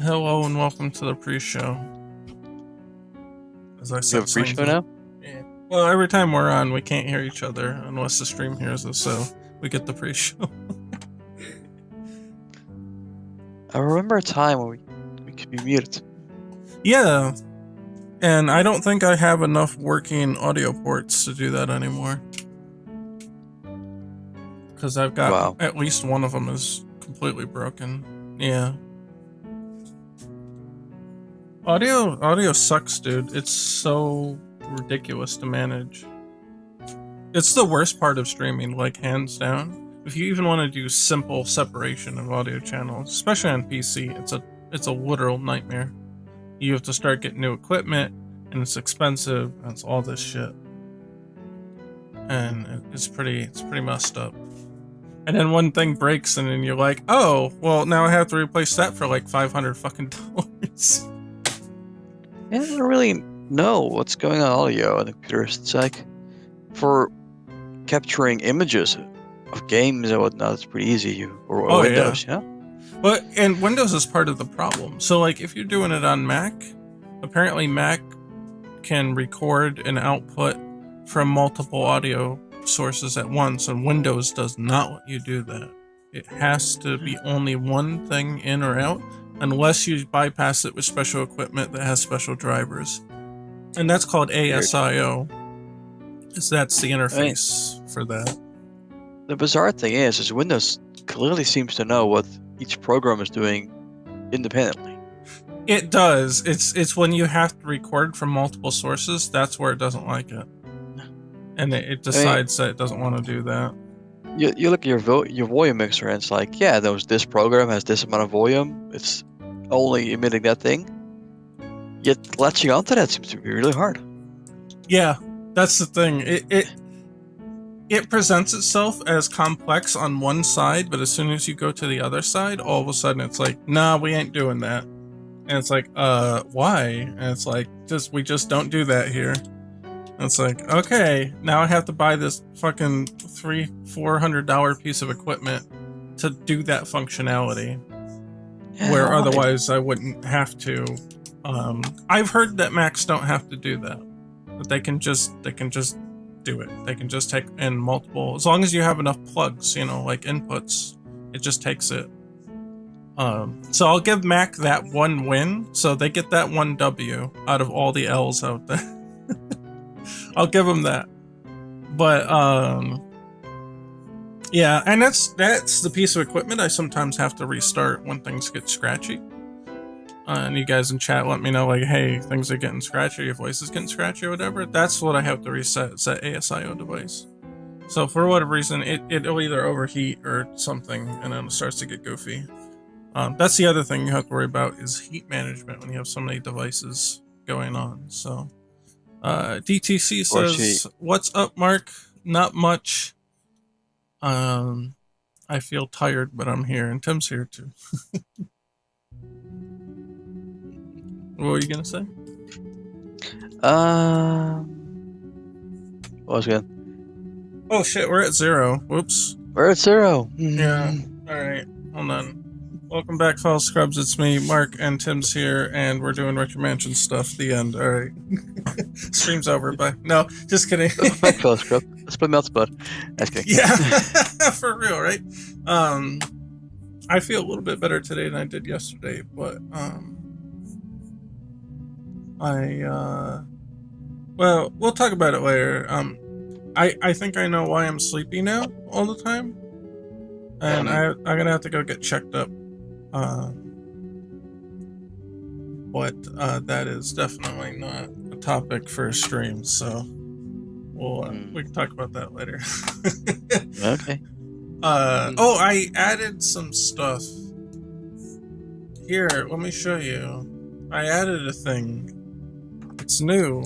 Hello and welcome to the pre-show. As I You said, have a pre-show now? Yeah. Well, every time we're on, we can't hear each other unless the stream hears us, so we get the pre-show. I remember a time when we could be muted. Yeah, and I don't think I have enough working audio ports to do that anymore. Because I've got at least one of them is completely broken. Yeah. Audio sucks, dude. It's so ridiculous to manage. It's the worst part of streaming, like hands down. If you even want to do simple separation of audio channels, especially on PC, it's a literal nightmare. You have to start getting new equipment, and it's expensive, and it's all this shit. And it's pretty messed up. And then one thing breaks, and then you're like, oh, well, now I have to replace that for like $500 fucking dollars. I don't really know what's going on audio on the computer. It's like, for capturing images of games and whatnot, it's pretty easy. Or Windows, yeah. But, and Windows is part of the problem. So, like, if you're doing it on Mac, apparently Mac can record and output from multiple audio sources at once, and Windows does not let you do that. It has to be only one thing in or out, unless you bypass it with special equipment that has special drivers. And that's called ASIO. That's the interface for that. The bizarre thing is Windows clearly seems to know what each program is doing independently. It does. It's when you have to record from multiple sources, that's where it doesn't like it. And it decides that it doesn't want to do that. You look at your volume mixer and it's like, yeah, this program has this amount of volume. It's only emitting that thing. Yet latching onto that seems to be really hard. Yeah, that's the thing. It presents itself as complex on one side, but as soon as you go to the other side, all of a sudden it's like, nah, we ain't doing that. And it's like, why? And it's like, we just don't do that here. And it's like, okay, now I have to buy this fucking $300-400 piece of equipment to do that functionality, where otherwise I wouldn't have to. I've heard that Macs don't have to do that, but they can just do it. They can just take in multiple, as long as you have enough plugs, like inputs, it just takes it. So I'll give Mac that one win, so they get that one W out of all the L's out there. I'll give them that. But yeah, and that's the piece of equipment I sometimes have to restart when things get scratchy. And you guys in chat let me know, like, hey, things are getting scratchy, your voice is getting scratchy or whatever. That's what I have to reset. It's that ASIO device. So for whatever reason, it'll either overheat or something, and then it starts to get goofy. That's the other thing you have to worry about is heat management when you have so many devices going on. So DTC says, what's up, Mark? Not much. I feel tired, but I'm here, and Tim's here too. What were you gonna say? What was good? Oh shit, we're at 0. Whoops. We're at 0. Yeah. Alright, hold on. Welcome back, fellow scrubs. It's me, Mark, and Tim's here, and we're doing Retro Mansion stuff. The end. Alright. Stream's over, bye. No, just kidding. Welcome back, fellow scrub. Let's play Melt Spud. That's kidding. Yeah. For real, right? I feel a little bit better today than I did yesterday, but well, we'll talk about it later. I think I know why I'm sleepy now all the time, and I'm gonna have to go get checked up. But that is definitely not a topic for a stream, so we can talk about that later. Okay. Oh, I added some stuff. Here, let me show you. I added a thing. It's new.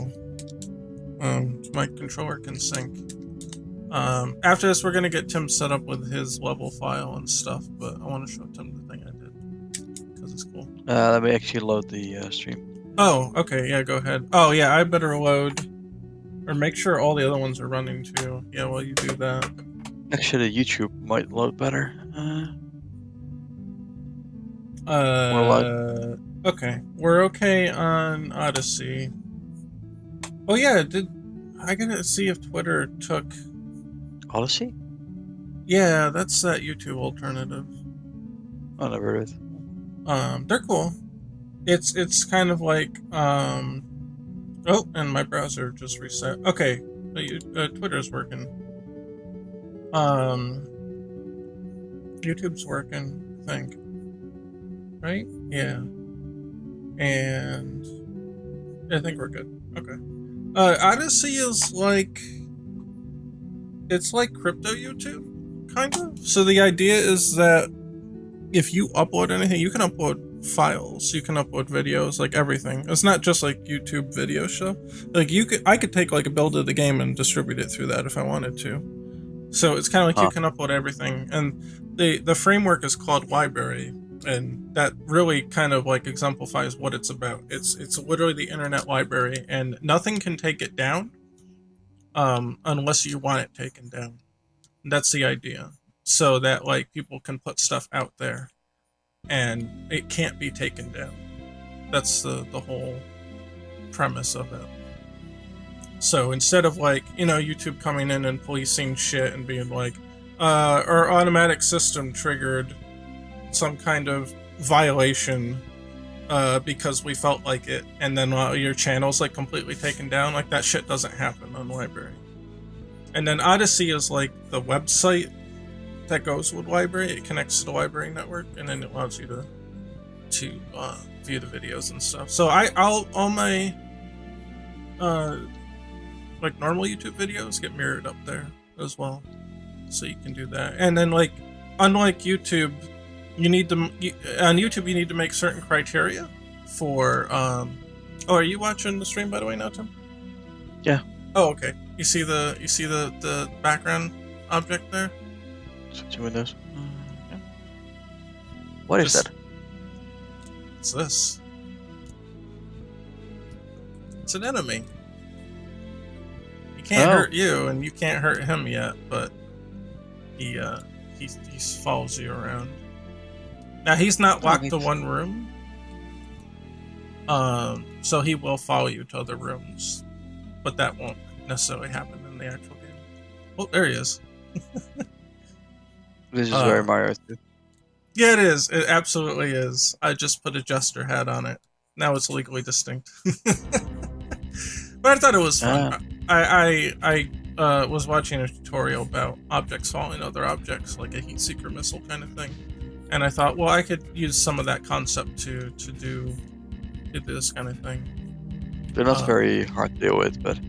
My controller can sync. After this, we're gonna get Tim set up with his level file and stuff, but I want to show Tim the thing I did because it's cool. Let me actually load the stream. Oh, okay, yeah, go ahead. Oh, yeah, I better load, or make sure all the other ones are running too. Yeah, while you do that. Actually, YouTube might load better. Okay, we're okay on Odyssey. Oh yeah, I gotta see if Twitter took... Odyssey? Yeah, that's that YouTube alternative. I never heard of it. They're cool. It's kind of like oh, and my browser just reset. Okay, Twitter's working. YouTube's working, I think. Right? Yeah. And I think we're good. Okay. Odyssey is like, it's like crypto YouTube, kind of. So the idea is that if you upload anything, you can upload files, you can upload videos, like everything. It's not just like YouTube video show. Like I could take like a build of the game and distribute it through that if I wanted to. So it's kind of like you can upload everything, and the framework is called library, and that really kind of like exemplifies what it's about. It's literally the internet library, and nothing can take it down, unless you want it taken down. That's the idea. So that like people can put stuff out there and it can't be taken down. That's the whole premise of it. So instead of like, YouTube coming in and policing shit and being like, our automatic system triggered some kind of violation because we felt like it, and then your channel's like completely taken down, like that shit doesn't happen on the library. And then Odyssey is like the website that goes with library. It connects to the library network, and then it allows you to view the videos and stuff. So all my like normal YouTube videos get mirrored up there as well, so you can do that. And then like, unlike YouTube, you need to on YouTube you need to make certain criteria for oh, are you watching the stream by the way now, Tim? Yeah. Oh, okay. You see the background object there? Switching windows. Yeah. What is that? What's this? It's an enemy. He can't hurt you, and you can't hurt him yet, but he follows you around. Now he's not locked to one room, so he will follow you to other rooms, but that won't necessarily happen in the actual game. Oh, there he is. This is very Mario too. Yeah, it is. It absolutely is. I just put a jester hat on it. Now it's legally distinct. But I thought it was fun. I was watching a tutorial about objects following other objects, like a heat seeker missile kind of thing, and I thought, well, I could use some of that concept to do this kind of thing. They're not very hard to deal with, but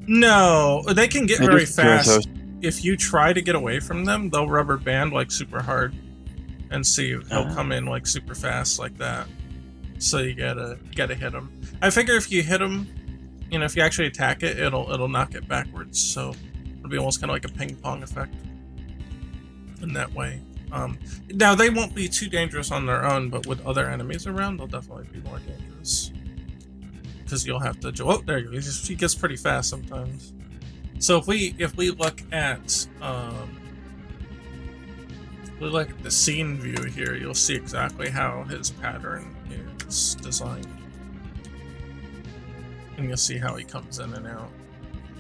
no, they can get very fast. If you try to get away from them, they'll rubber band like super hard, and see he'll come in like super fast like that. So you gotta hit him. I figure if you hit him, if you actually attack it, it'll knock it backwards. So it'll be almost kind of like a ping pong effect in that way. Now they won't be too dangerous on their own, but with other enemies around, they'll definitely be more dangerous. Because you'll have to. Oh, there you go. He gets pretty fast sometimes. So if we look at the scene view here, you'll see exactly how his pattern is designed, and you'll see how he comes in and out.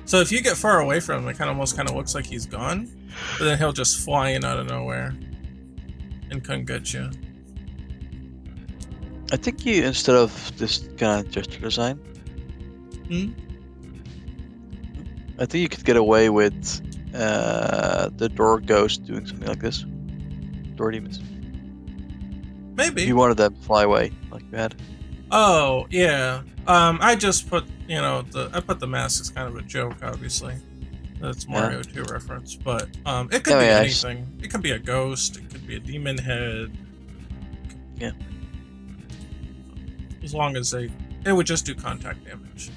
So if you get far away from him, it almost looks like he's gone, but then he'll just fly in out of nowhere and come get you. I think you, instead of this kind of gesture design, I think you could get away with the door ghost doing something like this. Door demons. Maybe. If you wanted them to fly away, like you had. Oh, yeah. I just put, I put the mask as kind of a joke, obviously. That's Mario 2 reference, but it could be anything. It could be a ghost, it could be a demon head. Yeah. As long as it would just do contact damage.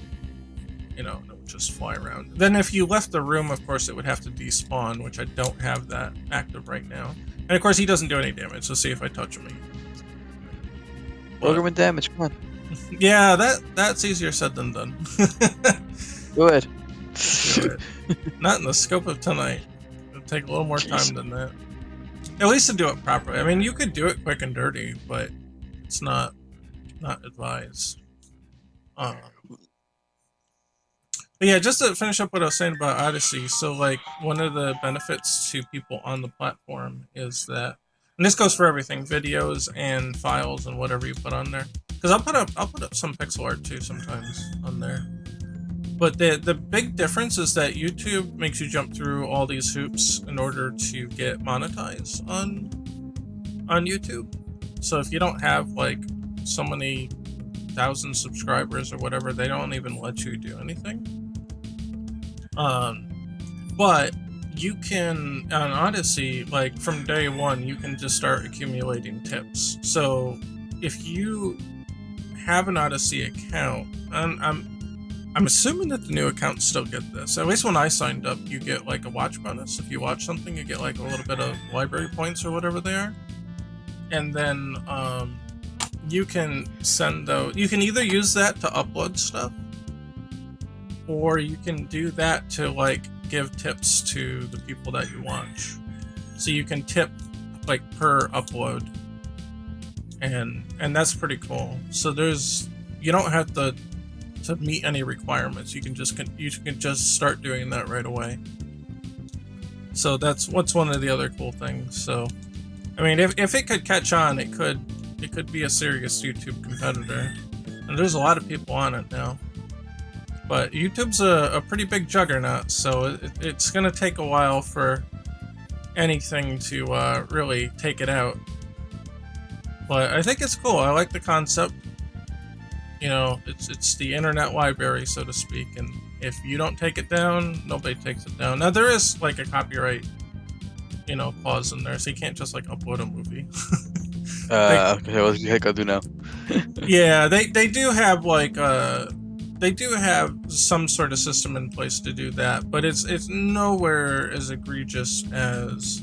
It would just fly around. Then if you left the room, of course, it would have to despawn, which I don't have that active right now. And of course, he doesn't do any damage, so see if I touch him. Welcome with damage, come on. Yeah, that's easier said than done. Do it. Do it. Not in the scope of tonight. It'll take a little more time than that. At least to do it properly. I mean, you could do it quick and dirty, but it's not not advised. But yeah, just to finish up what I was saying about Odyssey, so like one of the benefits to people on the platform is that, and this goes for everything, videos and files and whatever you put on there. Because I'll put up some pixel art too sometimes on there. But the big difference is that YouTube makes you jump through all these hoops in order to get monetized on YouTube. So if you don't have like so many thousand subscribers or whatever, they don't even let you do anything. But you can, on Odyssey, like from day one, you can just start accumulating tips. So if you have an Odyssey account, and I'm assuming that the new accounts still get this. At least when I signed up, you get like a watch bonus. If you watch something, you get like a little bit of library points or whatever they are. And then you can send those. You can either use that to upload stuff, or you can do that to like give tips to the people that you watch. So you can tip like per upload, and that's pretty cool. So you don't have to meet any requirements. You can just start doing that right away. So that's what's one of the other cool things. So I mean, if it could catch on, it could be a serious YouTube competitor, and there's a lot of people on it now. But YouTube's a pretty big juggernaut, so it's gonna take a while for anything to really take it out. But I think it's cool. I like the concept. You know, it's the internet library, so to speak, and if you don't take it down, nobody takes it down. Now there is like a copyright, clause in there, so you can't just like upload a movie. Okay, what the heck I do now? Yeah, they do have like they do have some sort of system in place to do that, but it's nowhere as egregious as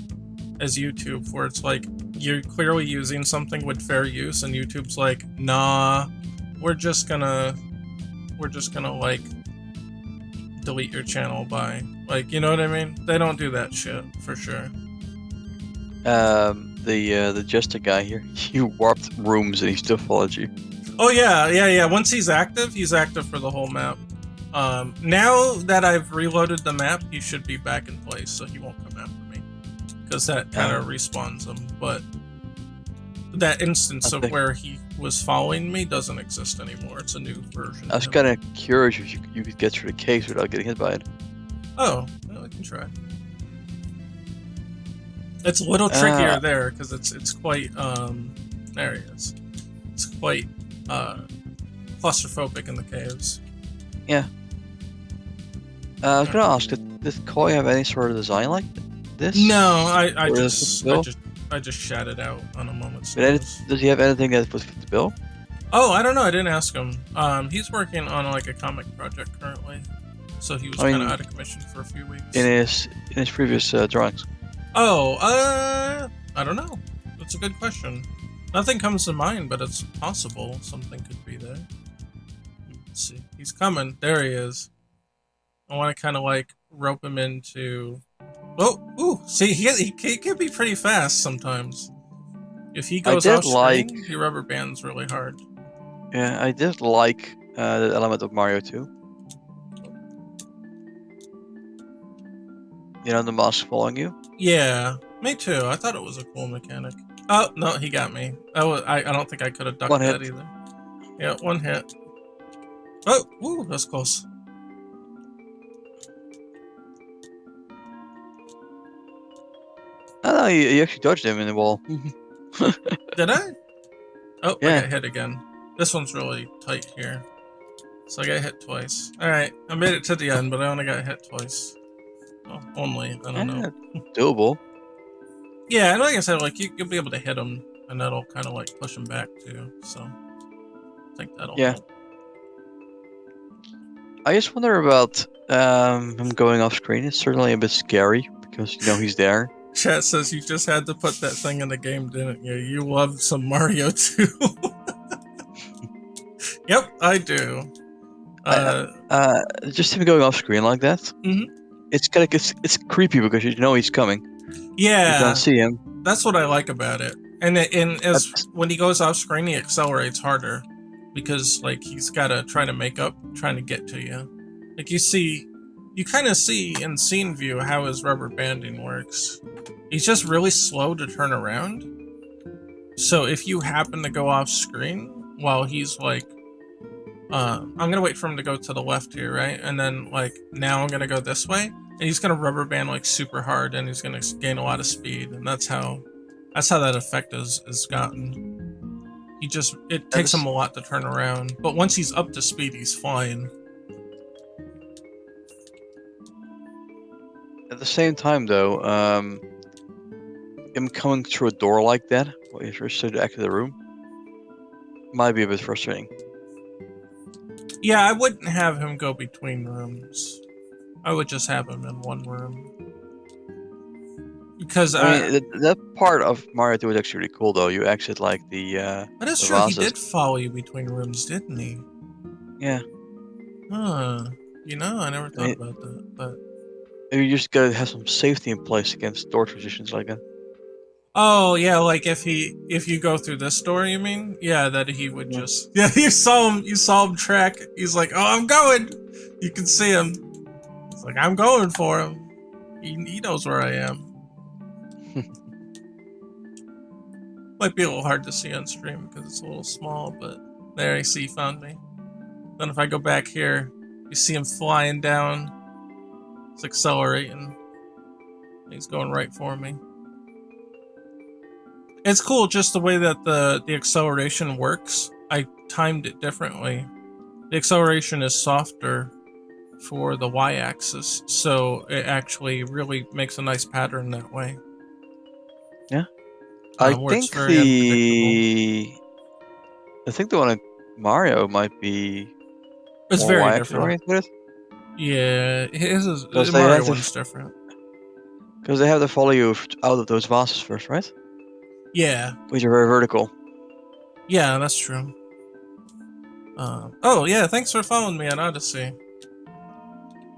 YouTube, where it's like you're clearly using something with fair use, and YouTube's like, nah, we're just gonna like delete your channel by, like, you know what I mean? They don't do that shit for sure. The Jester guy here, he warped rooms and he still followed you. Oh yeah. Once he's active for the whole map. Now that I've reloaded the map, he should be back in place, so he won't come after me, because that kind of respawns him. But that instance of where he was following me doesn't exist anymore. It's a new version. I was kind of curious if you could get through the case without getting hit by it. Oh, well, I can try. It's a little trickier there, because it's quite there he is. It's quite claustrophobic in the caves. Yeah. I was gonna ask, did Koi have any sort of design like this? No, I just shat it out on a moment's notice. Does he have anything that would fit the bill? Oh, I don't know. I didn't ask him. He's working on like a comic project currently, so he was kind of out of commission for a few weeks. In his previous drawings. Oh, I don't know. That's a good question. Nothing comes to mind, but it's possible something could be there. Let's see. He's coming. There he is. I want to kind of like rope him into. Oh, ooh! See, he can be pretty fast sometimes. If he goes off screen, he rubber bands really hard. Yeah, I did like the element of Mario 2. You know, the mask following you? Yeah, me too. I thought it was a cool mechanic. Oh, no, he got me. I don't think I could have ducked that either. Yeah, one hit. Oh, ooh, that's close. Oh, no, you actually dodged him in the wall. Did I? Oh, yeah. I got hit again. This one's really tight here. So I got hit twice. Alright, I made it to the end, but I only got hit twice. Oh, only. I don't know. Doable. Yeah, and like I said, like you'll be able to hit him, and that'll kind of like push him back too. So I think that'll help. I just wonder about him going off screen. It's certainly a bit scary because he's there. Chat says you just had to put that thing in the game, didn't you? You love some Mario too. Yep, I do. Just him going off screen like that. Mm-hmm. It's creepy because you know he's coming. Yeah, you don't see him. That's what I like about it. And when he goes off screen, he accelerates harder. because like he's gotta try to make up, trying to get to you. Like you kind of see in scene view how his rubber banding works. He's just really slow to turn around. So if you happen to go off screen while he's like, I'm gonna wait for him to go to the left here, right? And then like now I'm gonna go this way, and he's gonna rubber band like super hard, and he's gonna gain a lot of speed, and that's how that effect is gotten. It takes him a lot to turn around, but once he's up to speed, he's fine. At the same time, though, him coming through a door like that, while you're first to exit the room, might be a bit frustrating. Yeah, I wouldn't have him go between rooms. I would just have him in one room. Because I mean, that part of Mario 2 was actually really cool, though. You exit like the. That is true. vases. He did follow you between rooms, didn't he? Yeah. Huh. You know, I never thought about that. But you just gotta have some safety in place against door transitions like that. oh yeah, like if you go through this door, you mean? Yeah, that he would just. Yeah, you saw him track. He's like, oh, I'm going. You can see him. He's like, I'm going for him. He knows where I am. Might be a little hard to see on stream because it's a little small, but there, I see he found me. Then if I go back here, you see him flying down. It's accelerating. He's going right for me. It's cool just the way that the acceleration works. I timed it differently. The acceleration is softer for the y-axis, so it actually really makes a nice pattern that way. Yeah. I think the one at Mario might be it's more very different. Yeah, the Mario one's different. Because they have to follow you out of those vases first, right? Yeah. Which are very vertical. Yeah, that's true. Oh yeah, thanks for following me on Odyssey.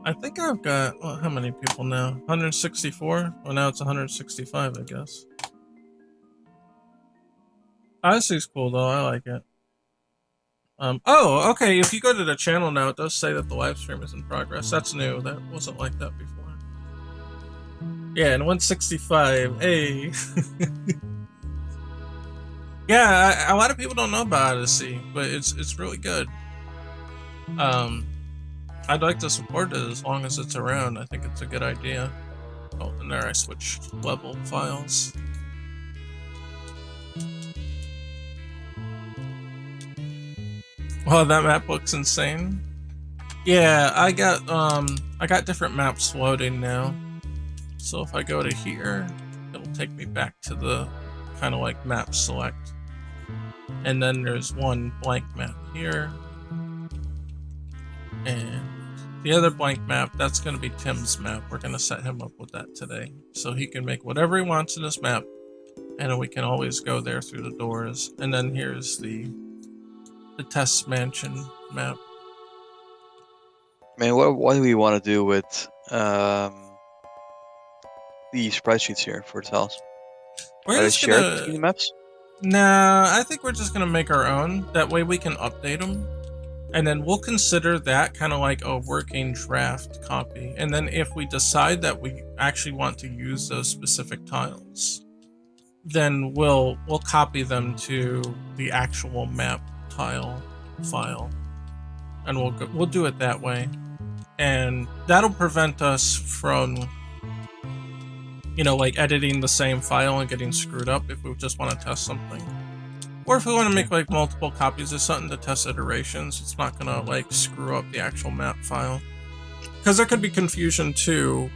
I think I've got how many people now? 164? Well, now it's 165, I guess. Odyssey's cool though, I like it. Oh, okay, if you go to the channel now, it does say that the live stream is in progress. That's new, that wasn't like that before. Yeah, and 165, hey! Yeah, a lot of people don't know about Odyssey, but it's really good. I'd like to support it as long as it's around. I think it's a good idea. Oh, and there I switched level files. Wow, that map looks insane. Yeah, I got different maps loading now. So if I go to here, it'll take me back to the kind of like map select. And then there's one blank map here. And the other blank map, that's going to be Tim's map. We're going to set him up with that today. So he can make whatever he wants in this map. And we can always go there through the doors. And then here's the test mansion map. Man, what do we want to do with the spreadsheets here for the house? We're just shared between the maps? Nah, I think we're just gonna make our own. That way we can update them. And then we'll consider that kind of like a working draft copy. And then if we decide that we actually want to use those specific tiles, then we'll copy them to the actual map tile file. And we'll do it that way. And that'll prevent us from, you know, like editing the same file and getting screwed up if we just want to test something. Or if we want to make like multiple copies of something to test iterations, it's not gonna like screw up the actual map file. Because there could be confusion too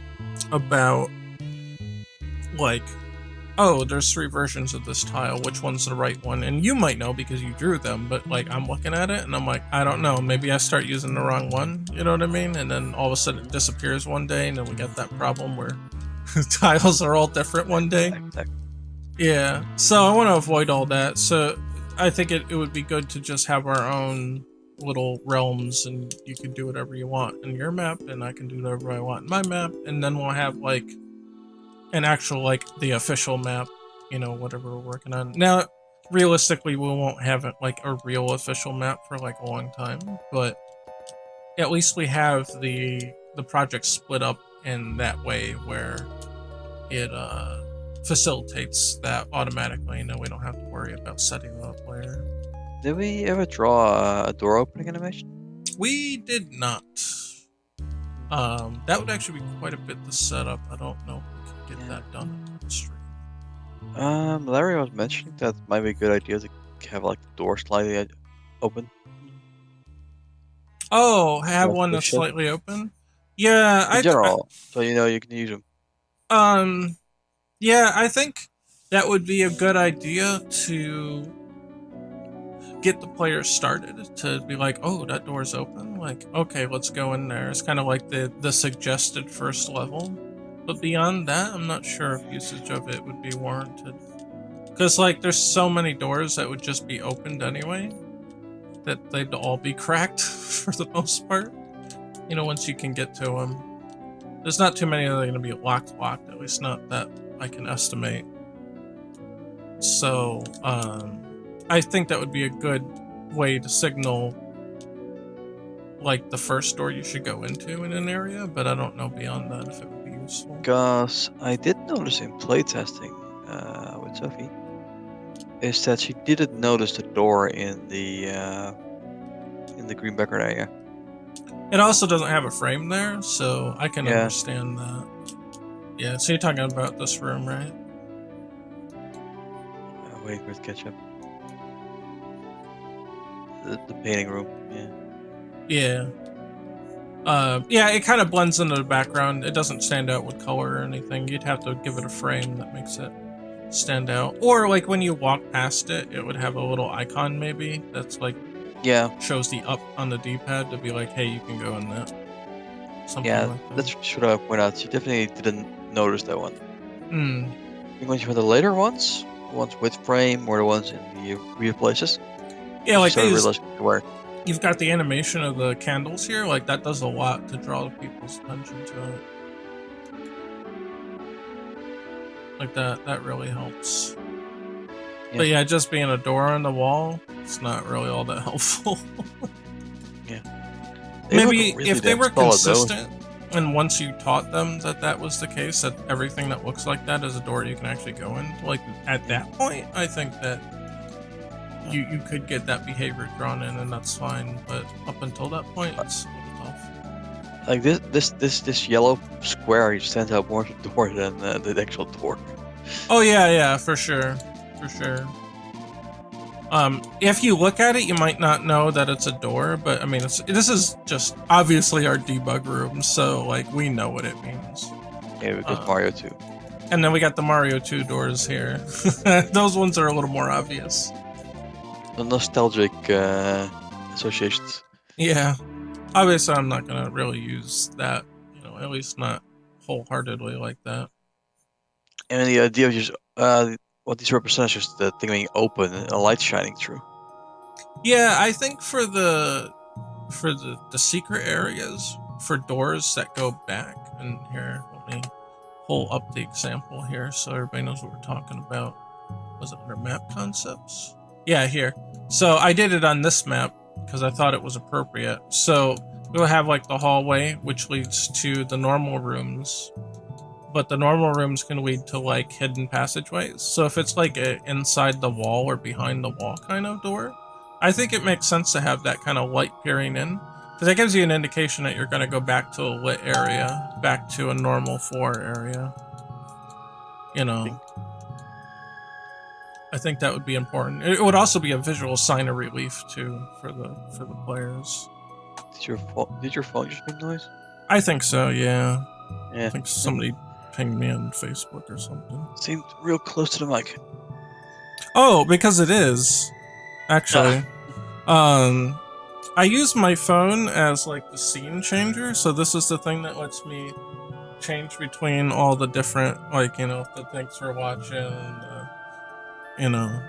about like, oh, there's 3 versions of this tile, which one's the right one? And you might know because you drew them, but like I'm looking at it and I'm like, I don't know, maybe I start using the wrong one, you know what I mean? And then all of a sudden it disappears one day and then we get that problem where tiles are all different one day. Yeah, so I want to avoid all that. So I think it would be good to just have our own little realms, and you can do whatever you want in your map, and I can do whatever I want in my map, and then we'll have like an actual like the official map, you know, whatever we're working on. Now, realistically, we won't have it like a real official map for like a long time, but at least we have the project split up in that way where it facilitates that automatically. No, we don't have to worry about setting it up later. Did we ever draw a door opening animation? We did not. That would actually be quite a bit to set up. I don't know if we can get that done on the stream. Larry was mentioning that might be a good idea to have like the door slightly open. Oh, have one that's slightly open? Yeah, in general, so you know you can use them. Yeah, I think that would be a good idea to get the players started, to be like, oh, that door's open, like, okay, let's go in there. It's kind of like the suggested first level, but beyond that, I'm not sure if usage of it would be warranted, because like there's so many doors that would just be opened anyway that they'd all be cracked for the most part, you know, once you can get to them. There's not too many that are going to be locked, at least not that I can estimate. So, I think that would be a good way to signal, like, the first door you should go into in an area, but I don't know beyond that if it would be useful. Because I did notice in playtesting with Sophie, is that she didn't notice the door in the green background area. It also doesn't have a frame there, so I can understand that. Yeah, so you're talking about this room, right? Waiting for it to catch up. The painting room, yeah. Yeah. Yeah, it kind of blends into the background. It doesn't stand out with color or anything. You'd have to give it a frame that makes it stand out. Or like when you walk past it, it would have a little icon maybe that's like shows the up on the D-pad to be like, hey, you can go in that. Something like that. That's should I point out. She definitely didn't notice that one. I think when you had the later ones with frame or the ones in the real places. Yeah, like you've got the animation of the candles here, like that does a lot to draw people's attention to it. Like that really helps. Yeah. But yeah, just being a door on the wall, it's not really all that helpful. Yeah. Maybe really if they were consistent, and once you taught them that was the case, that everything that looks like that is a door you can actually go in, like at that point, I think that you could get that behavior drawn in, and that's fine. But up until that point, it's a little tough. Like this yellow square stands out more to the door than the actual door. Oh yeah, for sure. If you look at it, you might not know that it's a door, but I mean, this is just obviously our debug room, so like we know what it means. Yeah, we got Mario 2. And then we got the Mario 2 doors here. Those ones are a little more obvious. The nostalgic associations. Yeah. Obviously, I'm not going to really use that, you know, at least not wholeheartedly like that. And the idea of just what these represent is just the thing being open and a light shining through. Yeah, I think for the secret areas, for doors that go back, and here, let me pull up the example here so everybody knows what we're talking about. Was it under map concepts? Yeah, here. So I did it on this map because I thought it was appropriate. So we'll have like the hallway, which leads to the normal rooms, but the normal rooms can lead to like hidden passageways. So if it's like a inside the wall or behind the wall kind of door, I think it makes sense to have that kind of light peering in, because that gives you an indication that you're going to go back to a lit area, back to a normal floor area. You know, I think that would be important. It would also be a visual sign of relief too for the players. Did your phone just make noise? I think so. Yeah. I think somebody pinged me on Facebook or something. Seemed real close to the mic. Oh, because it is actually. I use my phone as like the scene changer, so this is the thing that lets me change between all the different, like, you know, the thanks for watching, you know,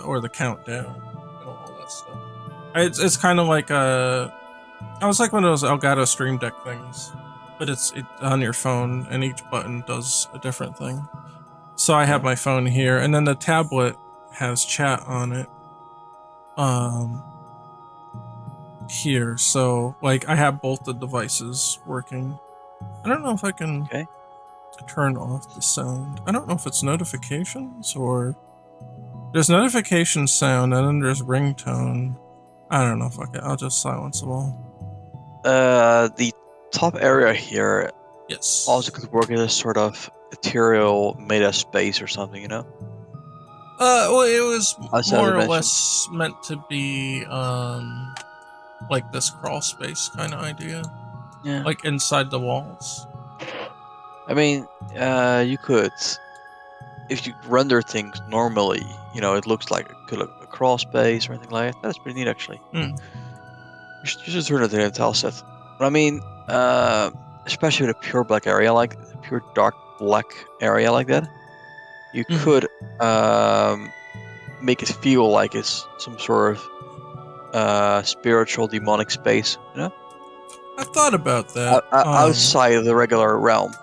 or the countdown, and all that stuff. It's kind of like I was like one of those Elgato Stream Deck things, but it's on your phone, and each button does a different thing. So I have my phone here, and then the tablet has chat on it. Here, so like I have both the devices working. I don't know if I can turn off the sound. I don't know if it's notifications or there's notification sound and then there's ringtone. I don't know if I'll just silence them all. The top area here Yes. also could work as a sort of ethereal meta space or something, you know? Well, it was more or dimension. less meant to be like this crawl space kind of idea. Yeah. Like inside the walls. I mean, you could, if you render things normally, you know, it looks like it could look a crawl space or anything like that. That's pretty neat, actually. Mm. You should turn it into a tile set. But I mean, especially with a pure black area, like a pure dark black area like that, you could make it feel like it's some sort of spiritual demonic space, you know? I thought about that. Outside of the regular realm.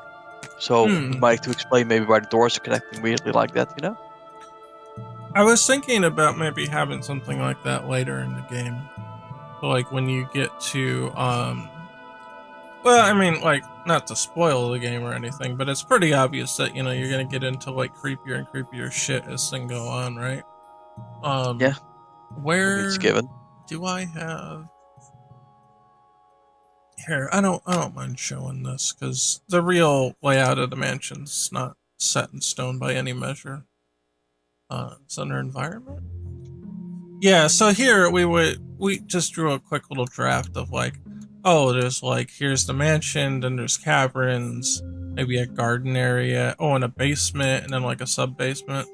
So you might have to explain maybe why the doors are connecting weirdly like that, you know? I was thinking about maybe having something like that later in the game. So, like when you get to well, I mean, like, not to spoil the game or anything, but it's pretty obvious that, you know, you're gonna get into like creepier and creepier shit as things go on, right? Yeah. Where It's given. do I have here? I don't mind showing this because the real layout of the mansion's not set in stone by any measure. It's under environment. Yeah, so here we just drew a quick little draft of like, oh, there's like, here's the mansion, then there's caverns, maybe a garden area, oh, and a basement, and then like a sub-basement.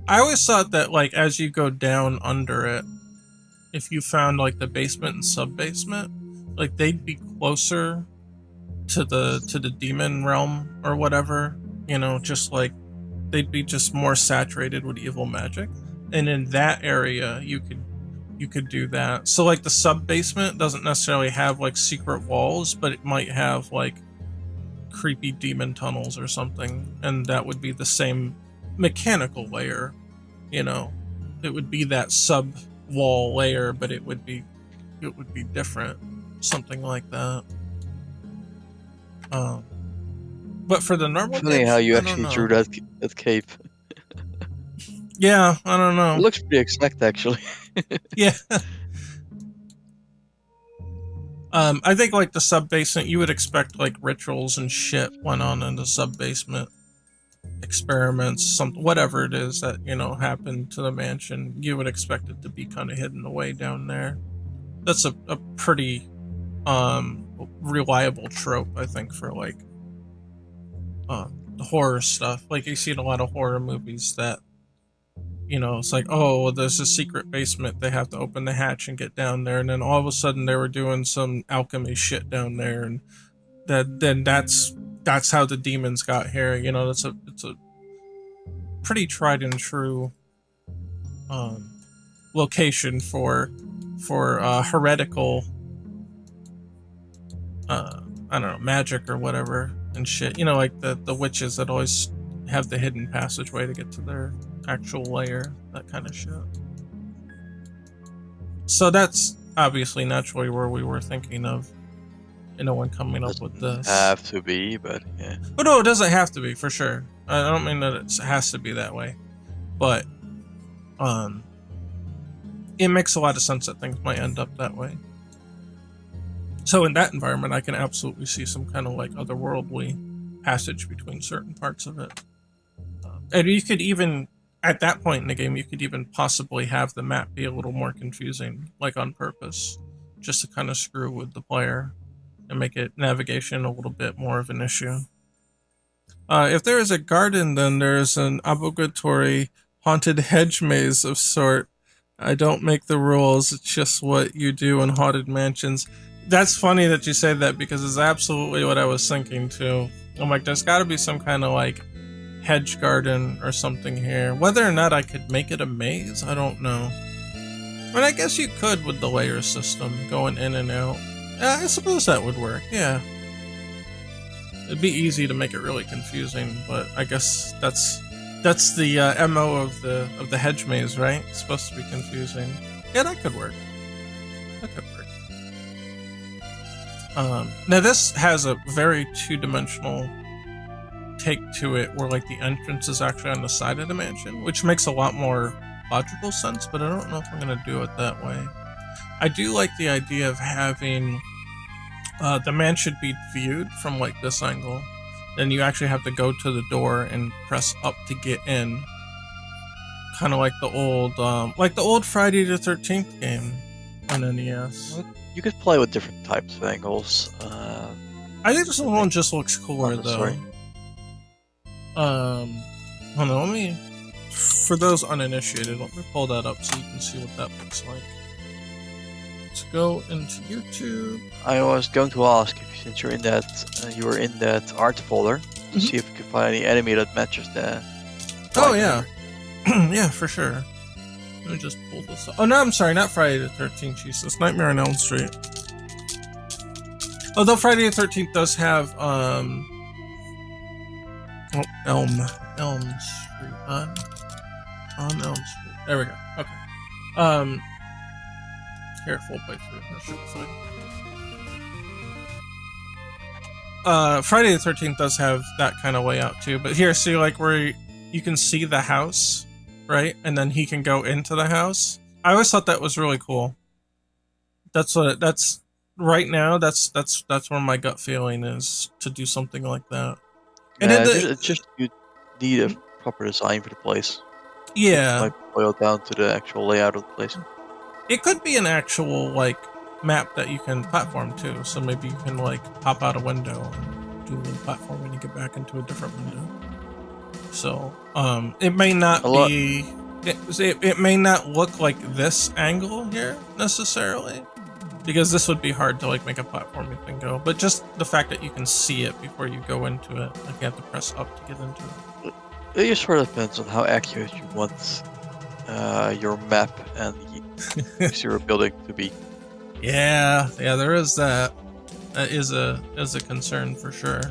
I always thought that like as you go down under it, if you found like the basement and sub-basement, like they'd be closer to the demon realm or whatever, you know, just like they'd be just more saturated with evil magic. And in that area you could do that. So like the sub basement doesn't necessarily have like secret walls, but it might have like creepy demon tunnels or something, and that would be the same mechanical layer, you know. It would be that sub wall layer, but it would be different, something like that. But for the normal Funny how you actually drew that cape. Yeah, I don't know. It looks pretty exact, actually. Yeah. I think like the sub basement, you would expect like rituals and shit went on in the sub basement, experiments, whatever it is that, you know, happened to the mansion. You would expect it to be kind of hidden away down there. That's a pretty reliable trope, I think, for like horror stuff. Like you see in a lot of horror movies that, you know, it's like, oh, well, there's a secret basement, they have to open the hatch and get down there, and then all of a sudden they were doing some alchemy shit down there, and that's how the demons got here. You know, it's a pretty tried and true location for heretical I don't know, magic or whatever and shit. You know, like the witches that always have the hidden passageway to get to their actual layer, that kind of shit. So that's obviously naturally where we were thinking of, you know, when coming up with this. Have to be, but yeah. But no, it doesn't have to be, for sure. I don't mean that it has to be that way, but it makes a lot of sense that things might end up that way. So in that environment, I can absolutely see some kind of like otherworldly passage between certain parts of it. And you could even, at that point in the game, you could even possibly have the map be a little more confusing, like on purpose, just to kind of screw with the player and make it navigation a little bit more of an issue. If there is a garden, then there is an obligatory haunted hedge maze of sort. I don't make the rules, it's just what you do in haunted mansions. That's funny that you say that, because it's absolutely what I was thinking too. I'm like, there's got to be some kind of like hedge garden or something here. Whether or not I could make it a maze, I don't know. But I guess you could with the layer system going in and out. I suppose that would work, yeah. It'd be easy to make it really confusing, but I guess that's That's the MO of the hedge maze, right? It's supposed to be confusing. Yeah, that could work. That could work. Now this has a very two-dimensional take to it, where like the entrance is actually on the side of the mansion, which makes a lot more logical sense. But I don't know if I'm gonna do it that way. I do like the idea of having the mansion be viewed from like this angle. Then you actually have to go to the door and press up to get in. Kind of like the old Friday the 13th game on NES. You could play with different types of angles. I think this one just looks cooler though. Hold on, let me. For those uninitiated, let me pull that up so you can see what that looks like. Let's go into YouTube. I was going to ask if, since you're in that, you were in that art folder, to see if you could find any enemy that matches the. Oh yeah, yeah, for sure. Let me just pull this up. Oh no, I'm sorry, not Friday the 13th. Jesus, Nightmare on Elm Street. Although Friday the 13th does have Elm Street on Elm Street. There we go. Okay. Here, full playthrough. That should be fine. Friday the 13th does have that kind of layout too, but here, see, like where you can see the house, right? And then he can go into the house. I always thought that was really cool. That's right now. That's where my gut feeling is to do something like that. And it's just you need a proper design for the place. Yeah. Like boil down to the actual layout of the place. It could be an actual like map that you can platform to, so maybe you can like pop out a window and do a little platform when you get back into a different window. So it may not be it may not look like this angle here necessarily, because this would be hard to like make a platforming thing go, but just the fact that you can see it before you go into it, like you have to press up to get into it. It just sort of depends on how accurate you want your map and the your building to be. Yeah, there is that. That is a concern for sure.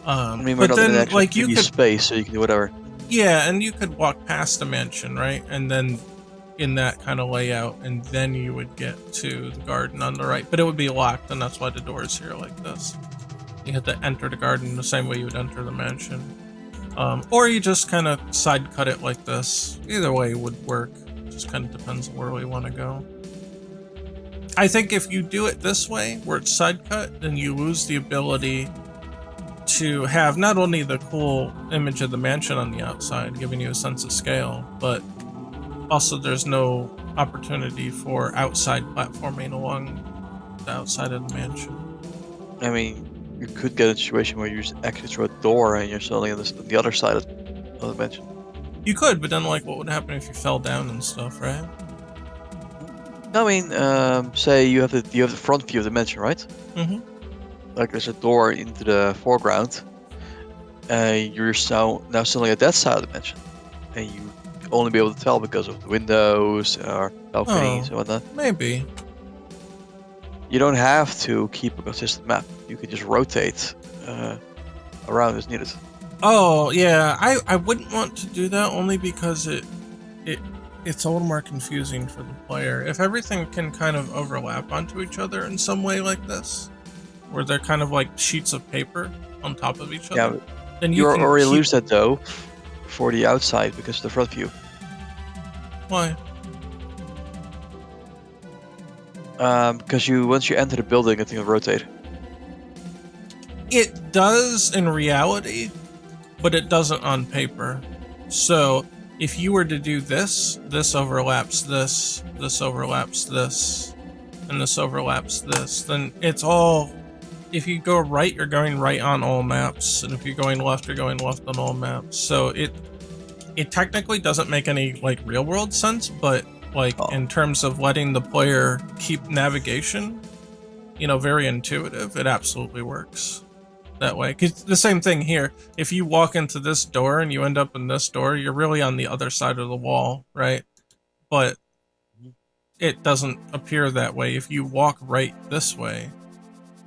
I mean, but then like you could space, so you can do whatever. Yeah, and you could walk past the mansion, right? And then in that kind of layout, and then you would get to the garden on the right. But it would be locked, and that's why the door is here like this. You have to enter the garden the same way you would enter the mansion. Or you just kind of side cut it like this. Either way would work. Just kind of depends on where we want to go. I think if you do it this way, where it's side cut, then you lose the ability to have not only the cool image of the mansion on the outside, giving you a sense of scale, but also there's no opportunity for outside platforming along the outside of the mansion. I mean, you could get a situation where you just exit through a door and you're suddenly on the other side of the mansion. You could, but then like what would happen if you fell down and stuff, right? I mean, say you have the front view of the mansion, right? Mm-hmm. Like there's a door into the foreground, and you're now suddenly at that side of the mansion, and you only be able to tell because of the windows or balconies and whatnot. Maybe. You don't have to keep a consistent map. You can just rotate around as needed. Oh yeah, I wouldn't want to do that only because it's a little more confusing for the player. If everything can kind of overlap onto each other in some way like this, where they're kind of like sheets of paper on top of each other, then you can already lose that though for the outside because of the front view. Why? Because once you enter the building, I think it'll rotate. It does in reality, but it doesn't on paper. So if you were to do this overlaps this overlaps this, and this overlaps this, then it's all, if you go right, you're going right on all maps, and if you're going left, you're going left on all maps. So it technically doesn't make any like real world sense, but like in terms of letting the player keep navigation, very intuitive, it absolutely works that way. Because the same thing here, if you walk into this door and you end up in this door, you're really on the other side of the wall, right? But it doesn't appear that way if you walk right this way.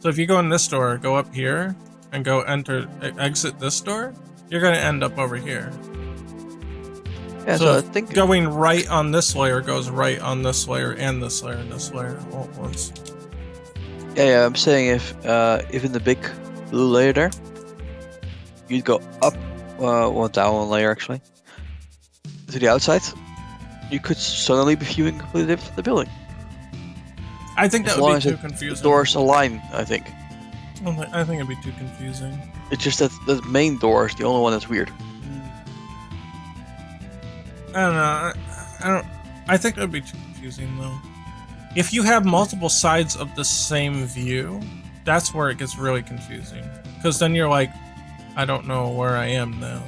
So if you go in this door, go up here and go exit this door, you're going to end up over here. Yeah, so I think going right on this layer goes right on this layer and this layer and this layer all at once. Yeah, I'm saying if in the big blue layer there, you'd go up down one layer actually to the outside, you could suddenly be viewing completely different the building. I think that would be too confusing. The doors align, I think. I think it'd be too confusing. It's just that the main door is the only one that's weird. I don't know. I think it would be too confusing though. If you have multiple sides of the same view, that's where it gets really confusing. Because then you're like, I don't know where I am now.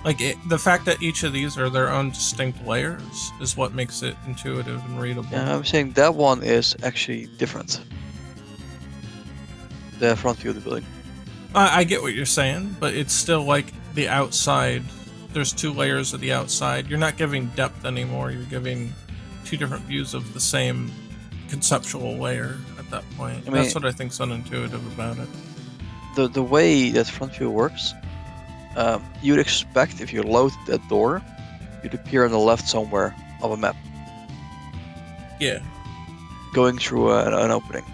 Like the fact that each of these are their own distinct layers is what makes it intuitive and readable. Yeah, I'm saying that one is actually different. The front view of the building. I get what you're saying, but it's still like the outside. There's two layers of the outside. You're not giving depth anymore. You're giving two different views of the same conceptual layer at that point. I mean, that's what I think's unintuitive about it. The way that front view works, you'd expect if you load that door, you'd appear on the left somewhere of a map. Yeah. Going through an opening.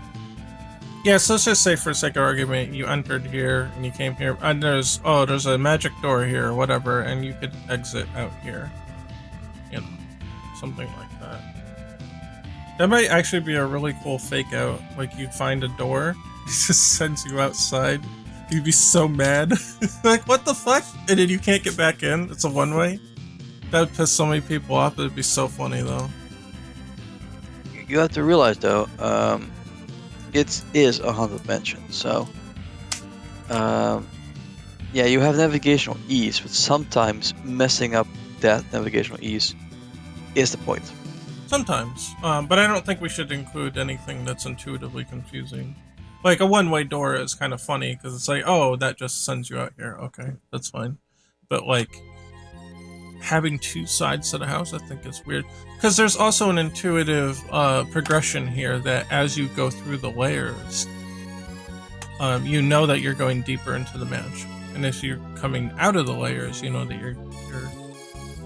Yeah, so let's just say for sake of argument, you entered here and you came here, and there's a magic door here or whatever, and you could exit out here. You know, something like that. That might actually be a really cool fake out. Like you find a door, it just sends you outside. You'd be so mad. Like, what the fuck? And then you can't get back in. It's a one-way. That would piss so many people off. It'd be so funny though. You have to realize though, it is a haunted mansion, so yeah, you have navigational ease, but sometimes messing up that navigational ease is the point. Sometimes, but I don't think we should include anything that's intuitively confusing. Like a one-way door is kind of funny because it's like, oh, that just sends you out here. Okay, that's fine. But like having two sides to the house, I think is weird. Because there's also an intuitive progression here that as you go through the layers, you know that you're going deeper into the mansion. And if you're coming out of the layers, you know that you're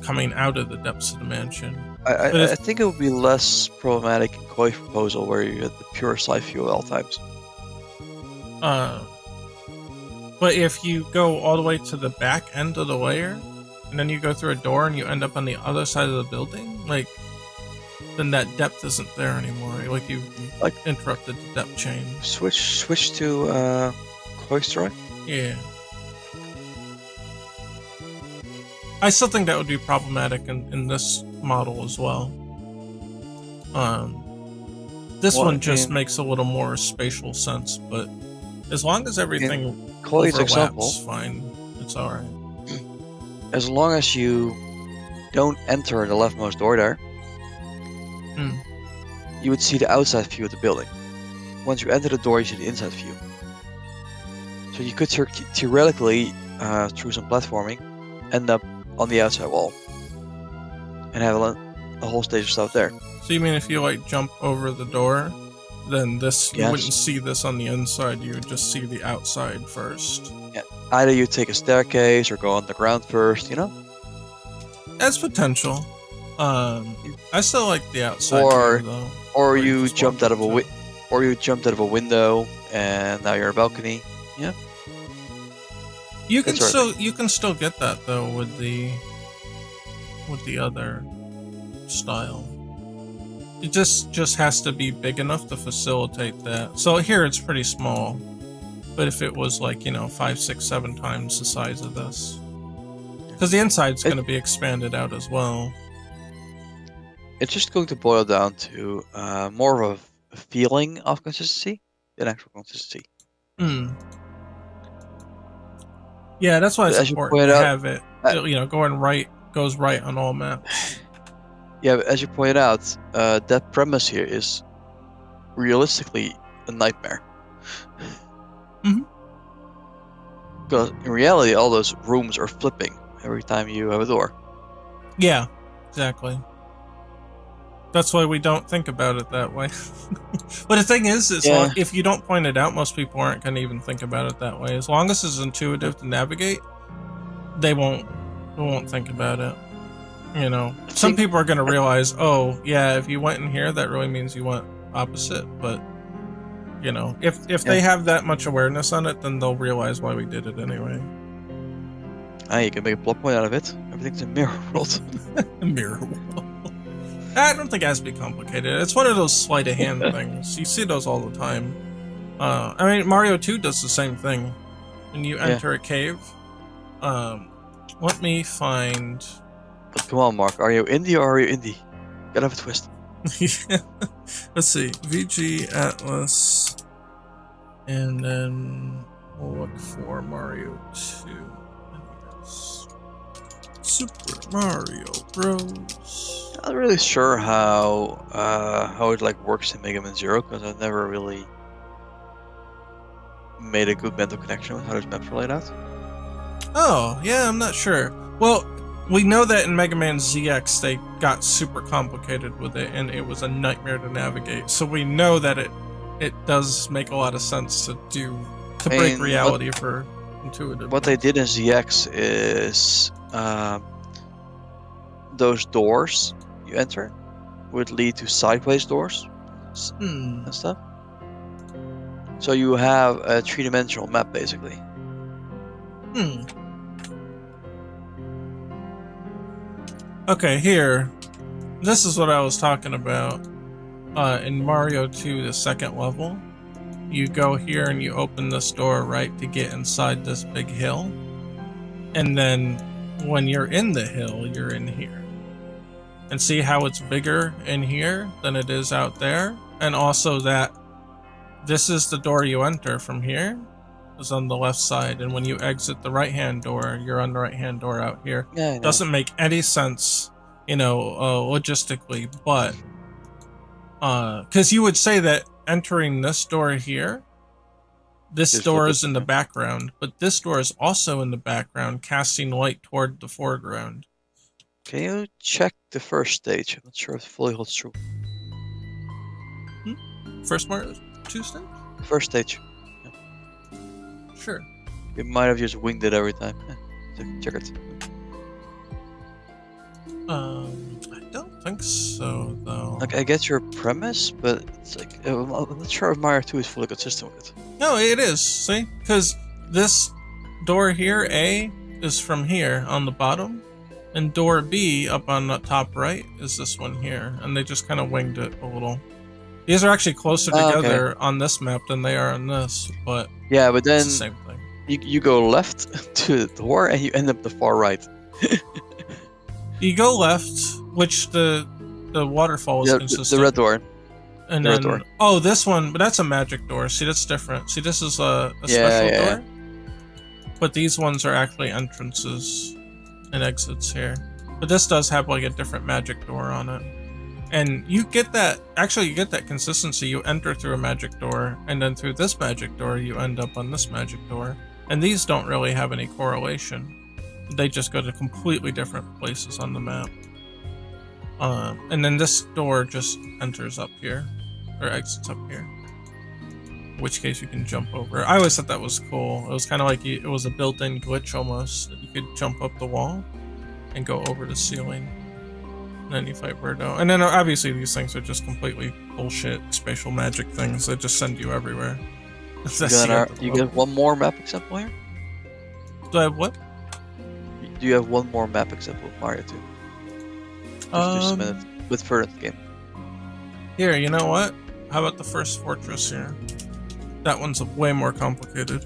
coming out of the depths of the mansion. I think it would be less problematic in Koi's proposal where you get the pure side view at all times. But if you go all the way to the back end of the layer, and then you go through a door and you end up on the other side of the building, like, then that depth isn't there anymore. Like you like interrupted the depth chain. Switch to Koi's drawing? Yeah. I still think that would be problematic in this model as well. This one just makes a little more spatial sense, but as long as everything Koi's overlaps, example, fine. It's alright. As long as you don't enter the leftmost door there, you would see the outside view of the building. Once you enter the door, you see the inside view. So you could theoretically, through some platforming, end up on the outside wall and have a whole stage of stuff there. So you mean if you like jump over the door, then this you Yes. wouldn't see this on the inside, you would just see the outside first. Yeah. Either you take a staircase or go underground first, you know? That's potential. I still like the outside view, though. Or Where you just jumped walk out of into it. or you jumped out of a window and now you're on a balcony. Yeah. You can That's right. you can still get that though with the other style. It just has to be big enough to facilitate that. So here it's pretty small, but if it was like, 5, 6, 7 times the size of this, because the inside's going to be expanded out as well. It's just going to boil down to more of a feeling of consistency than actual consistency. Yeah, that's why it's As you important pointed to out, have it, goes right on all maps. Yeah, but as you pointed out, that premise here is realistically a nightmare. Because in reality, all those rooms are flipping every time you have a door. Yeah, exactly. That's why we don't think about it that way. But the thing is, if you don't point it out, most people aren't going to even think about it that way. As long as it's intuitive to navigate, they won't think about it. You know, I some think- people are going to realize, oh yeah, if you went in here, that really means you went opposite. But you know, if they have that much awareness on it, then they'll realize why we did it anyway. You can make a plot point out of it. Everything's a mirror world. Mirror world. I don't think it has to be complicated. It's one of those sleight of hand things. You see those all the time. I mean, Mario 2 does the same thing. When you enter a cave. Let me find... But come on, Mark. Are you indie or are you indie? Gotta have a twist. Let's see. VG Atlas. And then we'll look for Mario 2. Yes. Super Mario Bros. Not really sure how it like works in Mega Man Zero because I've never really made a good mental connection with how those maps are laid out. Oh, yeah, I'm not sure. Well, we know that in Mega Man ZX they got super complicated with it and it was a nightmare to navigate. So we know that it does make a lot of sense to break reality for intuitive. What they did in ZX is those doors you enter would lead to sideways doors and stuff. So you have a three-dimensional map basically. Okay, here. This is what I was talking about. In Mario 2, the second level, you go here and you open this door, right, to get inside this big hill. And then when you're in the hill, you're in here. And see how it's bigger in here than it is out there? And also that this is the door you enter from here. Is on the left side, and when you exit the right-hand door, you're on the right-hand door out here. Yeah, doesn't make any sense, you know, logistically, but because you would say that entering this door here, this door is in the background, but this door is also in the background, casting light toward the foreground. Can you check the first stage? I'm not sure if it fully holds true. First Mario 2 stage? First stage. Sure. You might have just winged it every time. Check it. I don't think so, though. Like, I get your premise, but it's like I'm not sure if Mario 2 is fully consistent with it. No, it is. See? Because this door here, A, is from here on the bottom, and door B up on the top right is this one here, and they just kind of winged it a little. These are actually closer together on this map than they are on this, but yeah, but then it's the same thing. You go left to the door and you end up the far right. You go left, which the waterfall is consistent. The red door. And then, oh, this one, but that's a magic door. See, that's different. See, this is a special door. But these ones are actually entrances and exits here. But this does have like a different magic door on it. And you get that, actually you get that consistency. You enter through a magic door, and then through this magic door, you end up on this magic door. And these don't really have any correlation. They just go to completely different places on the map. And then this door just enters up here, or exits up here. In which case you can jump over. I always thought that was cool. It was kind of like it was a built-in glitch almost. That you could jump up the wall and go over the ceiling. And then you fight Birdo. And then obviously these things are just completely bullshit spatial magic things that just send you everywhere. You get one more map example here? Do I have what? Do you have one more map example of Mario 2? Just a minute with further in the game. Here, you know what? How about the first fortress here? That one's way more complicated.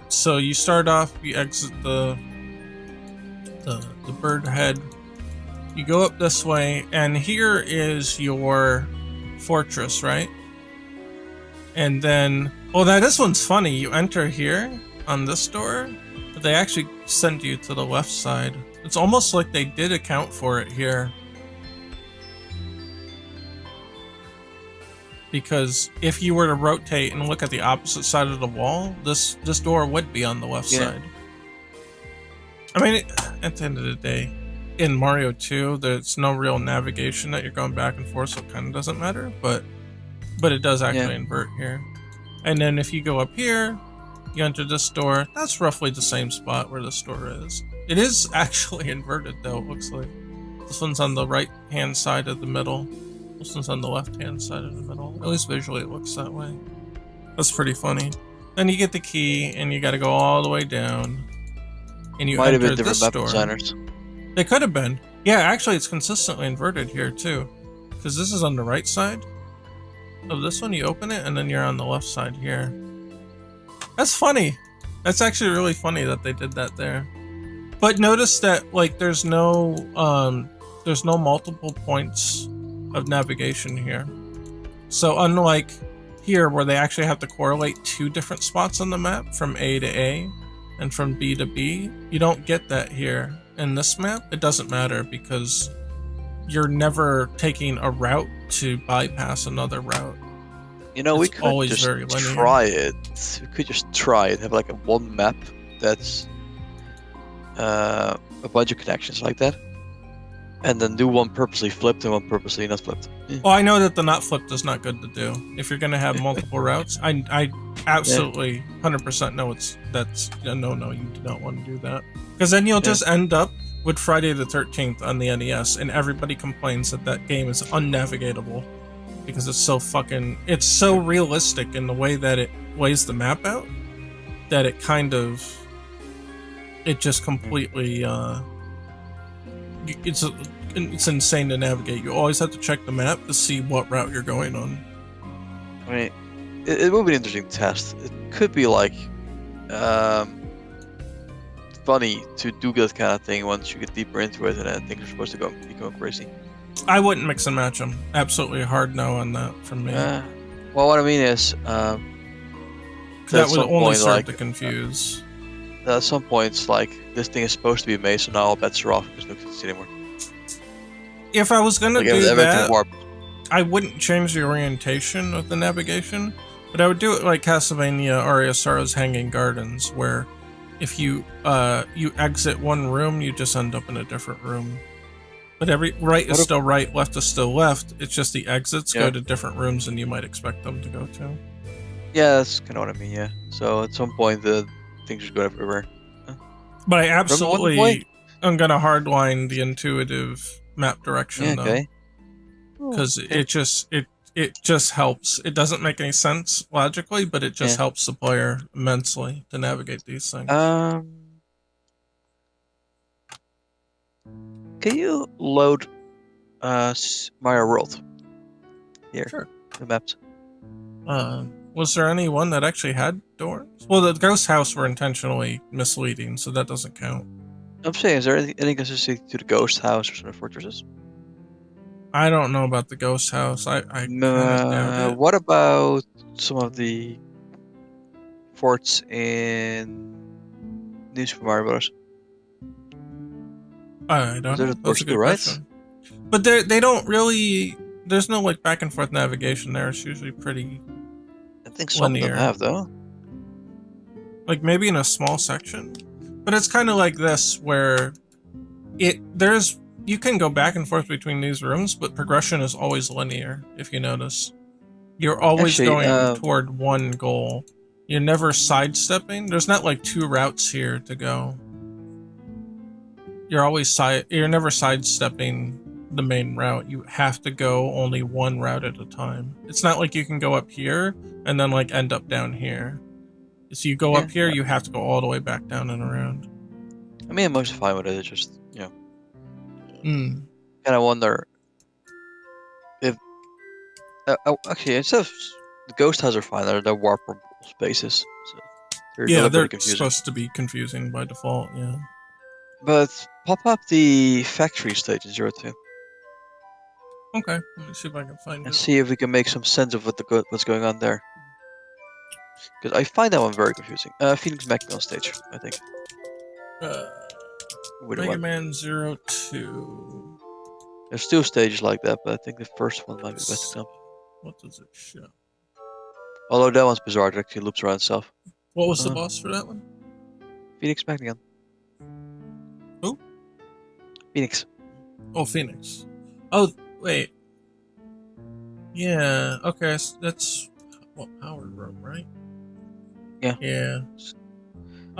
So you start off, you exit the bird head. You go up this way, and here is your fortress, right? And then, well, now this one's funny. You enter here on this door, but they actually send you to the left side. It's almost like they did account for it here. Because if you were to rotate and look at the opposite side of the wall, this door would be on the left side. I mean, at the end of the day, in Mario 2, there's no real navigation that you're going back and forth, so it kind of doesn't matter, but it does actually invert here. And then if you go up here, You enter this door. That's roughly the same spot where this door is. It is actually inverted, though, it looks like. This one's on the right-hand side of the middle. This one's on the left-hand side of the middle. At least visually it looks that way. That's pretty funny. Then you get the key, and you gotta go all the way down. And you Might have enter been different this map door. designers. They could have been. Yeah, actually it's consistently inverted here, too. Because this is on the right side of this one. You open it, and then you're on the left side here. That's funny. That's actually really funny that they did that there. But notice that, like, there's no multiple points of navigation here. So unlike here, where they actually have to correlate 2 different spots on the map from A to A and from B to B, you don't get that here. In this map, it doesn't matter because you're never taking a route to bypass another route. You know, we It's could always just very linear. try it. We could just try it. Have like a one map that's a bunch of connections like that, and then do one purposely flipped and one purposely not flipped. Yeah. Well, I know that the not flipped is not good to do. If you're going to have multiple routes, I absolutely 100% know that's a no-no. You do not want to do that. Because then you'll just end up with Friday the 13th on the NES, and everybody complains that that game is unnavigatable. Because it's so realistic in the way that it lays the map out, that it just completely, it's insane to navigate. You always have to check the map to see what route you're going on. I mean, it would be an interesting test. It could be like funny to do that kind of thing once you get deeper into it, and then things are supposed to be going crazy. I wouldn't mix and match them. Absolutely a hard no on that from me. Well, what I mean is, that would only serve to confuse. At some points, like, this thing is supposed to be a maze, so now all bets are off. There's no consistency anymore. If I was gonna Like, do that, warped. I wouldn't change the orientation of the navigation, but I would do it like Castlevania Aria Sorrow's Hanging Gardens, where if you exit one room, you just end up in a different room. But right is still right, left is still left. It's just the exits go to different rooms than you might expect them to go to. Yeah, that's kind of what I mean, yeah. So at some point, the things just go everywhere. But I absolutely am going to hardline the intuitive map direction, though. Because it just helps. It doesn't make any sense logically, but it just helps the player immensely to navigate these things. Can you load Mario World here? Sure. The maps. Was there any one that actually had doors? Well, the ghost house were intentionally misleading, so that doesn't count. I'm saying, is there any consistency to the ghost house or some of the fortresses? I don't know about the ghost house. I doubt it. What about some of the forts in New Super Mario Bros? I don't know. That's a good question. But they don't really. There's no like back and forth navigation there. It's usually pretty. I think some linear. of them have though. Like maybe in a small section, but it's kind of like this where you can go back and forth between these rooms, but progression is always linear. If you notice, you're always going toward one goal. You're never sidestepping. There's not like 2 routes here to go. You're never sidestepping the main route. You have to go only one route at a time. It's not like you can go up here and then like end up down here. So you go up here, you have to go all the way back down and around. I mean, I'm mostly fine with it. It's just, you know, kind of wonder if actually instead of the ghost houses are fine. They're warpable spaces. So they're supposed to be confusing by default. Yeah. But pop up the factory stage in 02. Okay, let me see if I can find it. And see if we can make some sense of what's going on there. Because I find that one very confusing. Phoenix Mega stage, I think. Mega Man 02. There's 2 stages like that, but I think the first one might be the best example. What does it show? Although that one's bizarre, it actually loops around itself. What was the boss for that one? Phoenix Mega. Who? Phoenix. Oh, Phoenix. Oh, wait. Yeah, okay, so that's Power Room, right? Yeah.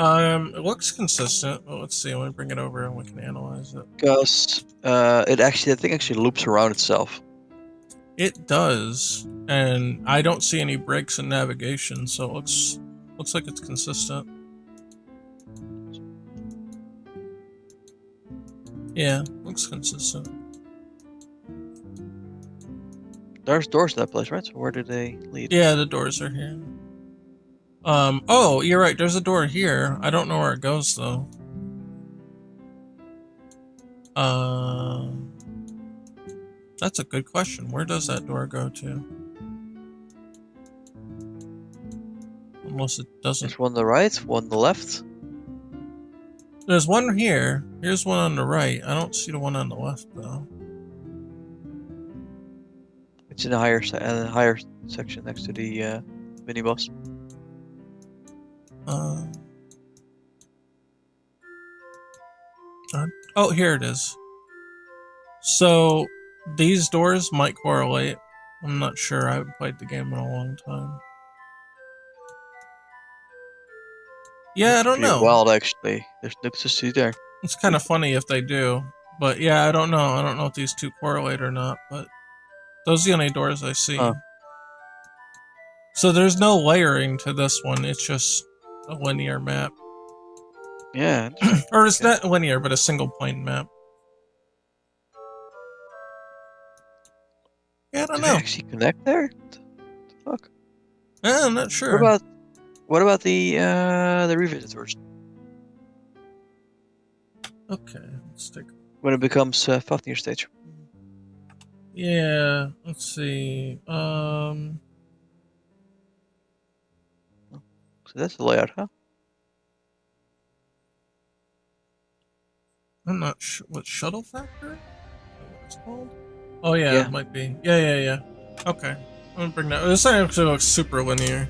It looks consistent. Well, let's see. Let me bring it over and we can analyze it. Because the thing actually loops around itself. It does, and I don't see any breaks in navigation, so it looks like it's consistent. Yeah, looks consistent. There's doors to that place, right? So where do they lead? Yeah, the doors are here. Oh, you're right. There's a door here. I don't know where it goes though. That's a good question. Where does that door go to? Unless it doesn't. There's one on the right, one on the left. There's one here. Here's one on the right. I don't see the one on the left though. It's in the higher section next to the mini boss. Oh, here it is. So these doors might correlate. I'm not sure. I haven't played the game in a long time. Yeah, I don't know. Wild, actually. There's nothing to see there. It's kind of funny if they do, but yeah, I don't know. I don't know if these two correlate or not. But those are the only doors I see. So there's no layering to this one. It's just a linear map. Yeah. Or it's not linear, but a single plane map. Yeah, I don't know. They actually connect there? What the fuck? I'm not sure. What about the revisitors? Okay, let's take. When it becomes 15 stage. Yeah, let's see. So that's the layout, huh? I'm not sure what shuttle factor. What it's called? Oh yeah, it might be. Yeah. Okay, I'm gonna bring that. This actually looks super linear.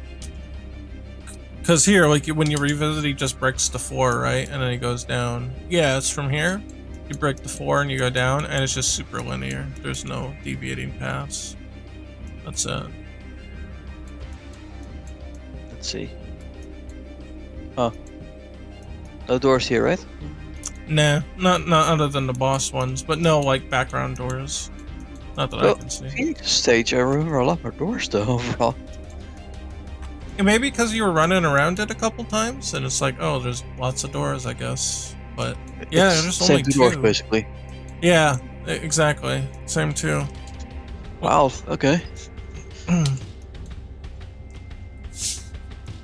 Cause here, like when you revisit, he just breaks the 4, right, and then he goes down. Yeah, it's from here. You break the 4 and you go down, and it's just super linear. There's no deviating paths. That's it. Let's see. Oh, no doors here, right? Nah, not other than the boss ones, but no like background doors. Not that I can see. Phoenix stage, I remember a lot more doors though overall. Yeah, maybe because you were running around it a couple times, and it's like, oh, there's lots of doors, I guess. But yeah, there's only 2 doors basically. Yeah, exactly. Same 2. Wow. Okay.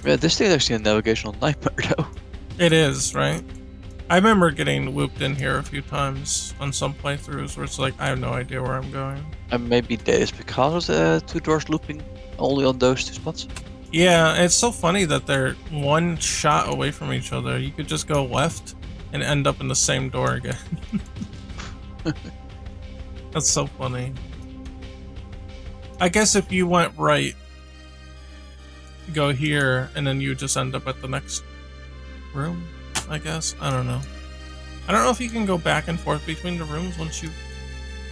Yeah, this thing is actually a navigational nightmare though. It is, right? I remember getting looped in here a few times on some playthroughs where it's like, I have no idea where I'm going. And maybe that is because of the 2 doors looping only on those 2 spots. Yeah, it's so funny that they're one shot away from each other. You could just go left and end up in the same door again. That's so funny. I guess if you went right, go here, and then you just end up at the next room, I guess. I don't know. I don't know if you can go back and forth between the rooms once you've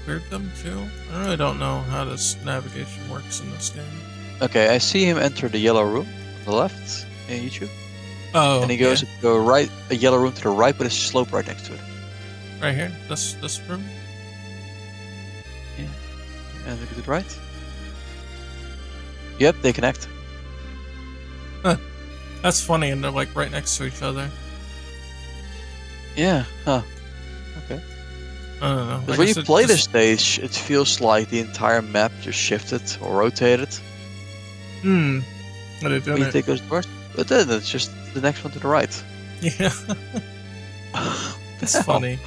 cleared them too. I really don't know how this navigation works in this game. Okay, I see him enter the yellow room on the left in YouTube. Oh, and he goes to the right, a yellow room to the right, but a slope right next to it. Right here, this room. Yeah, and look at the right. Yep, they connect. Huh. That's funny, and they're like right next to each other. Yeah, huh. Okay. I don't know. Because when you play this stage, it feels like the entire map just shifted or rotated. But it didn't. When you take those doors, but then it's just the next one to the right. Yeah. It's funny.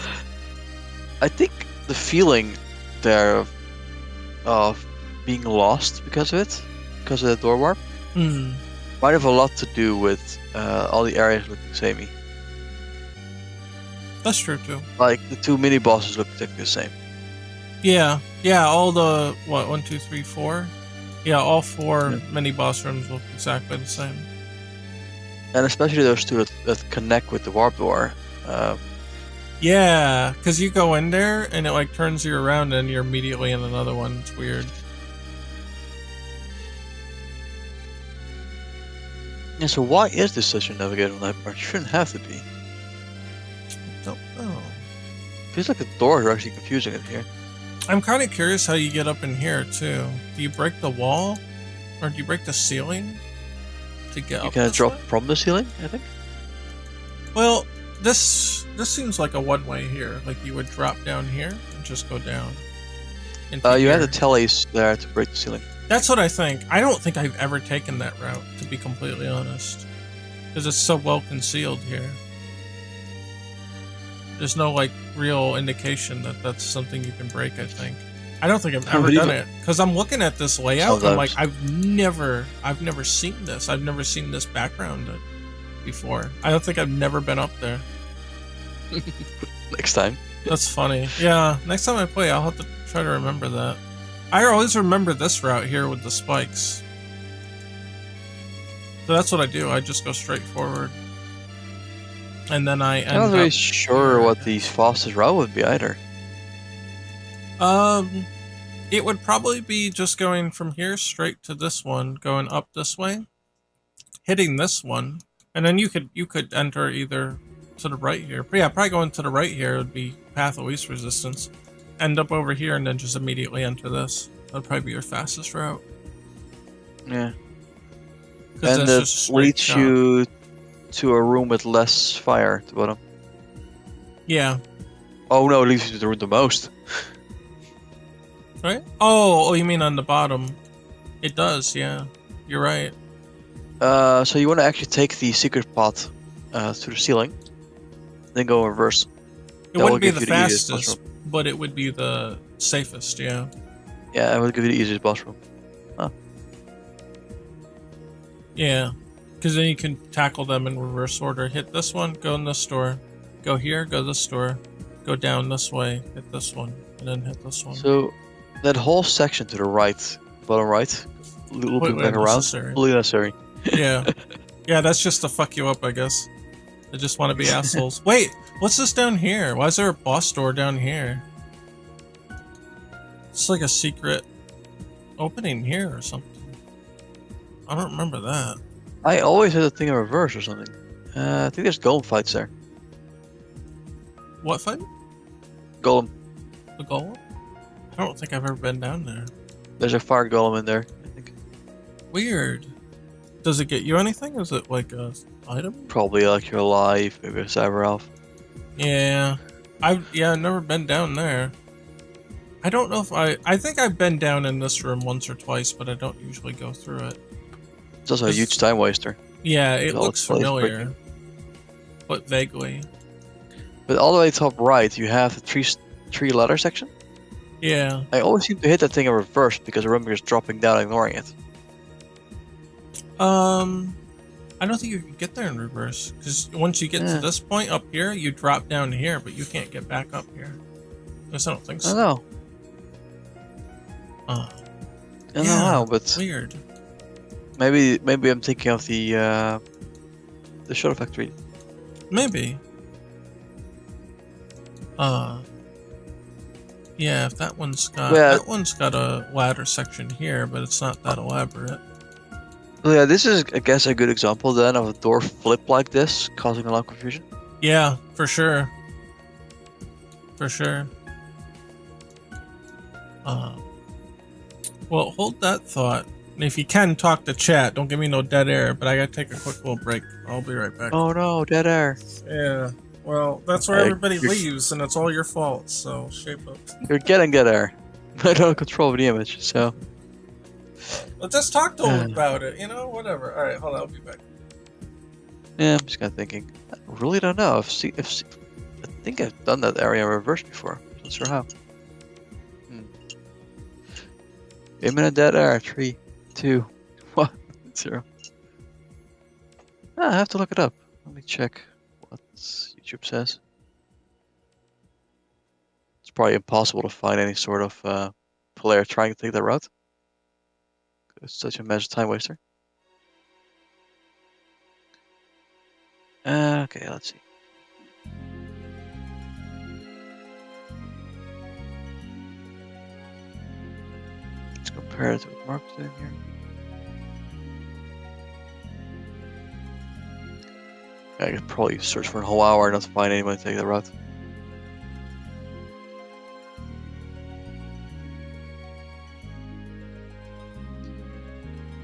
I think the feeling there of being lost because of it, because of the door warp, might have a lot to do with all the areas looking samey. That's true too. Like the 2 mini bosses look exactly the same. Yeah, all the 1, 2, 3, 4. Yeah, all 4 mini boss rooms look exactly the same. And especially those 2 that connect with the warp door. Yeah, because you go in there and it like turns you around and you're immediately in another one. It's weird. Yeah, so why is this such a navigator nightmare? It shouldn't have to be. Don't know. Feels like the doors are actually confusing it here. I'm kind of curious how you get up in here too. Do you break the wall, or do you break the ceiling to get You up? can This drop way? from the ceiling, I think. Well, this seems like a one-way here. Like you would drop down here and just go down. Into You here. have the tellies there to break the ceiling. That's what I think. I don't think I've ever taken that route, to be completely honest, because it's so well concealed here. There's no like real indication that that's something you can break. I think. I don't think I've ever done it because I'm looking at this layout. And I'm like, I've never seen this. I've never seen this background before. I don't think I've never been up there. Next time. That's funny. Yeah, next time I play, I'll have to try to remember that. I always remember this route here with the spikes. So that's what I do. I just go straight forward. And then I end I'm not really up sure here. what the fastest route would be either. It would probably be just going from here straight to this one, going up this way, hitting this one, and then you could enter either to the right here. But yeah, probably going to the right here would be path of least resistance. End up over here and then just immediately enter this. That'd probably be your fastest route. Yeah. 'Cause And that's it just a straight leads shot. you to a room with less fire at the bottom. Yeah. Oh no, it leads you to the room the most. Right? Oh, you mean on the bottom? It does, yeah. You're right. So you want to actually take the secret path to the ceiling, then go in reverse. It That will wouldn't be give the you the easiest boss fastest, but it would be the safest, yeah. Yeah, it will give you the easiest boss room. Yeah. Because then you can tackle them in reverse order. Hit this one, go in this door. Go here, go this door. Go down this way, hit this one, and then hit this one. So that whole section to the right, bottom right, looping back around, fully necessary. Yeah. Yeah, that's just to fuck you up, I guess. They just want to be assholes. Wait, what's this down here? Why is there a boss door down here? It's like a secret opening here or something. I don't remember that. I always had a thing in reverse or something. I think there's golem fights there. What fight? Golem. The golem? I don't think I've ever been down there. There's a fire golem in there, I think. Weird. Does it get you anything? Is it like a item? Probably like your life, maybe a cyber elf. Yeah. I've never been down there. I don't know if I think I've been down in this room once or twice, but I don't usually go through it. It's also a huge time waster. Yeah, it All looks its place familiar. breaking. But vaguely. But all the way top right, you have the tree ladder section. Yeah. I always seem to hit that thing in reverse because I remember just dropping down, ignoring it. I don't think you can get there in reverse. Because once you get to this point up here, you drop down here, but you can't get back up here. I guess I don't think so. I don't know. I don't know how, but weird. Maybe I'm thinking of the Shadow Factory. Maybe. Yeah, if that one's got a ladder section here, but it's not that elaborate. Well, yeah, this is, I guess, a good example then of a door flip like this, causing a lot of confusion. Yeah, for sure. For sure. Well, hold that thought. And if you can, talk to chat. Don't give me no dead air, but I gotta take a quick little break. I'll be right back. Oh no, dead air. Yeah. Well, that's where everybody leaves, and it's all your fault, so shape up. You're getting dead air. I don't have control of the image, so... Well, just talk to him about it, you know? Whatever. Alright, hold on, I'll be back. Yeah, I'm just kind of thinking. I really don't know. I think I've done that area in reverse before. Not sure how. Imminent dead air. 3, 2, 1, 0. I have to look it up. Let me check what YouTube says. It's probably impossible to find any sort of player trying to take that route. It's such a massive time waster. Okay, let's see. Let's compare it to what Mark's doing here. I could probably search for a whole hour not to find anyone to take that route.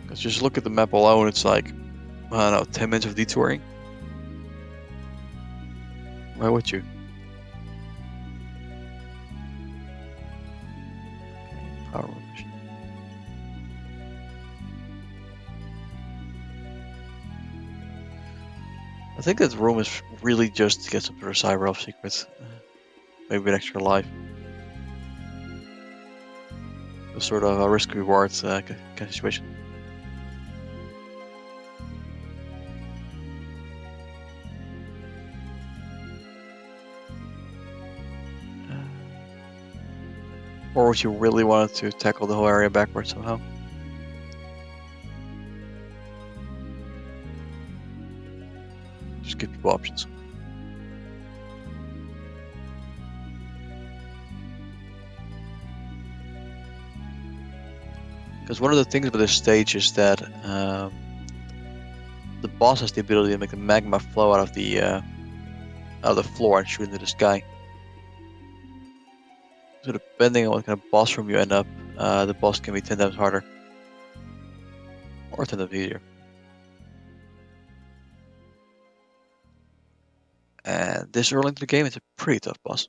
Let's just look at the map alone. It's like, I don't know, 10 minutes of detouring. Why would you? Power mission. I think that room is really just to get some sort of cyber elf secrets. Maybe an extra life. A sort of a risk reward kind of situation. Or would you really want to tackle the whole area backwards somehow? Just give people options. Because one of the things about this stage is that the boss has the ability to make the magma flow out of the floor and shoot into the sky. So depending on what kind of boss room you end up, the boss can be 10 times harder. Or 10 times easier. And this early into the game, it's a pretty tough boss.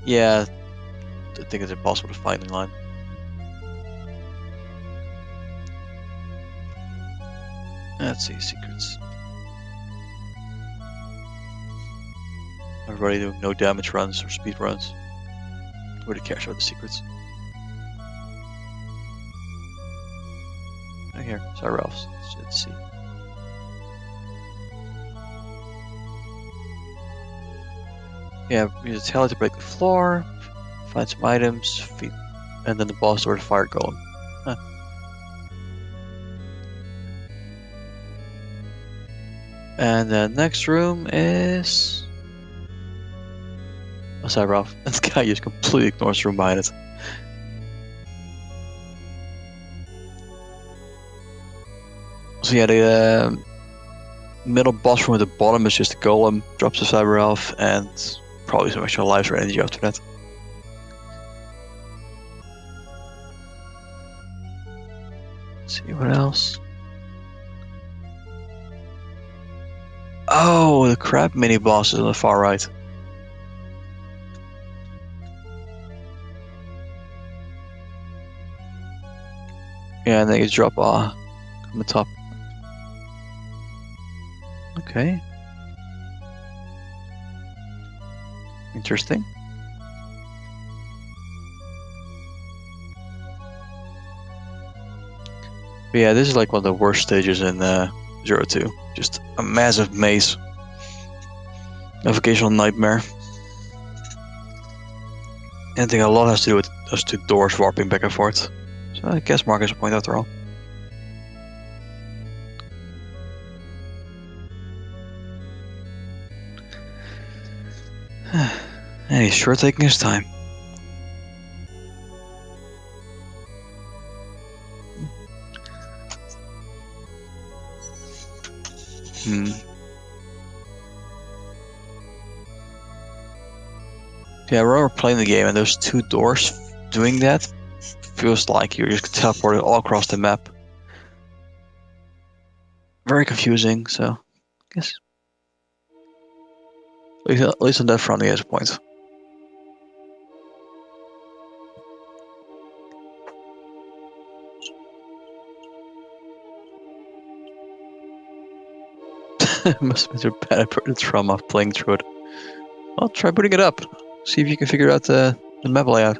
Yeah, I think it's impossible to find in line. Let's see, secrets. Everybody doing no damage runs or speed runs. Nobody cares about the secrets. Right here, sorry, Ralphs. Let's see. Yeah, use a tally to break the floor, find some items, feed, and then the boss or the fire golem. Huh. And the next room is... Oh, sorry, Ralph. This guy just completely ignores the room behind it. So yeah, the middle boss room at the bottom is just a golem, drops a cyber elf, and probably some extra lives or energy after that. Let's see what else. Oh, the crab mini boss is on the far right. Yeah, and then you drop on the top. Okay. Interesting. But yeah, this is like one of the worst stages in 02. Just a massive maze. Navigational nightmare. And I think a lot has to do with those two doors warping back and forth. So I guess Mark has a point after all. And he's sure taking his time. Yeah, I remember playing the game and those two doors doing that feels like you're just teleported all across the map. Very confusing, so I guess at least on that front he has a point. Must have been too bad at the trauma of playing through it. Well, try putting it up. See if you can figure out the map layout.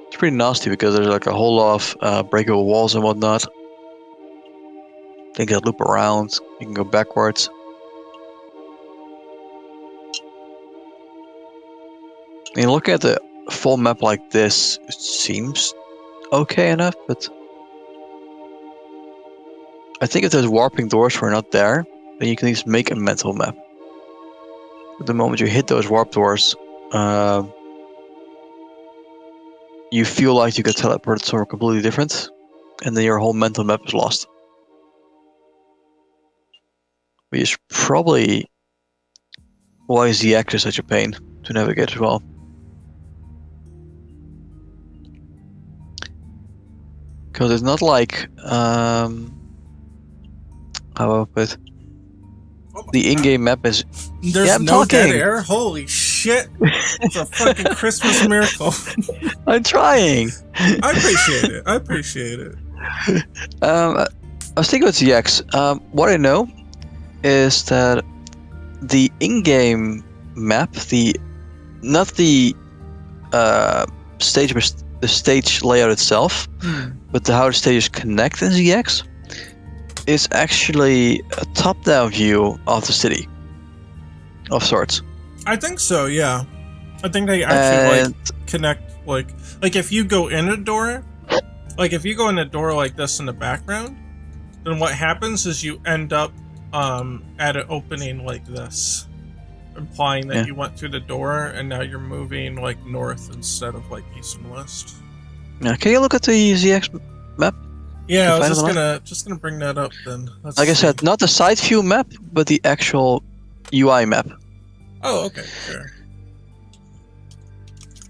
It's pretty nasty because there's like a whole lot of breakable walls and whatnot. They can loop around, you can go backwards. I mean, looking at the full map like this, it seems okay enough, but I think if those warping doors were not there, then you can at least make a mental map. But the moment you hit those warp doors, you feel like you get teleported somewhere completely different, and then your whole mental map is lost. Which is probably why ZX is such a pain to navigate as well. Because it's not like how I put it? The in-game map is. There's Yeah, I'm no dead talking. air. Holy shit! It's a fucking Christmas miracle. I'm trying. I appreciate it. I appreciate it. I was thinking about ZX. What I know is that the in-game map, not the stage layout itself, but how the stages connect in ZX, is actually a top-down view of the city, of sorts. I think so. Yeah, I think they actually connect like if you go in a door, if you go in a door like this in the background, then what happens is you end up at an opening like this, implying that you went through the door and now you're moving like north instead of like east and west. Yeah, can you look at the ZX map? Yeah, I was just gonna bring that up then. Like I said, not the side view map, but the actual UI map. Oh, okay, sure.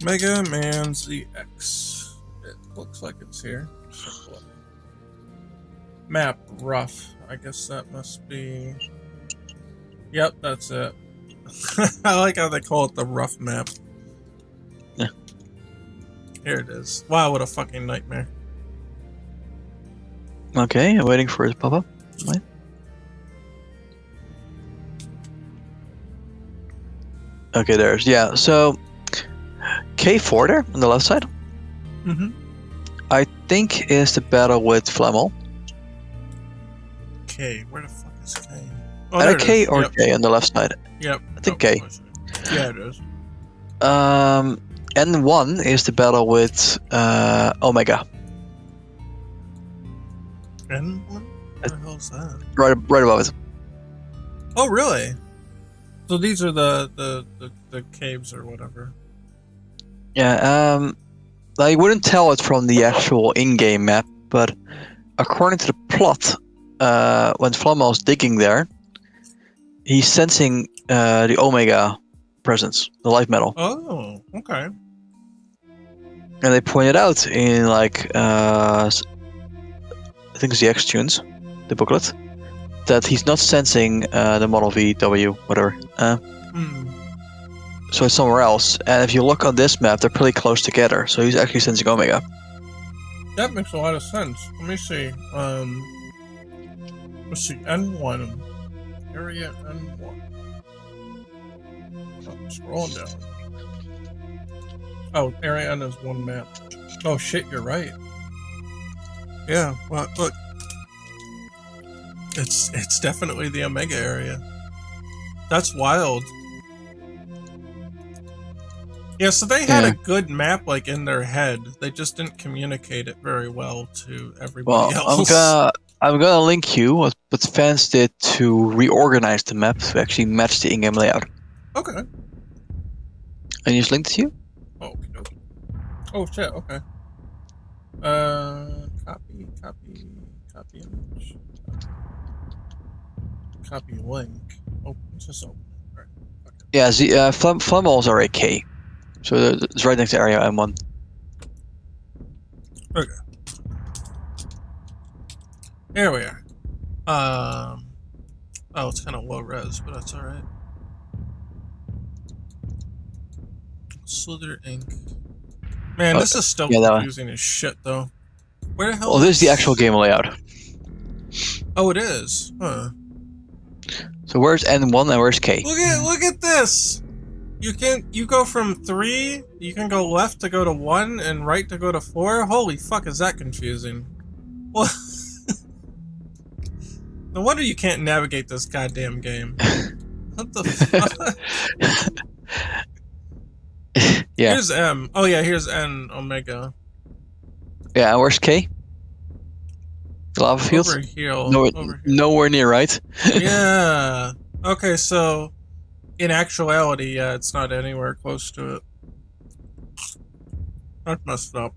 Mega Man ZX. It looks like it's here. Map rough. I guess that must be. Yep, that's it. I like how they call it the rough map. Yeah. Here it is. Wow, what a fucking nightmare. Okay, I'm waiting for it to pop up. Right. Okay, there's so K4 there on the left side. I think is the battle with Flamel. K, where the fuck is K? Oh, Either K or K on the left side. Yep. I think K. Yeah, it is. N1 is the battle with Omega. N1? What the hell is that? Right above it. Oh, really? So these are the caves or whatever. Yeah, I wouldn't tell it from the actual in-game map, but according to the plot, when Flamel's digging there, he's sensing the Omega presence, the light metal. Oh, okay. And they pointed out in I think ZX Tunes, the booklet, that he's not sensing the Model VW, whatever. So it's somewhere else. And if you look on this map, they're pretty close together. So he's actually sensing Omega. That makes a lot of sense. Let me see. Let's see. N1. Area N1. Oh, scrolling down. Oh, Area N is one map. Oh shit, you're right. Yeah, well, look. It's definitely the Omega area. That's wild. Yeah, so they had a good map in their head. They just didn't communicate it very well to everybody else. I'm gonna link you what fans did to reorganize the map to actually match the in-game layout. Okay. And just linked it to you? Oh, okay. Oh shit, okay. Copy image. Copy link. Oh, it's just open. Right. Okay. Yeah, Flamel's are a K. So it's right next to area M1. Okay. Here we are. Oh, it's kind of low res, but that's alright. Slither ink. Man, this is still confusing as shit, though. Where the hell? Well, this is the actual game layout. Oh, it is. Huh. So where's N1 and where's K? Look at this. You go from 3. You can go left to go to 1 and right to go to 4. Holy fuck, is that confusing? Well, no wonder you can't navigate this goddamn game. What the fuck? Yeah. Here's M. Oh yeah, here's N Omega. Yeah, and where's K? Lava fields? Over here. Nowhere near right. Yeah. Okay, so in actuality, yeah, it's not anywhere close to it. That's messed up.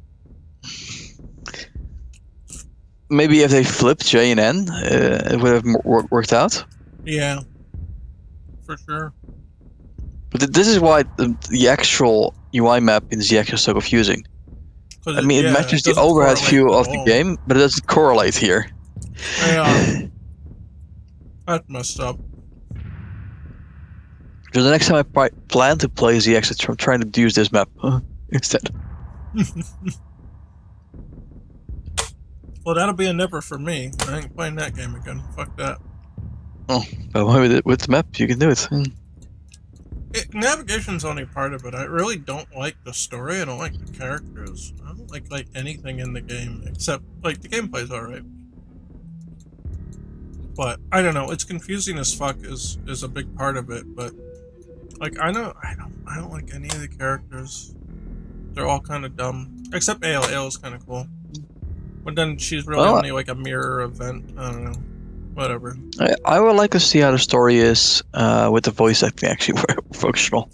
Maybe if they flipped J and N, it would have worked out. Yeah, for sure. But this is why the actual UI map in ZX is so confusing. I mean, it matches the overhead view of the game, but it doesn't correlate here. Yeah. That's messed up. So the next time I plan to play ZX, I'm trying to use this map instead. Well, that'll be a never for me. I ain't playing that game again. Fuck that. Oh, but with the map, you can do it. Navigation's only part of it. I really don't like the story. I don't like the characters. I don't like anything in the game except like the gameplay's alright. But I don't know. It's confusing as fuck is a big part of it. But like I don't like any of the characters. They're all kind of dumb. Except Ale. Ale's kind of cool. But then she's really only like a mirror event. I don't know. Whatever. I would like to see how the story is with the voice acting actually functional.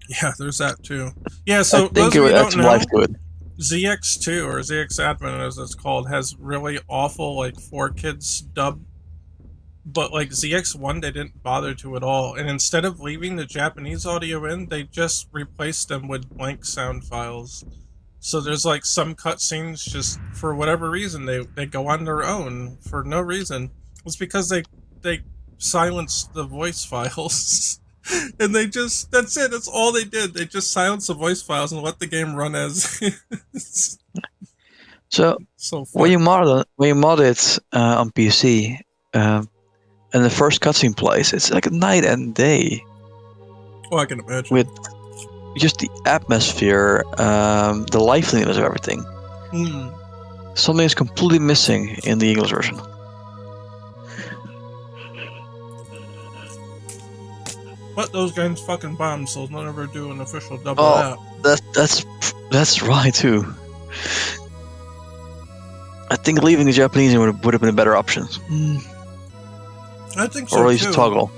Yeah, there's that too. Yeah, so I think it would add some life to it. ZX2 or ZX Admin as it's called has really awful like 4Kids dub, but like ZX1 they didn't bother to at all, and instead of leaving the Japanese audio in, they just replaced them with blank sound files. So there's like some cutscenes just for whatever reason they go on their own for no reason. It's because they silenced the voice files. And they just, that's it, that's all they did. They just silenced the voice files and let the game run as is. So when you mod it on PC, and the first cutscene plays, it's like a night and day. Well, I can imagine. With just the atmosphere, the liveliness of everything. Something is completely missing in the English version. But those games fucking bomb, so they'll never do an official dub of that. That's right too. I think leaving the Japanese would have been a better option. I think so or at least too. toggle.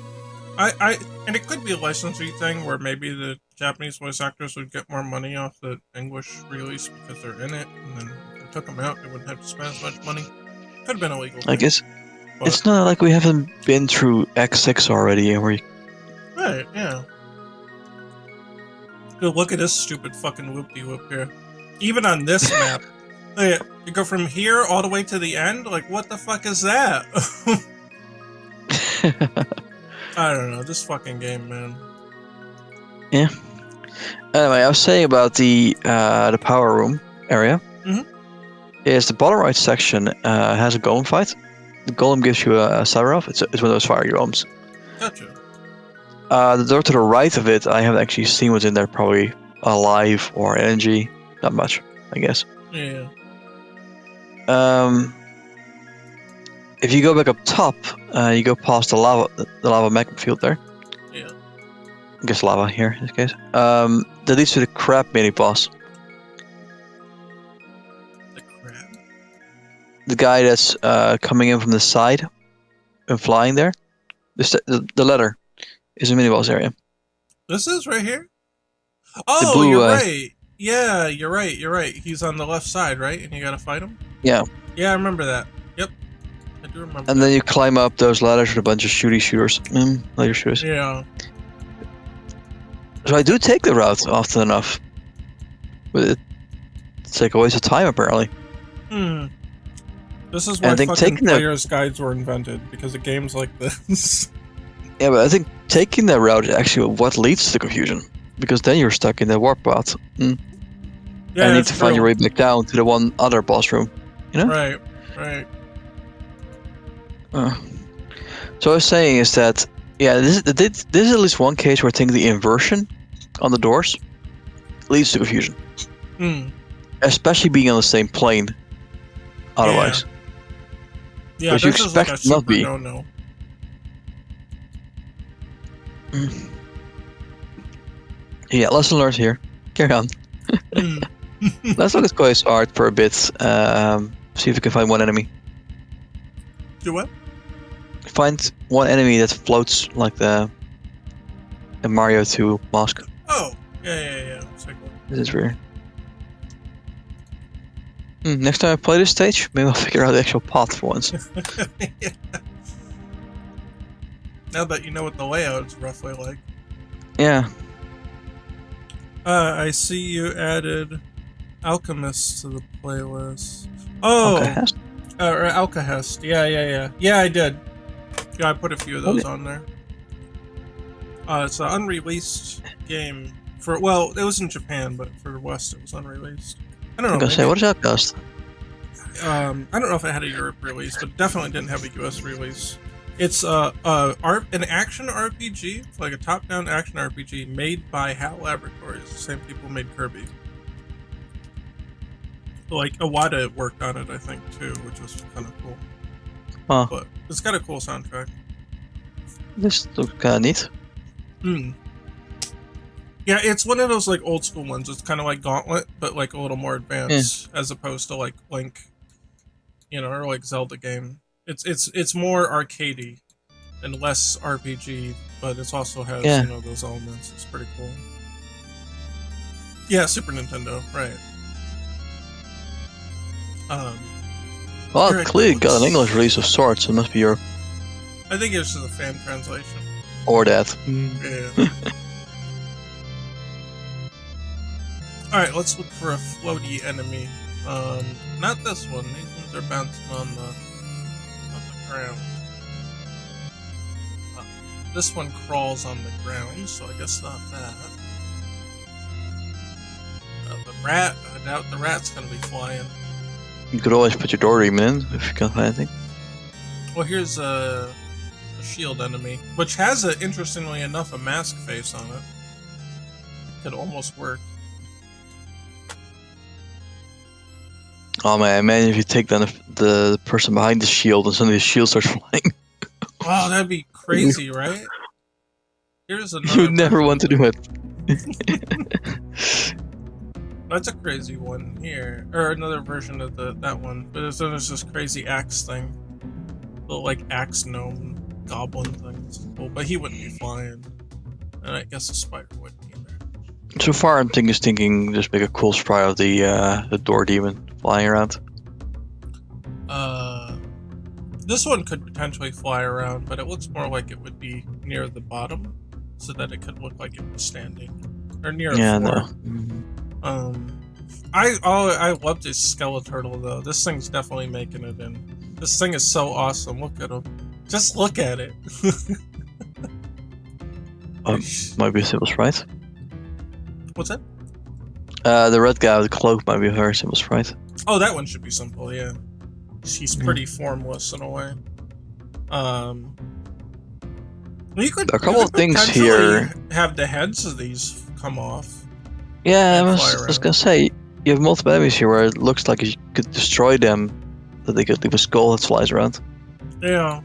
And it could be a licensing thing where maybe the Japanese voice actors would get more money off the English release because they're in it, and then if they took them out, they wouldn't have to spend as much money. Could have been illegal. I guess it's not like we haven't been through X6 already, and we. Right, yeah. Dude, look at this stupid fucking loop-de-loop here. Even on this map, you go from here all the way to the end? Like, what the fuck is that? I don't know, this fucking game, man. Yeah. Anyway, I was saying about the power room area. Is the bottom right section has a golem fight. The golem gives you a Cyber-Elf. It's one of those fire golems. Gotcha. The door to the right of it, I haven't actually seen what's in there. Probably alive or energy. Not much, I guess. Yeah. If you go back up top, you go past the lava magma field there. Yeah. I guess lava here in this case. That leads to the crab mini boss. The crab? The guy that's coming in from the side and flying there. The letter is a mini boss area. This is right here? Oh, blue, you're right. Yeah, you're right. He's on the left side, right? And you gotta fight him? Yeah. Yeah, I remember that. Yep. I do remember And then you climb up those ladders with a bunch of shooters. Laser shooters. Yeah. So I do take the route often enough. But it's like a waste of time, apparently. This is why fucking player's guides were invented, because of games like this. Yeah, but I think taking that route is actually what leads to the confusion. Because then you're stuck in the warp path. Yeah, and you need to find your way back down to the one other boss room. You know? Right. So I was saying is that, yeah, this is at least one case where I think the inversion on the doors leads to confusion. Especially being on the same plane. Otherwise. Yeah, but you expect like it not be. No. Yeah, lesson learned here. Carry on. Let's look at Koi's art for a bit. See if we can find one enemy. Do what? Find one enemy that floats like the Mario 2 mask. Oh, yeah. This is weird. Next time I play this stage, maybe I'll figure out the actual path for once. Yeah. Now that you know what the layout is roughly like. Yeah. I see you added Alchemist to the playlist. Oh! Alcahest? Or Alcahest. Yeah. Yeah, I did. Yeah, I put a few of those on there. It's an unreleased game. Well, it was in Japan, but for the West it was unreleased. I don't know. I was gonna say, what is Alcahest? I don't know if it had a Europe release, but it definitely didn't have a US release. It's an action RPG, like a top-down action RPG made by HAL Laboratories, the same people who made Kirby. Like Iwata worked on it, I think, too, which was kind of cool. Huh. But it's got a cool soundtrack. This looks kind of neat. Yeah, it's one of those like old school ones. It's kind of like Gauntlet, but like a little more advanced, as opposed to like Link, or like Zelda game. It's more arcadey and less RPG, but it also has those elements. It's pretty cool. Yeah, Super Nintendo, right? Well, it clearly got an English release of sorts. So it must be Europe. I think it's just a fan translation. Or that. Yeah. Alright, let's look for a floaty enemy. Not this one. These ones are bouncing on the ground. This one crawls on the ground, so I guess not that. The rat, I doubt the rat's gonna be flying. You could always put your door demon in if you can't find anything. Well, here's a shield enemy, which has, interestingly enough, a mask face on it. Could almost work. Oh man, if you take down the person behind the shield and suddenly the shield starts flying. Wow, that'd be crazy, right? Here's another. You would never want to do it. That's a crazy one here, or another version of that one. But there's this crazy axe thing, little like axe gnome goblin thing. It's cool, but he wouldn't be flying, and I guess the spider wouldn't either. So far, I'm thinking just make a cool sprite of the door demon flying around. This one could potentially fly around, but it looks more like it would be near the bottom, so that it could look like it was standing or near. Yeah, a floor. no. I love this Skeleturtle though. This thing's definitely making it in. This thing is so awesome. Look at him. Just look at it. Might be a simple sprite. What's that? The red guy with the cloak might be a very simple sprite. Oh, that one should be simple, yeah. She's pretty formless in a way. You could, a couple of things here. Have the heads of these come off. Yeah, I was gonna say, you have multiple enemies here where it looks like you could destroy them, that they could leave a skull that flies around. Yeah.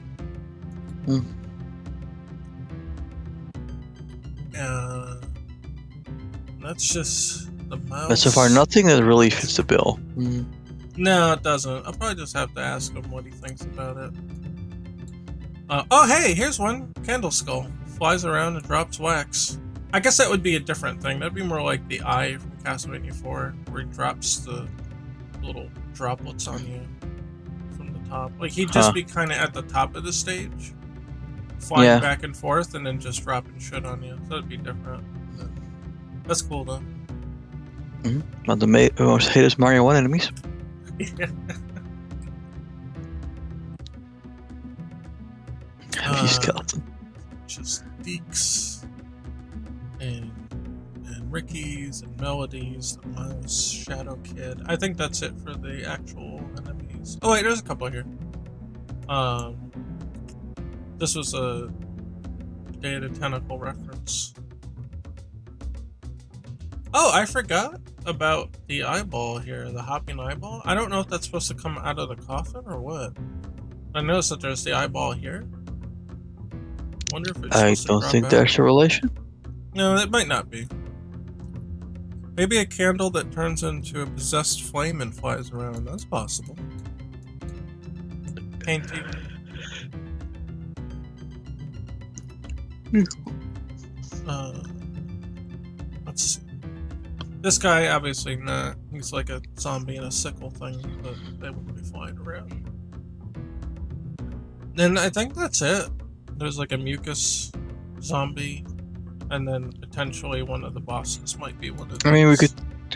That's just the mouse. But so far, nothing that really fits the bill. No, it doesn't. I'll probably just have to ask him what he thinks about it. Oh, hey, here's one. Candle Skull. Flies around and drops wax. I guess that would be a different thing. That'd be more like the eye from Castlevania 4, where he drops the little droplets on you from the top. Like, he'd just be kind of at the top of the stage, flying back and forth, and then just dropping shit on you. So that'd be different. That's cool, though. Not the most hatest Mario 1 enemies. Yeah. Heavy skeleton. Just Deeks and Ricky's and Melodies, the Mouse, Shadow Kid. I think that's it for the actual enemies. Oh wait, there's a couple here. This was a Day of the Tentacle reference. Oh, I forgot about the eyeball here, the hopping eyeball. I don't know if that's supposed to come out of the coffin or what. I noticed that there's the eyeball here. Wonder if it's I don't think there's a relation. No, it might not be. Maybe a candle that turns into a possessed flame and flies around. That's possible. Painting. Let's see. This guy, obviously not. He's like a zombie in a sickle thing, but they wouldn't be flying around. And I think that's it. There's like a mucus zombie, and then potentially one of the bosses might be one of those. I mean,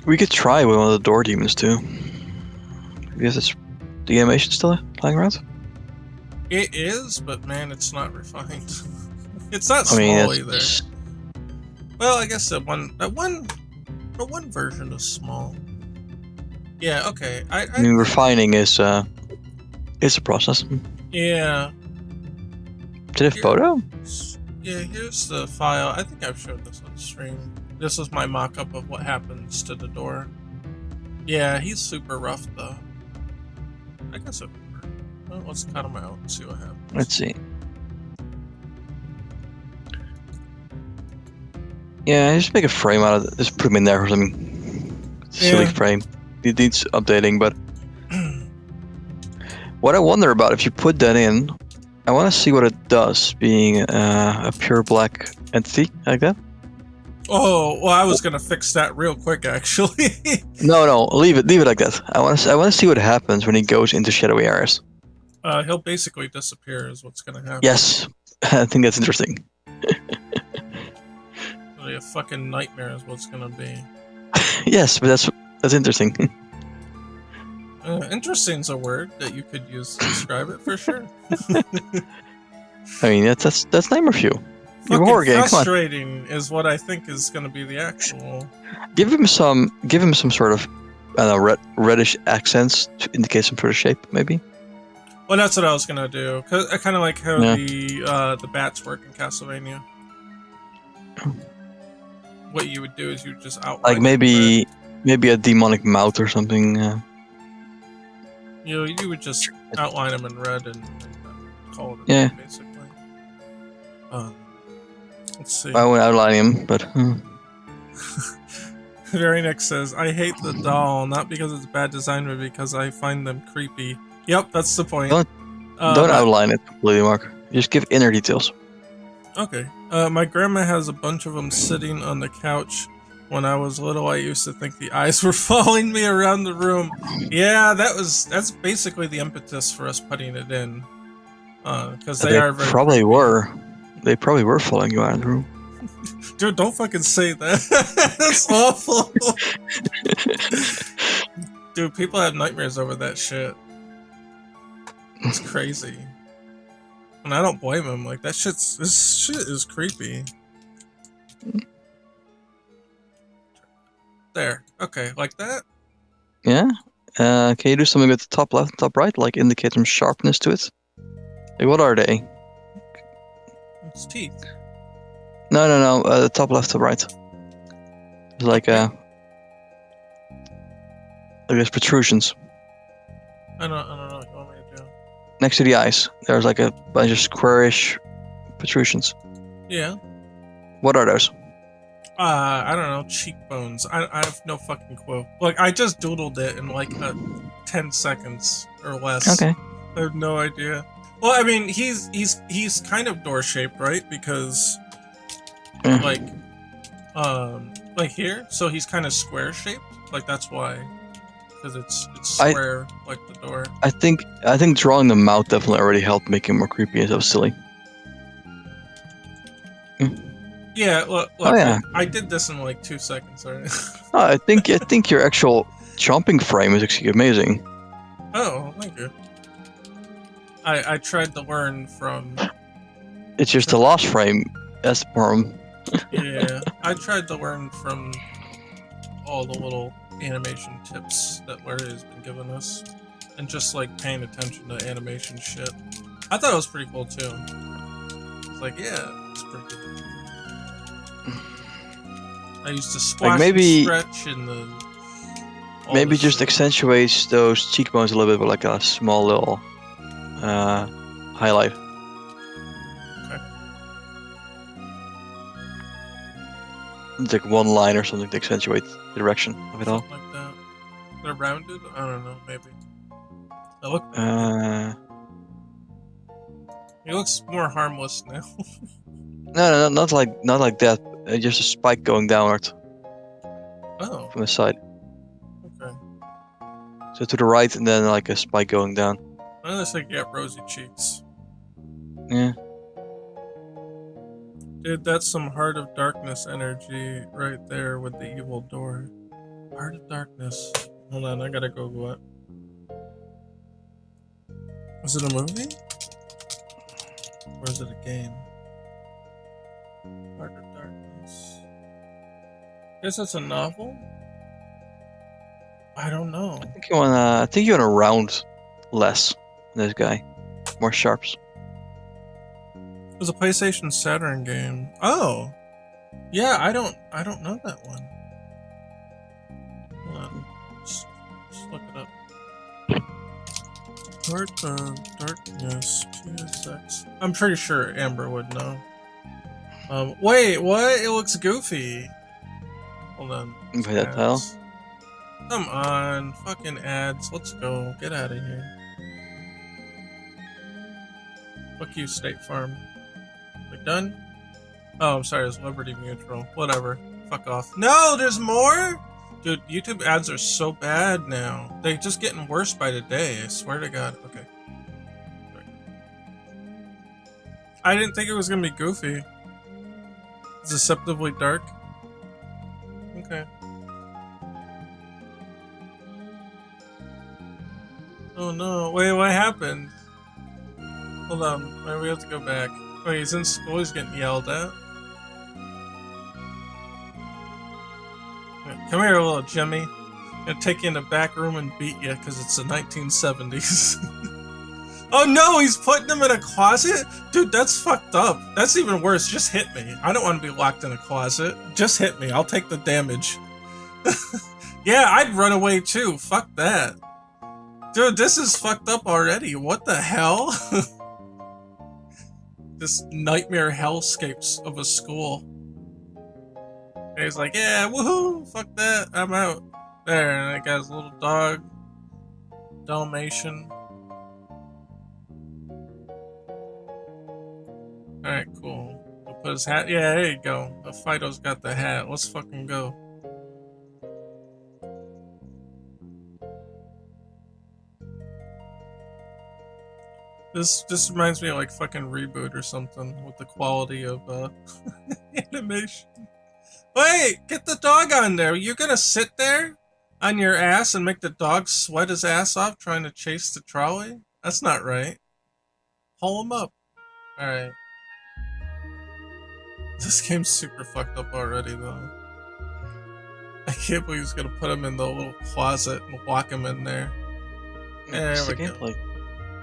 we could try with one of the door demons too. Because it's the animation still playing around. It is, but man, it's not refined. It's not I mean, small either. Well, I guess that one version is small. Yeah. Okay. I mean, refining is a process. Yeah. Did it photo? Yeah. Here's the file. I think I've showed this on stream. This is my mock-up of what happens to the door. Yeah, he's super rough though. I guess it would work. Well, let's cut him out and see what happens. Let's see. Yeah, just make a frame out of it. Just put him in there or something. Silly frame. It needs updating, but what I wonder about if you put that in, I want to see what it does, being a pure black entity like that. Oh, well, I was gonna fix that real quick, actually. No, leave it like that. I want to see what happens when he goes into shadowy areas. He'll basically disappear, is what's gonna happen. Yes, I think that's interesting. Really a fucking nightmare is what's gonna be. Yes, but that's interesting. Interesting's a word that you could use to describe it for sure. I mean, that's nightmare fuel. Fucking horror game, frustrating is what I think is going to be the actual. Give him some sort of, I don't know, reddish accents to indicate some sort of shape, maybe. Well, that's what I was going to do. Cause I kind of like how the bats work in Castlevania. What you would do is you would just outline. Like maybe a demonic mouth or something. You would just outline them in red and call it a basically. Let's see. I won't outline him, but. Very next says, I hate the doll, not because it's bad design, but because I find them creepy. Yep, that's the point. Don't outline it completely, Mark. Just give inner details. Okay. My grandma has a bunch of them sitting on the couch. When I was little, I used to think the eyes were following me around the room. Yeah, that's basically the impetus for us putting it in. Because they are very probably creepy. were. They probably were following you out of the room. Dude, don't fucking say that. That's awful. Dude, people have nightmares over that shit. It's crazy. And I don't blame them. Like, this shit is creepy. There. Okay, like that? Yeah? Can you do something with the top left and top right? Like indicate some sharpness to it? Like, what are they? It's teeth. No. The top left, top right. It's like there's protrusions. I don't know what you want me to do. Next to the eyes, there's like a bunch of squarish protrusions. Yeah. What are those? I don't know, cheekbones. I have no fucking clue. Like, I just doodled it in like 10 seconds or less. Okay. I have no idea. Well, I mean, he's kind of door shaped, right? Because like here, so he's kind of square shaped. Like that's why, because it's square like the door. I think drawing the mouth definitely already helped make him more creepy and so silly. Yeah, look, I did this in like 2 seconds, already. I think your actual chomping frame is actually amazing. Oh, thank you. I tried to learn from. It's just the lost frame. That's the problem. Yeah, I tried to learn from all the little animation tips that Larry has been giving us, and just like paying attention to animation shit. I thought it was pretty cool too. It's like, yeah, it's pretty cool. I used to squash like maybe, and stretch and then. Maybe just accentuates those cheekbones a little bit with like a small little highlight. Okay. It's like one line or something to accentuate the direction of it all. Something like that. They're rounded? I don't know, maybe. They look. He looks more harmless now. No, not like that. Just a spike going downward. Oh, from the side. okay. So to the right, and then like a spike going down. Unless I get rosy cheeks. Yeah. Dude, that's some Heart of Darkness energy right there with the evil door. Heart of Darkness. Hold on, I gotta Google it. Was it a movie? Or is it a game? Heart of Darkness. Guess it's a novel? I don't know. I think you wanna round less. This guy, more sharps. It was a PlayStation Saturn game. Oh, yeah. I don't know that one. Hold on. Just look it up. Heart of Darkness PSX. I'm pretty sure Amber would know. Wait, what? It looks goofy. Hold on. By that tile. Come on, fucking ads. Let's go. Get out of here. Fuck you, State Farm. We done? Oh, I'm sorry. It's Liberty Mutual. Whatever. Fuck off. No, there's more? Dude, YouTube ads are so bad now. They're just getting worse by the day. I swear to God. Okay. Sorry. I didn't think it was gonna be goofy. Deceptively dark. Okay. Oh no. Wait, what happened? Hold on. Wait, we have to go back. Wait, he's in school, he's getting yelled at. Come here, little Jimmy. I'm gonna take you in the back room and beat you because it's the 1970s. Oh no, he's putting him in a closet? Dude, that's fucked up. That's even worse. Just hit me. I don't want to be locked in a closet. Just hit me. I'll take the damage. Yeah, I'd run away too. Fuck that. Dude, this is fucked up already. What the hell? This nightmare hellscapes of a school. And he's like, yeah, woohoo, fuck that, I'm out. There, and that guy's little dog. Dalmatian. Alright, cool. We'll put his hat. Yeah, there you go. The Fido's got the hat. Let's fucking go. This reminds me of like fucking Reboot or something with the quality of animation. Wait, get the dog on there. You're gonna sit there on your ass and make the dog sweat his ass off trying to chase the trolley? That's not right. Pull him up. Alright. This game's super fucked up already though. I can't believe he's gonna put him in the little closet and lock him in there. There we go.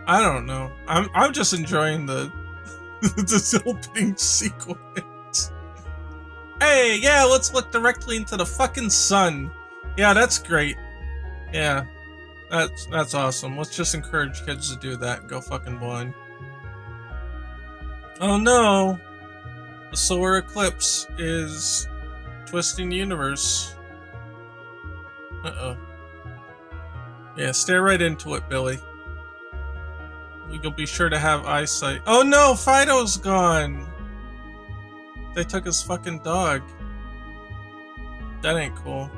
I don't know. I'm just enjoying the this opening sequence. Hey, yeah, let's look directly into the fucking sun. Yeah, that's great. Yeah, that's awesome. Let's just encourage kids to do that and go fucking blind. Oh no, the solar eclipse is twisting the universe. Uh-oh. Yeah, stare right into it, Billy. You'll be sure to have eyesight. Oh no, Fido's gone! They took his fucking dog. That ain't cool.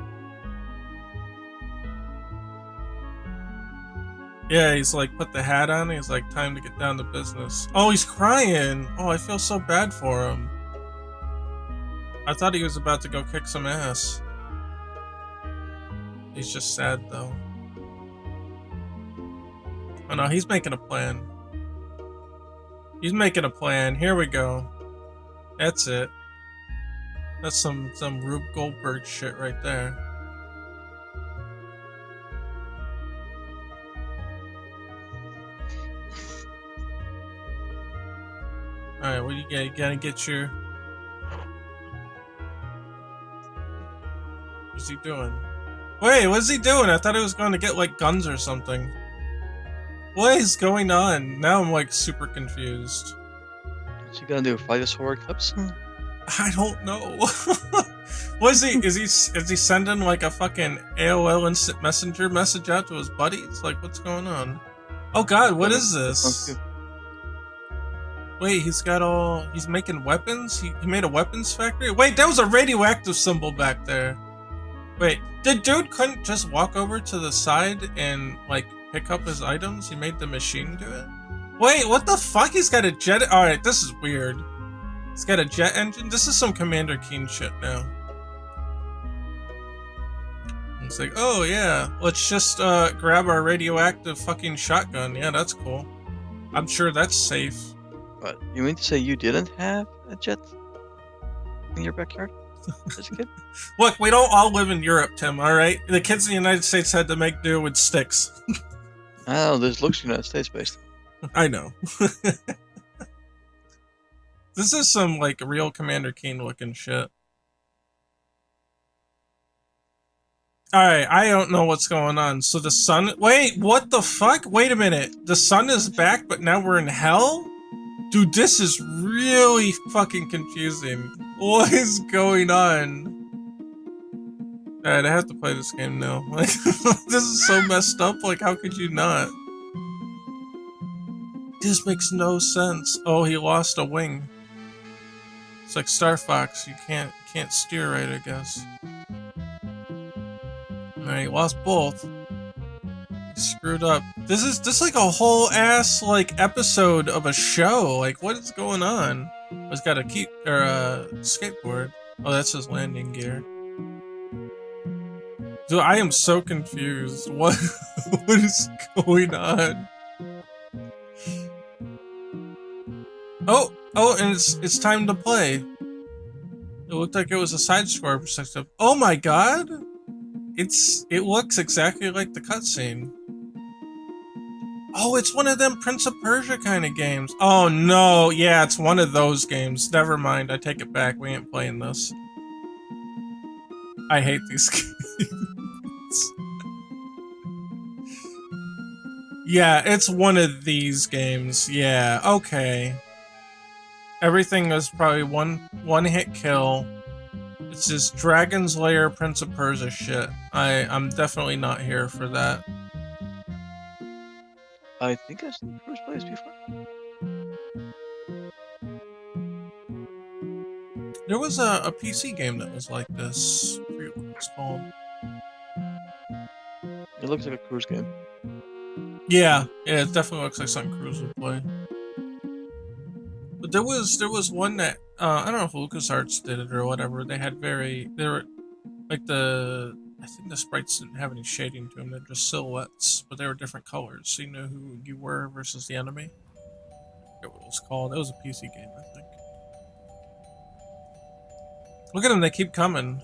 Yeah, he's like, put the hat on, he's like, time to get down to business. Oh, he's crying! Oh, I feel so bad for him. I thought he was about to go kick some ass. He's just sad though. Oh no, he's making a plan. He's making a plan. Here we go. That's it. That's some Rube Goldberg shit right there. Alright, what do you got? You gotta get your... What's he doing? Wait, what's he doing? I thought he was going to get like guns or something. What is going on? Now I'm like super confused. What's he gonna do? Fight a solar eclipse? I don't know. What is he? Is he sending like a fucking AOL Instant Messenger message out to his buddies? Like, what's going on? Oh God, what is this? Wait, he's making weapons? He made a weapons factory? Wait, that was a radioactive symbol back there. Wait, the dude couldn't just walk over to the side and, like, pick up his items? He made the machine do it? Wait, what the fuck? He's got a jet... Alright, this is weird. He's got a jet engine? This is some Commander Keen shit now. It's like, oh yeah, let's just grab our radioactive fucking shotgun. Yeah, that's cool. I'm sure that's safe. What? You mean to say you didn't have a jet in your backyard as a kid? Look, we don't all live in Europe, Tim, alright? The kids in the United States had to make do with sticks. I don't know, this looks United States based. I know. This is some, like, real Commander Keen looking shit. Alright, I don't know what's going on. So the sun... Wait, what the fuck? Wait a minute. The sun is back, but now we're in hell? Dude, this is really fucking confusing. What is going on? Alright, I have to play this game now. Like, this is so messed up. Like, how could you not? This makes no sense. Oh, he lost a wing. It's like Star Fox. You can't steer right, I guess. Alright, he lost both. He screwed up. This is like a whole ass like episode of a show. Like, what is going on? He's got a skateboard. Oh, that's his landing gear. Dude, I am so confused. What is going on? Oh, and it's time to play. It looked like it was a side-scroller perspective. Oh my god! It looks exactly like the cutscene. Oh, it's one of them Prince of Persia kind of games. Oh no, yeah, it's one of those games. Never mind, I take it back. We ain't playing this. I hate these games. Yeah, it's one of these games. Yeah, okay. Everything was probably one hit kill. It's this Dragon's Lair Prince of Persia shit. I'm definitely not here for that. I think I've seen the first place before. There was a PC game that was like this. I forget what it's called. It looks like a cruise game. Yeah, it definitely looks like something Cruz would play. But there was one that I don't know if LucasArts did it or whatever. They were like I think the sprites didn't have any shading to them. They're just silhouettes, but they were different colors, so you knew who you were versus the enemy. I forget what it was called. It was a PC game, I think. Look at them, they keep coming.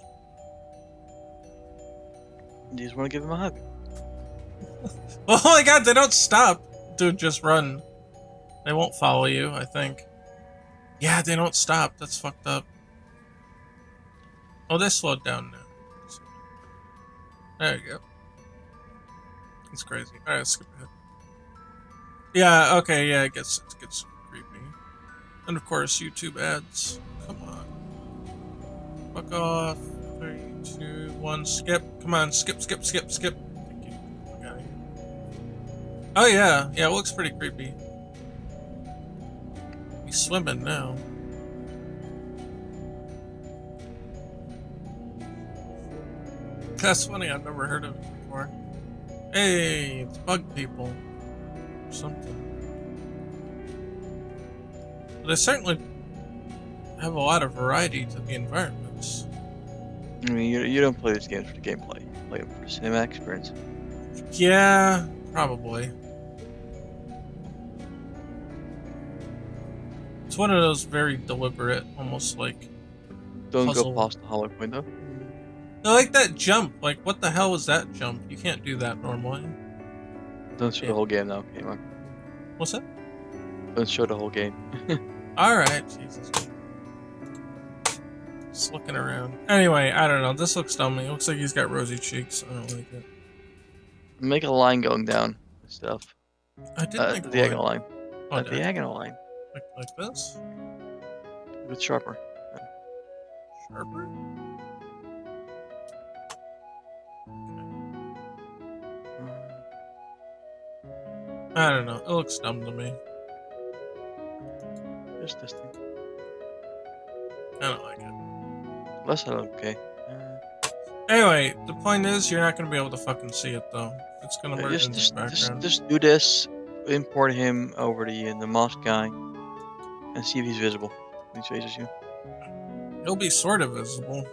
You just want to give him a hug. Oh my god, they don't stop. Dude, just run. They won't follow you, I think. Yeah, they don't stop. That's fucked up. Oh, they slowed down now. There you go. It's crazy. Alright, let's skip ahead. Yeah, okay, yeah, it gets creepy. And of course, YouTube ads. Come on. Fuck off. 3, 2, 1, skip. Come on, skip. Thank you. Okay. Oh yeah, it looks pretty creepy. He's swimming now. That's funny, I've never heard of it before. Hey, it's bug people. Or something. But they certainly have a lot of variety to the environments. I mean, you don't play these games for the gameplay. You play them for the cinematic experience. Yeah, probably. It's one of those very deliberate, almost like Don't puzzle. go past the hollow window. I like that jump. Like, what the hell was that jump? You can't do that normally. Don't show the whole game now, okay, man. What's that? Don't show the whole game. Alright, Jesus. Just looking around. Anyway, I don't know. This looks dumb. It looks like he's got rosy cheeks. I don't like it. Make a line going down and stuff. I did make the a diagonal line. Oh, A diagonal line. like this? It's sharper. Sharper? I don't know. It looks dumb to me. Just this thing. I don't like it. That's not okay. Anyway, the point is, you're not gonna be able to fucking see it though. It's gonna merge into the background. Just do this. Import him over the mouse guy, and see if he's visible when he chases you. He'll be sort of visible,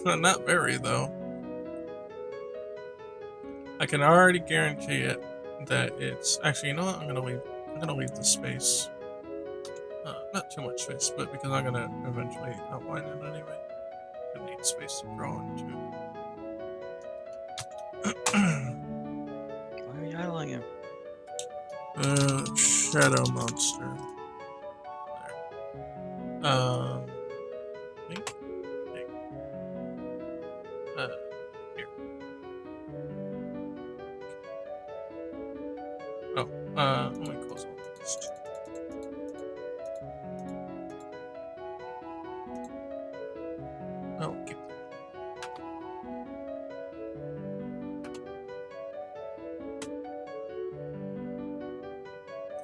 not very though. I can already guarantee it that it's actually. You know what? I'm gonna leave the space. Not too much space, but because I'm gonna eventually outline it anyway. I need space to draw into. Why are you idling him? Shadow monster. There. Think. Here. Oh, let me close all this. Oh, keep that.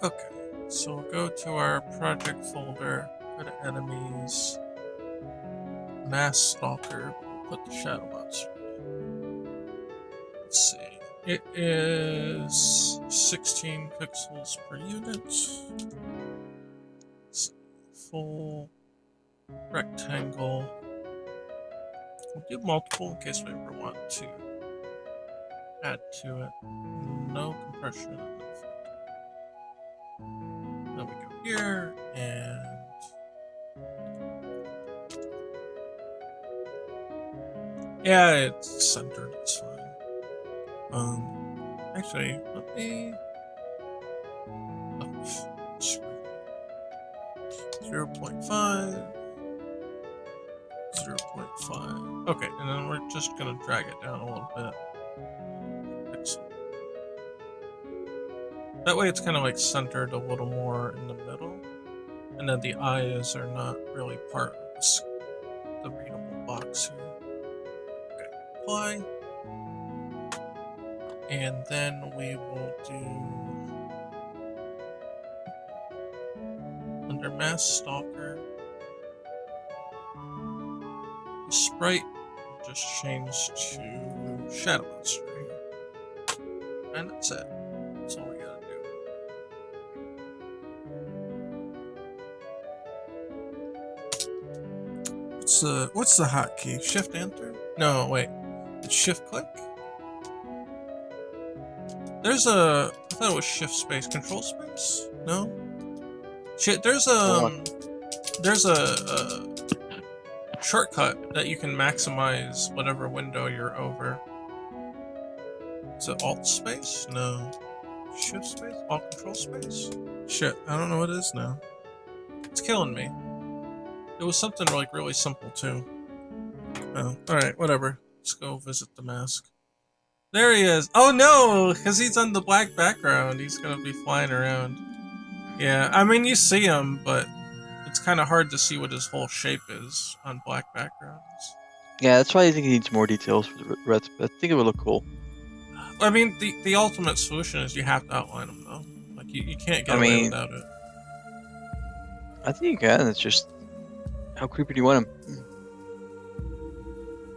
Okay, so we'll go to our project folder, go to enemies, mass stalker, we'll put the shadow monster. Let's see. It is 16 pixels per unit. Let's see. Full rectangle. We'll do multiple in case we ever want to add to it. No compression. Then we go here and yeah, it's centered. It's fine. Actually, let me. Oh, 0.5. 0.5. Okay, and then we're just gonna drag it down a little bit. That way it's kind of like centered a little more in the middle. And then the eyes are not really part of the readable box here. Okay, apply. And then we will do under mass stalker. The sprite just changed to shadow monster. And that's it. That's all we gotta do. What's the hotkey? Shift enter? No, wait. It's shift click? I thought it was shift space. Control space? No? Shit, there's a shortcut that you can maximize whatever window you're over. Is it alt space? No. Shift space? Alt control space? Shit, I don't know what it is now. It's killing me. It was something like really simple too. Oh, alright, whatever. Let's go visit the mask. There he is. Oh no, because he's on the black background. He's gonna be flying around. Yeah, I mean you see him, but it's kind of hard to see what his whole shape is on black backgrounds. Yeah, that's why I think he needs more details for the reds, but I think it would look cool. I mean, the ultimate solution is you have to outline him though. Like you can't get away without it. I think you can. It's just how creepy do you want him?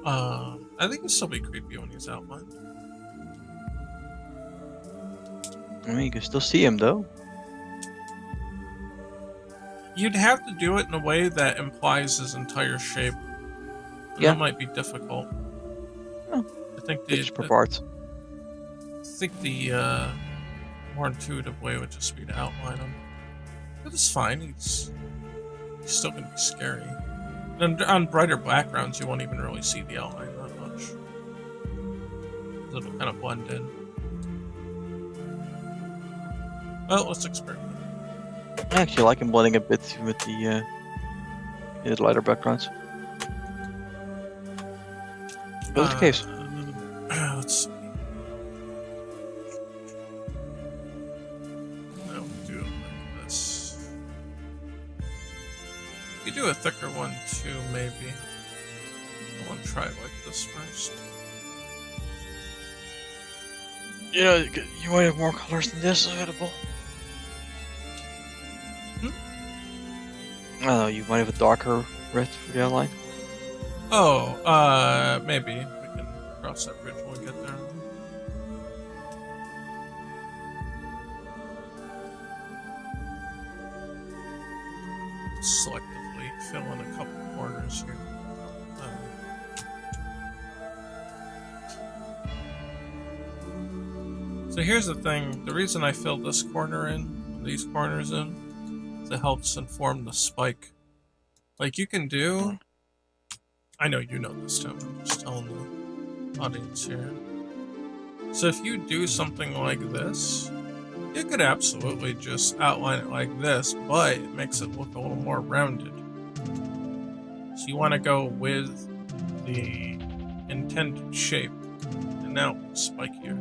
I think it'll still be creepy when he's outlined. I mean, you can still see him though. You'd have to do it in a way that implies his entire shape. And that might be difficult. Oh, I think parts. I think the more intuitive way would just be to outline him. But it's fine. He's still gonna be scary. And on brighter backgrounds, you won't even really see the outline that much. It'll kind of blend in. Well, let's experiment. I actually like him blending a bit with the lighter backgrounds. What's the case? Let's see. I'll do it like this. You do a thicker one too, maybe. I want to try it like this first. Yeah, you might have more colors than this available. I don't know, you might have a darker red for the outline. Oh, maybe. We cross that bridge when we get there. Selectively fill in a couple corners here. So here's the thing, the reason I filled this corner in, these corners in, is it helps inform the spike. Like you can do, I know you know this too, I'm just telling the audience here. So if you do something like this, you could absolutely just outline it like this, but it makes it look a little more rounded. So you want to go with the intended shape, and now spike here.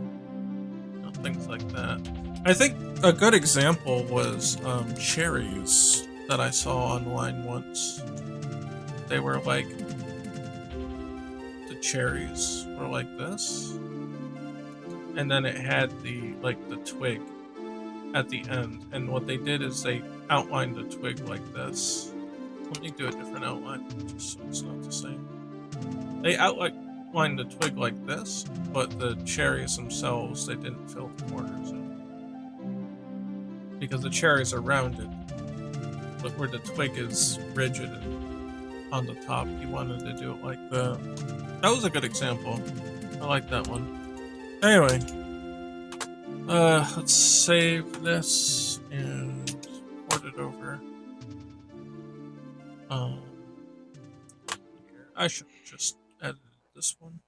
Things like that. I think a good example was cherries that I saw online once. They were like, the cherries were like this, and then it had the twig at the end, and what they did is they outlined the twig like this. Let me do a different outline just so it's not the same. They outlined the twig like this, but the cherries themselves, they didn't fill the corners in. Because the cherries are rounded, but where the twig is rigid and on the top, he wanted to do it like that. That was a good example. I like that one. Anyway, let's save this and port it over. I should just edit this one.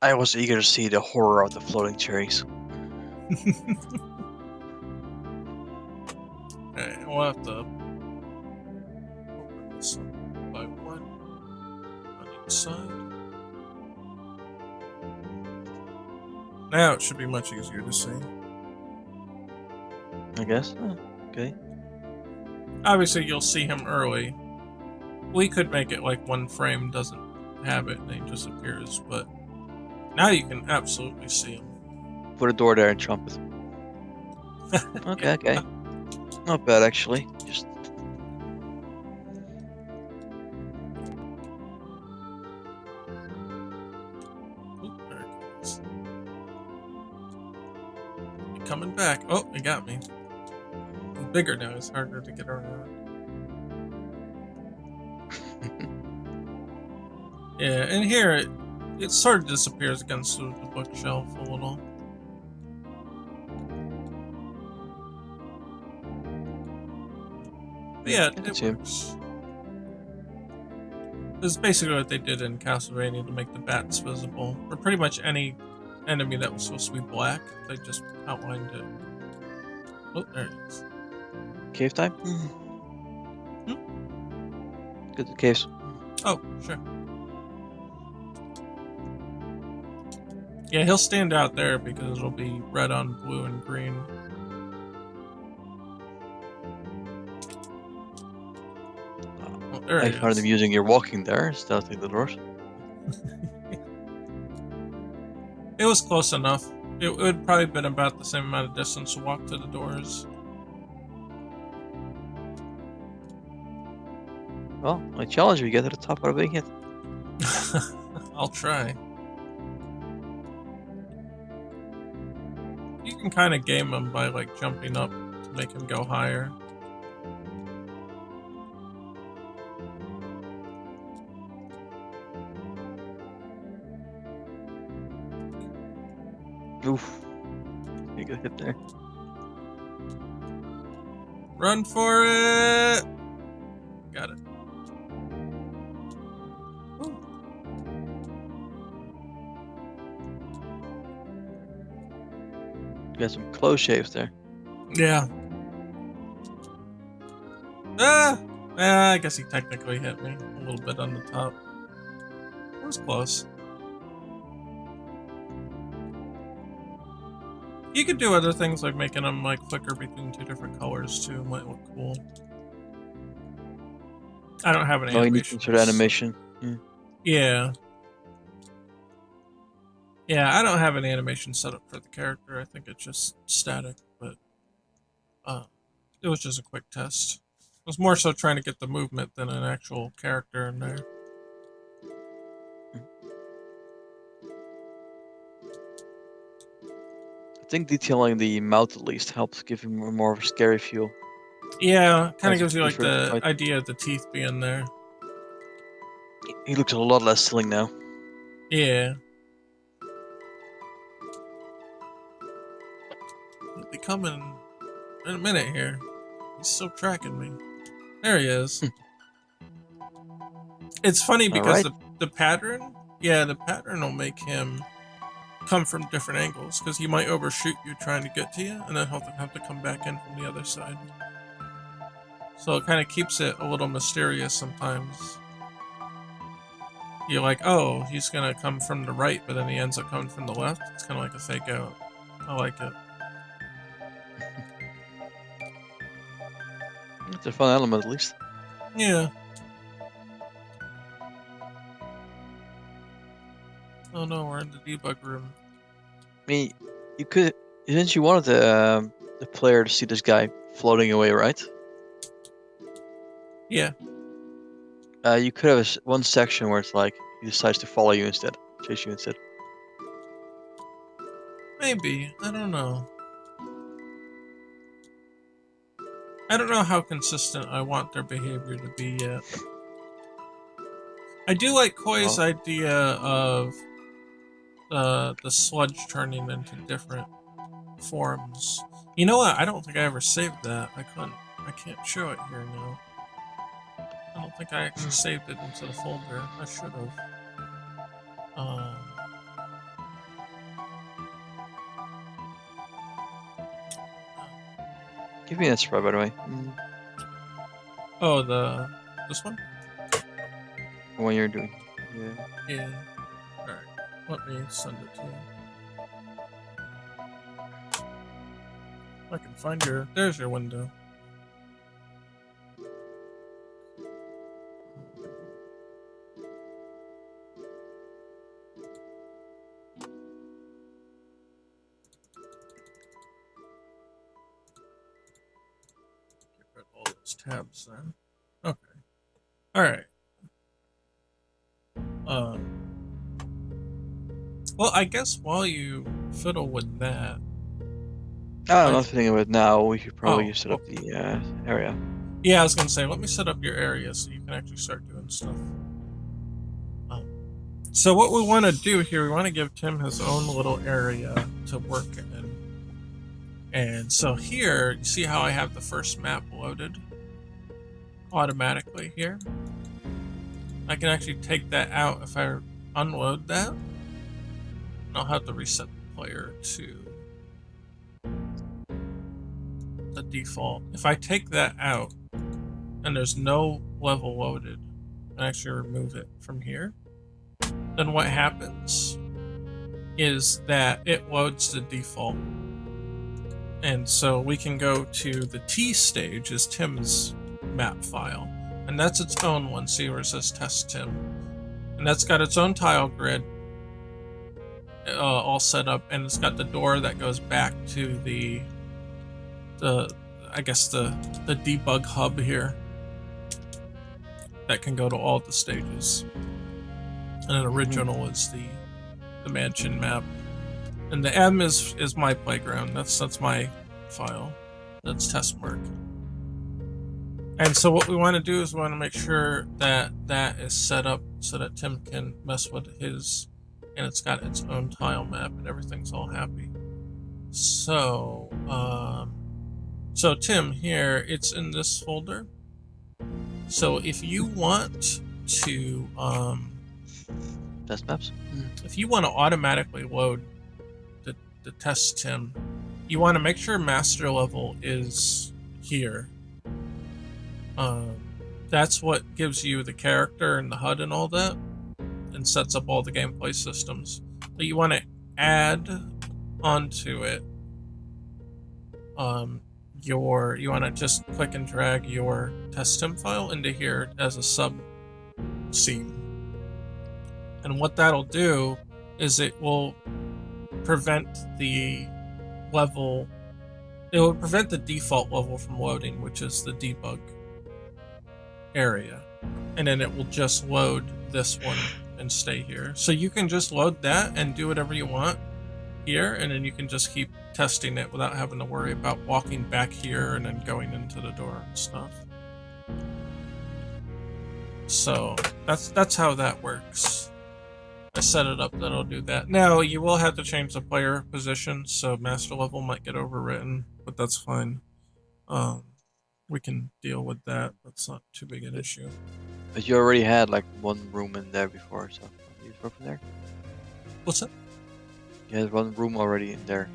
I was eager to see the horror of the floating cherries. Okay, we'll have to open this up by one on each side. Now it should be much easier to see. I guess. Okay. Obviously, you'll see him early. We could make it like one frame doesn't have it and he just appears, but now you can absolutely see him. Put a door there and trumpet. Okay, okay. Not bad, actually. Just... Ooh, there it goes. You're coming back. Oh, he got me. He's bigger now. It's harder to get around. Yeah, and here it sort of disappears against the bookshelf a little. But yeah, it works. This is basically what they did in Castlevania to make the bats visible. For pretty much any enemy that was supposed to be black, they just outlined it. Oh, there it is. Cave time? Hmm? Get the caves. Oh, sure. Yeah, he'll stand out there because it'll be red on blue and green. Oh, there I it found is. them using your walking there instead of the doors. It was close enough. It would probably been about the same amount of distance to walk to the doors. Well, I challenge you to get to the top without being hit. I'll try. You can kind of game him by like jumping up to make him go higher. Oof. You got hit there. Run for it! Got it. Ooh. You got some close shaves there. Yeah. I guess he technically hit me a little bit on the top. That was close. You could do other things like making them like flicker between two different colors too. Might look cool. I don't have an Oh, you need animation. some sort of animation. Yeah. Yeah, I don't have an animation set up for the character. I think it's just static, but it was just a quick test. It was more so trying to get the movement than an actual character in there. think detailing the mouth at least helps give him more of a scary feel. Yeah, kind of That's gives you like the quite- idea of the teeth being there. He looks a lot less silly now. Yeah. He'll be coming in a minute here. He's still tracking me. There he is. It's funny because the pattern, the pattern will make him come from different angles because he might overshoot you trying to get to you, and then he'll have to come back in from the other side. So it kind of keeps it a little mysterious sometimes. You're like, oh, he's gonna come from the right, but then he ends up coming from the left. It's kind of like a fake out. I like it. It's a fun element, at least. Yeah. Oh no, we're in the debug room. I mean, you could, since you wanted the player to see this guy floating away, right? Yeah. You could have one section where it's like he decides to follow you instead, chase you instead. Maybe. I don't know. I don't know how consistent I want their behavior to be yet. I do like Koi's idea of the sludge turning into different forms. You know what? I don't think I ever saved that. I can't show it here now. I don't think I actually saved it into the folder. I should have. Give me that spray, by the way. Oh, this one? When you're doing. Yeah. Alright. Let me send it to you. I can find there's your window. Get rid of all those tabs then. Okay. Alright. Well, I guess while you fiddle with that... I'm not fiddling with it now. We should probably set up the area. Yeah, I was going to say, let me set up your area so you can actually start doing stuff. So what we want to do here, we want to give Tim his own little area to work in. And so here, you see how I have the first map loaded automatically here? I can actually take that out if I unload that. And I'll have to reset the player to the default. If I take that out and there's no level loaded and actually remove it from here, then what happens is that it loads the default. And so we can go to the T stage as Tim's map file. And that's its own one. See where it says test Tim. And that's got its own tile grid all set up, and it's got the door that goes back to the I guess the debug hub here that can go to all the stages. And then original is the mansion map. And the M is my playground. That's my file. That's test mark. And so what we want to do is we want to make sure that that is set up so that Tim can mess with his, and it's got its own tile map and everything's all happy. So, so Tim here, it's in this folder. So if you want to, test maps? If you want to automatically load the test Tim, you want to make sure master level is here. That's what gives you the character and the HUD and all that, and sets up all the gameplay systems. But you want to add onto it you want to just click and drag your test Tim file into here as a sub scene. And what that'll do is it will prevent the level, it will prevent the default level from loading, which is the debug area. And then it will just load this one and stay here. So you can just load that and do whatever you want here, and then you can just keep testing it without having to worry about walking back here and then going into the door and stuff. So that's how that works. I set it up that it'll do that. Now, you will have to change the player position, so master level might get overwritten, but that's fine. We can deal with that. That's not too big an issue. But you already had like one room in there before, so you just work from there? What's that? You had one room already in there,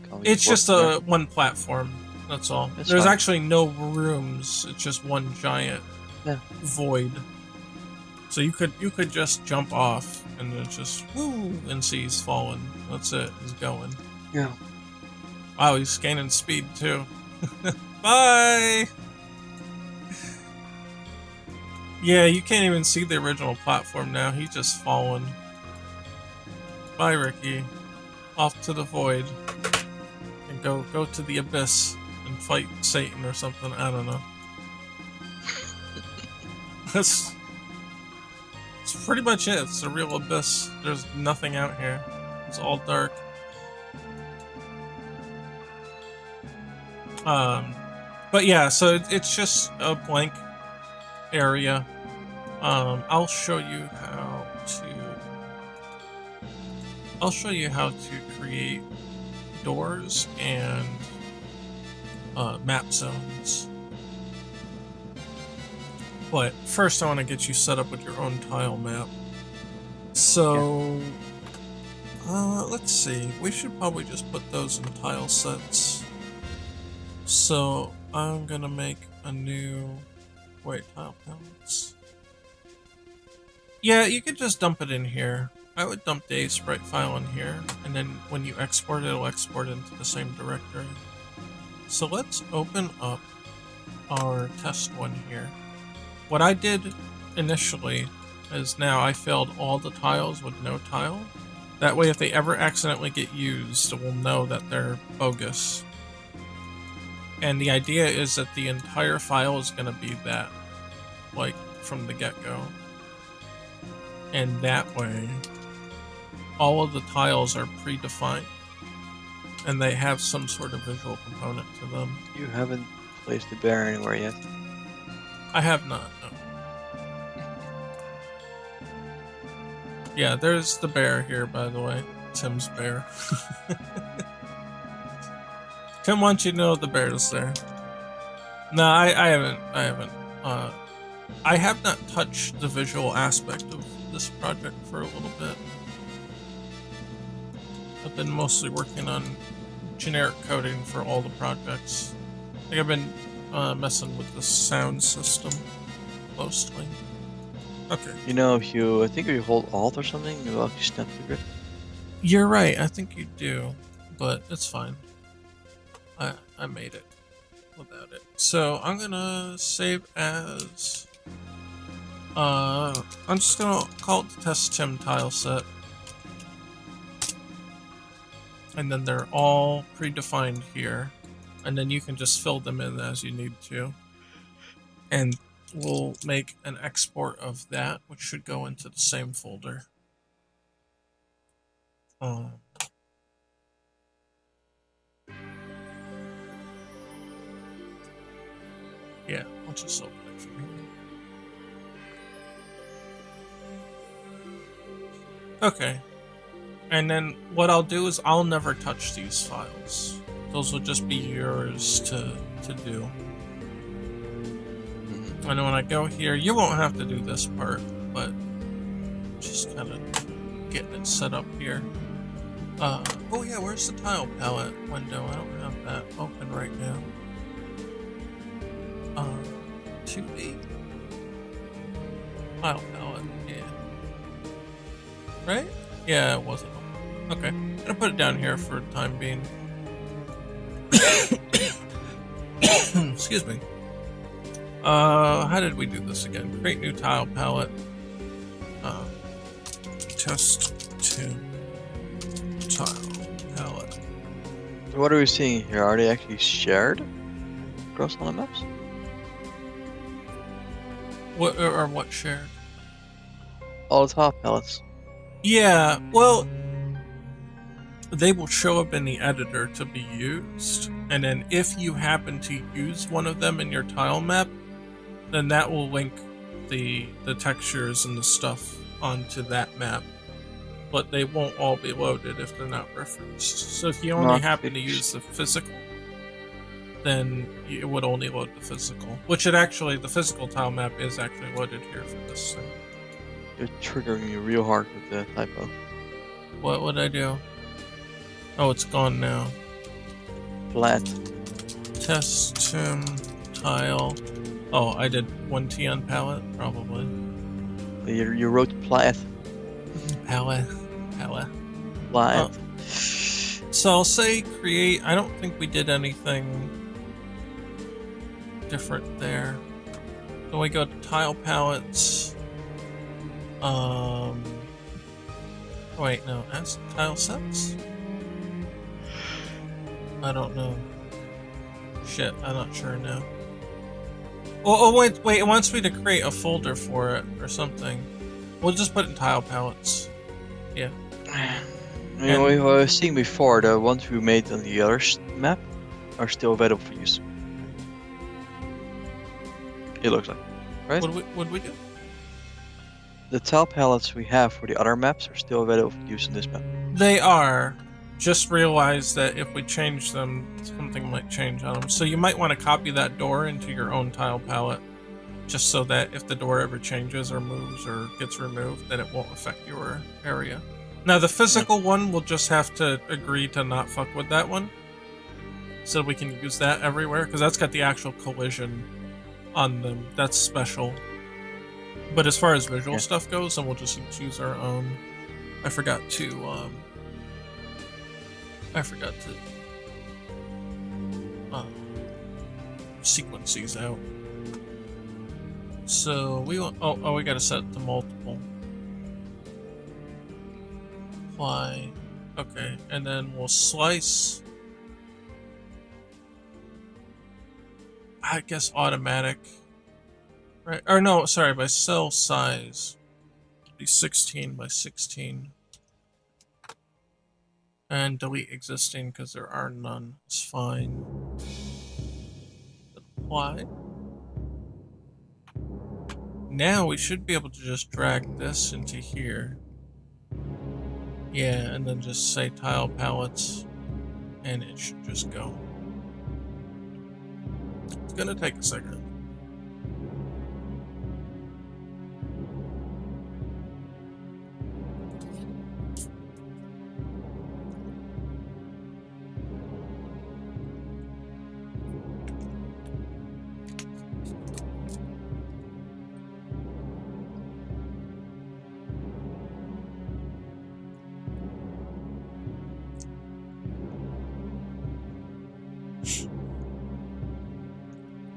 so it's just one platform, that's all. There's actually no rooms, it's just one giant void. So you could just jump off and then just woo and see he's falling. That's it, he's going. Yeah. Wow, he's gaining speed too. Bye! Yeah, you can't even see the original platform now, he's just falling. Bye, Ricky. Off to the void. And go to the abyss and fight Satan or something, I don't know. That's pretty much it. It's a real abyss. There's nothing out here. It's all dark. But yeah, so it's just a blank area. I'll show you how to create doors and map zones. But first I want to get you set up with your own tile map. So, let's see. We should probably just put those in tile sets. So, I'm gonna make a new... Wait, tile palettes. Yeah, you could just dump it in here. I would dump the sprite file in here, and then when you export it, it'll export into the same directory. So let's open up our test one here. What I did initially is now I filled all the tiles with no tile. That way if they ever accidentally get used, it will know that they're bogus. And the idea is that the entire file is going to be that, like, from the get-go. And that way, all of the tiles are predefined, and they have some sort of visual component to them. You haven't placed the bear anywhere yet? I have not, no. Yeah, there's the bear here, by the way. Tim's bear. Tim wants you to know the bear's there. No, I haven't. I have not touched the visual aspect of this project for a little bit. I've been mostly working on generic coding for all the projects. I think I've been messing with the sound system mostly. Okay. You know, I think if you hold Alt or something, you'll actually snap the grid. You're right, I think you do, but it's fine. I made it without it. So I'm gonna save as... I'm just gonna call it the test Tim tile set. And then they're all predefined here. And then you can just fill them in as you need to. And we'll make an export of that, which should go into the same folder. Yeah, I'll just open it from here. Okay. And then what I'll do is I'll never touch these files. Those will just be yours to do. And then when I go here, you won't have to do this part, but just kind of getting it set up here. Oh yeah, where's the tile palette window? I don't have that open right now. 2D tile palette, yeah. Right? Yeah, it wasn't open. Okay, I'm gonna put it down here for the time being. Excuse me. How did we do this again? Create new tile palette. Test 2 tile palette. So what are we seeing here? Are they actually shared across all the maps? What or what shared? All the tile palettes. Yeah, well, they will show up in the editor to be used, and then if you happen to use one of them in your tile map, then that will link the textures and the stuff onto that map, but they won't all be loaded if they're not referenced. So if you only happen to use the physical, then it would only load the physical, which the physical tile map is actually loaded here for this thing. You're triggering me real hard with the typo. What would I do? Oh, it's gone now. Flat. Test tile. Oh, I did 1T on palette, probably. You wrote plat. Palette. Plat. Oh. So I'll say create. I don't think we did anything different there. So we go to tile palettes. Wait, no, as tile sets? I don't know. Shit, I'm not sure now. Oh, wait, it wants me to create a folder for it or something. We'll just put it in tile palettes. Yeah. You know, we were seeing before, the ones we made on the other map are still available for use. It looks like, right? What we do? The tile palettes we have for the other maps are still available for use in this map. They are. Just realize that if we change them, something might change on them. So you might want to copy that door into your own tile palette, just so that if the door ever changes or moves or gets removed, then it won't affect your area. Now the physical one, we'll just have to agree to not fuck with that one, so we can use that everywhere, because that's got the actual collision on them. That's special. But as far as visual stuff goes, then we'll just choose our own. I forgot to sequence these out. So we want. Oh, we gotta set it to multiple. Apply. Okay, and then we'll slice. I guess automatic. Right, or no, sorry, by cell size. It'd be 16 by 16. And delete existing because there are none. It's fine. Apply. Now we should be able to just drag this into here. Yeah, and then just say tile palettes, and it should just go. It's gonna take a second.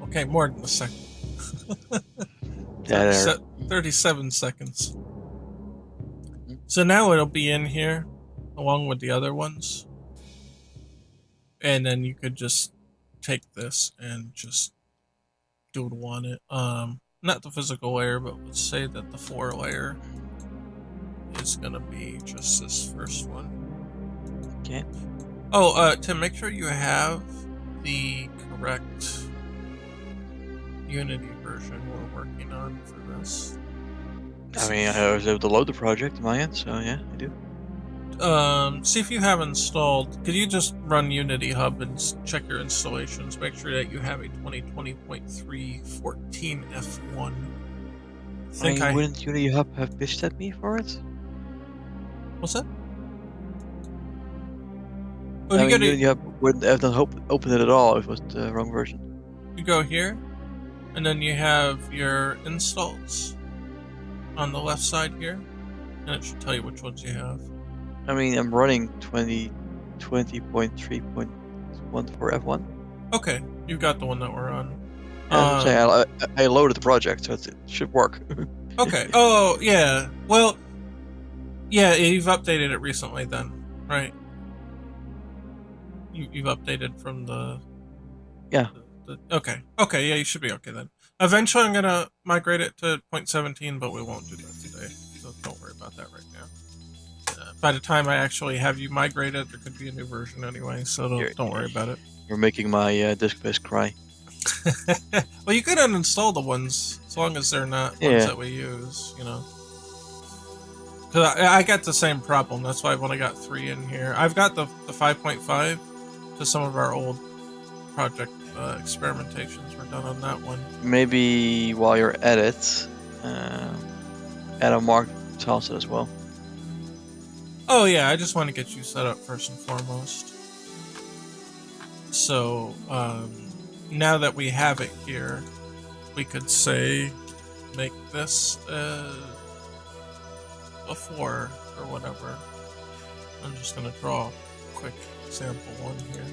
Okay, more than a second. 37 seconds. So now it'll be in here, along with the other ones. And then you could just take this and just doodle on it. Not the physical layer, but let's say that the floor layer is gonna be just this first one. Okay. Oh, Tim, make sure you have the correct Unity version we're working on for this. I mean, I was able to load the project on my end, so yeah, I do. See if you have installed. Could you just run Unity Hub and check your installations? Make sure that you have a 2020.3 F1. Wouldn't Unity Hub have bitched at me for it? What's that? Oh, Unity Hub wouldn't have open it at all if it was the wrong version. You go here, and then you have your installs on the left side here, and it should tell you which ones you have. I mean, I'm running 20.3.1 for F1. Okay, you got the one that we're on. I loaded the project, so it should work. Okay. Oh, yeah. Well, yeah, you've updated it recently then, right? You've updated from the... Yeah. Okay. Okay, yeah, you should be okay then. Eventually I'm going to migrate it to 0.17, but we won't do that today, so don't worry about that right now. by the time I actually have you migrated, there could be a new version anyway, so don't worry about it. You're making my disk space cry. Well, you could uninstall the ones, as long as they're not ones that we use, you know. Because I got the same problem, that's why I've only got 3 in here. I've got the 5.5 to some of our old project experimentations were done on that one. Maybe while you're at it, add a mark toss it as well. Oh yeah, I just want to get you set up first and foremost. So, now that we have it here, we could say, make this a 4 or whatever. I'm just going to draw a quick example one here.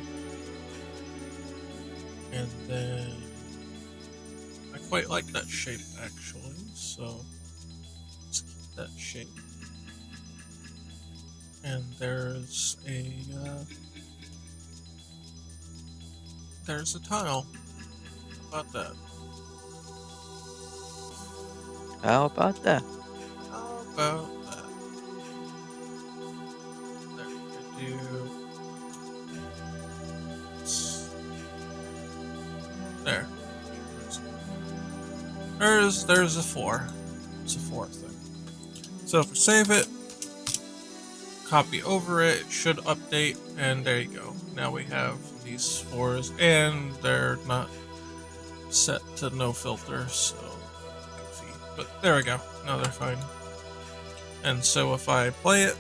And then, I quite like that shape actually, so let's keep that shape. And there's a tile. How about that? How about that? How about that? There we do. There. There's a 4. It's a 4 thing. So if we save it, copy over it, should update, and there you go. Now we have these 4s, and they're not set to no filter, so goofy. But there we go. Now they're fine. And so if I play it,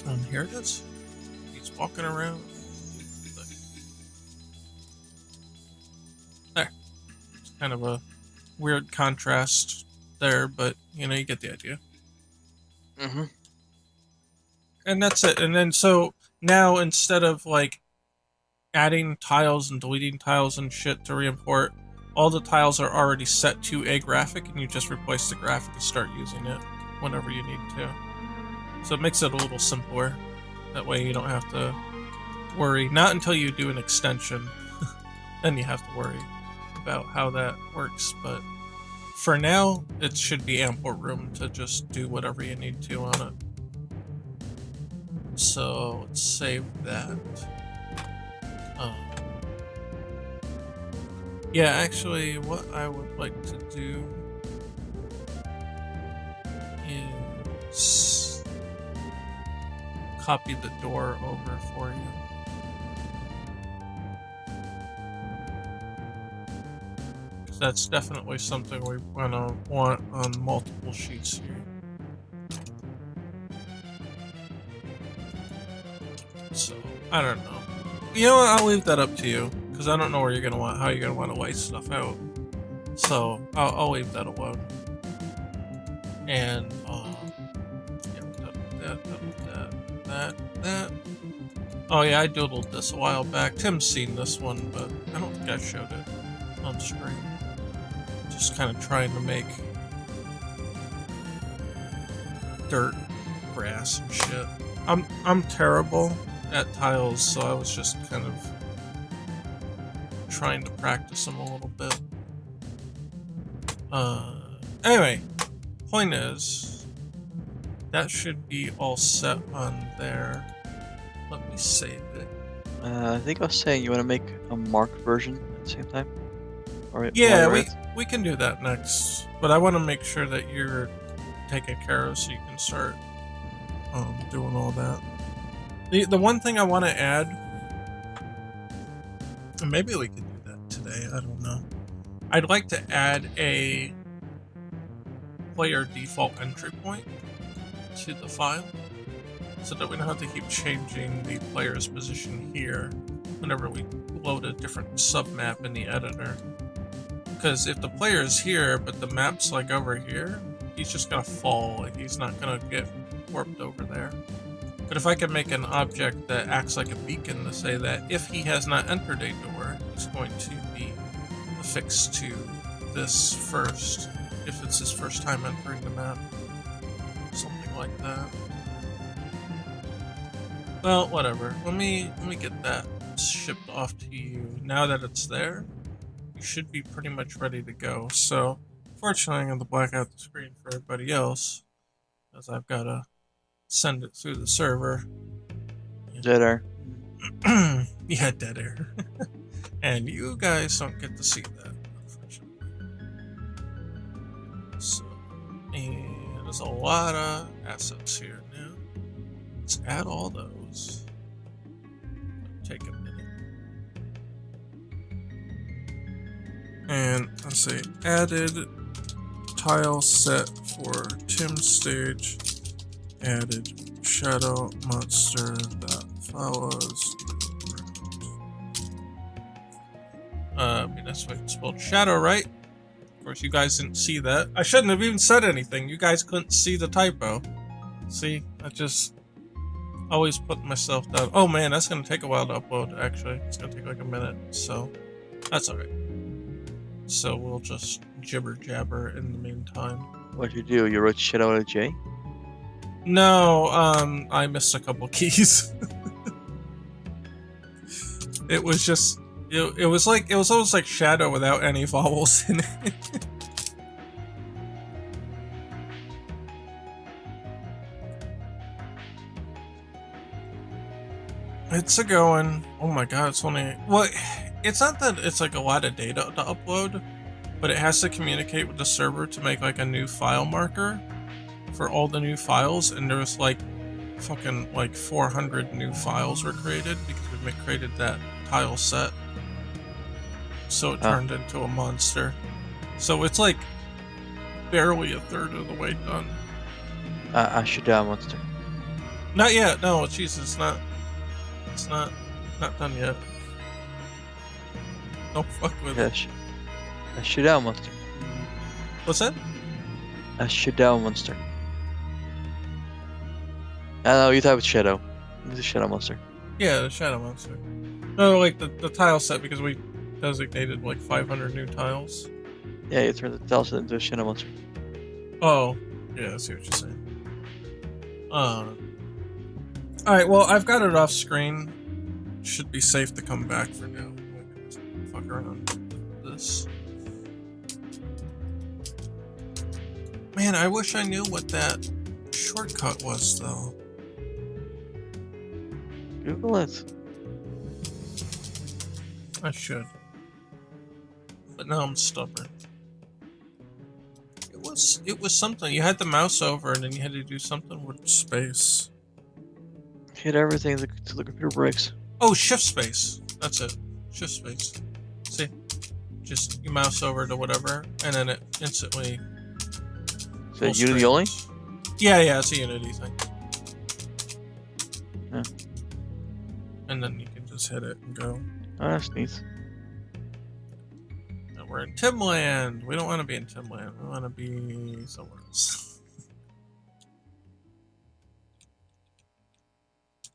and here it is. He's walking around. There. It's kind of a weird contrast there, but you know, you get the idea. Mm-hmm. And that's it. And then so now instead of like adding tiles and deleting tiles and shit to re-import, all the tiles are already set to a graphic, and you just replace the graphic and start using it whenever you need to. So it makes it a little simpler. That way you don't have to worry. Not until you do an extension. Then you have to worry about how that works. But for now, it should be ample room to just do whatever you need to on it. So let's save that. Yeah, actually, what I would like to do is copy the door over for you. That's definitely something we want on multiple sheets here. So, I don't know. You know what, I'll leave that up to you, because I don't know where you're gonna want, how you're gonna want to lay stuff out. So, I'll leave that alone. And, yeah, that. Oh yeah, I doodled this a while back. Tim's seen this one, but I don't think I showed it on screen. Just kind of trying to make dirt, grass, and shit. I'm terrible at tiles, so I was just kind of trying to practice them a little bit. Anyway, point is, that should be all set on there. Let me save it. I think I was saying you want to make a marked version at the same time? Alright. Yeah, we can do that next, but I want to make sure that you're taken care of so you can start doing all that. The one thing I want to add, and maybe we could do that today, I don't know. I'd like to add a player default entry point to the file so that we don't have to keep changing the player's position here whenever we load a different submap in the editor. Because if the player is here, but the map's like over here, he's just gonna fall, like he's not gonna get warped over there. But if I can make an object that acts like a beacon to say that if he has not entered a door, he's going to be affixed to this first, if it's his first time entering the map. Something like that. Well, whatever. Let me get that shipped off to you. Now that it's there, you should be pretty much ready to go. So, fortunately, I'm going to black out the screen for everybody else. because I've got to send it through the server. Dead air. Yeah, dead air. And you guys don't get to see that, unfortunately. So, and there's a lot of assets here now. Let's add all those. Take a minute. And let's say added tile set for Tim's stage. Added shadow monster that follows. I mean, that's why it's spelled shadow, right? Of course, you guys didn't see that. I shouldn't have even said anything. You guys couldn't see the typo. See? I just always put myself down. Oh man, that's going to take a while to upload, actually. It's going to take like a minute, so that's alright. So we'll just jibber jabber in the meantime. What'd you do? You wrote shit out of J? No, I missed a couple keys. It was just, it was almost like shadow without any vowels in it. It's a going. Oh my god, it's only, well, it's not that it's like a lot of data to upload, but it has to communicate with the server to make like a new file marker for all the new files, and there's like fucking like 400 new files were created because we created that tile set. So it turned into a monster. So it's like barely a third of the way done. I should die, monster. Not yet, no, Jesus, it's not done yet. Don't fuck with it. I should die, monster. What's that? I should die, monster. I know, you type with shadow. It's a shadow monster. Yeah, the shadow monster. No, like the tile set, because we designated like 500 new tiles. Yeah, you turn the tile set into a shadow monster. Oh, yeah, I see what you're saying. Alright, well, I've got it off screen. Should be safe to come back for now. Fuck around with this. Man, I wish I knew what that shortcut was, though. Google it. I should. But now I'm stubborn. It was something. You had the mouse over and then you had to do something with space. Hit everything till the computer breaks. Oh, shift space. That's it. Shift space. See? Just you mouse over to whatever and then it instantly... Is that Unity only? Yeah, it's a Unity thing. Yeah. And then you can just hit it and go. Oh, that's neat. And we're in Timland. We don't want to be in Timland. We want to be somewhere else.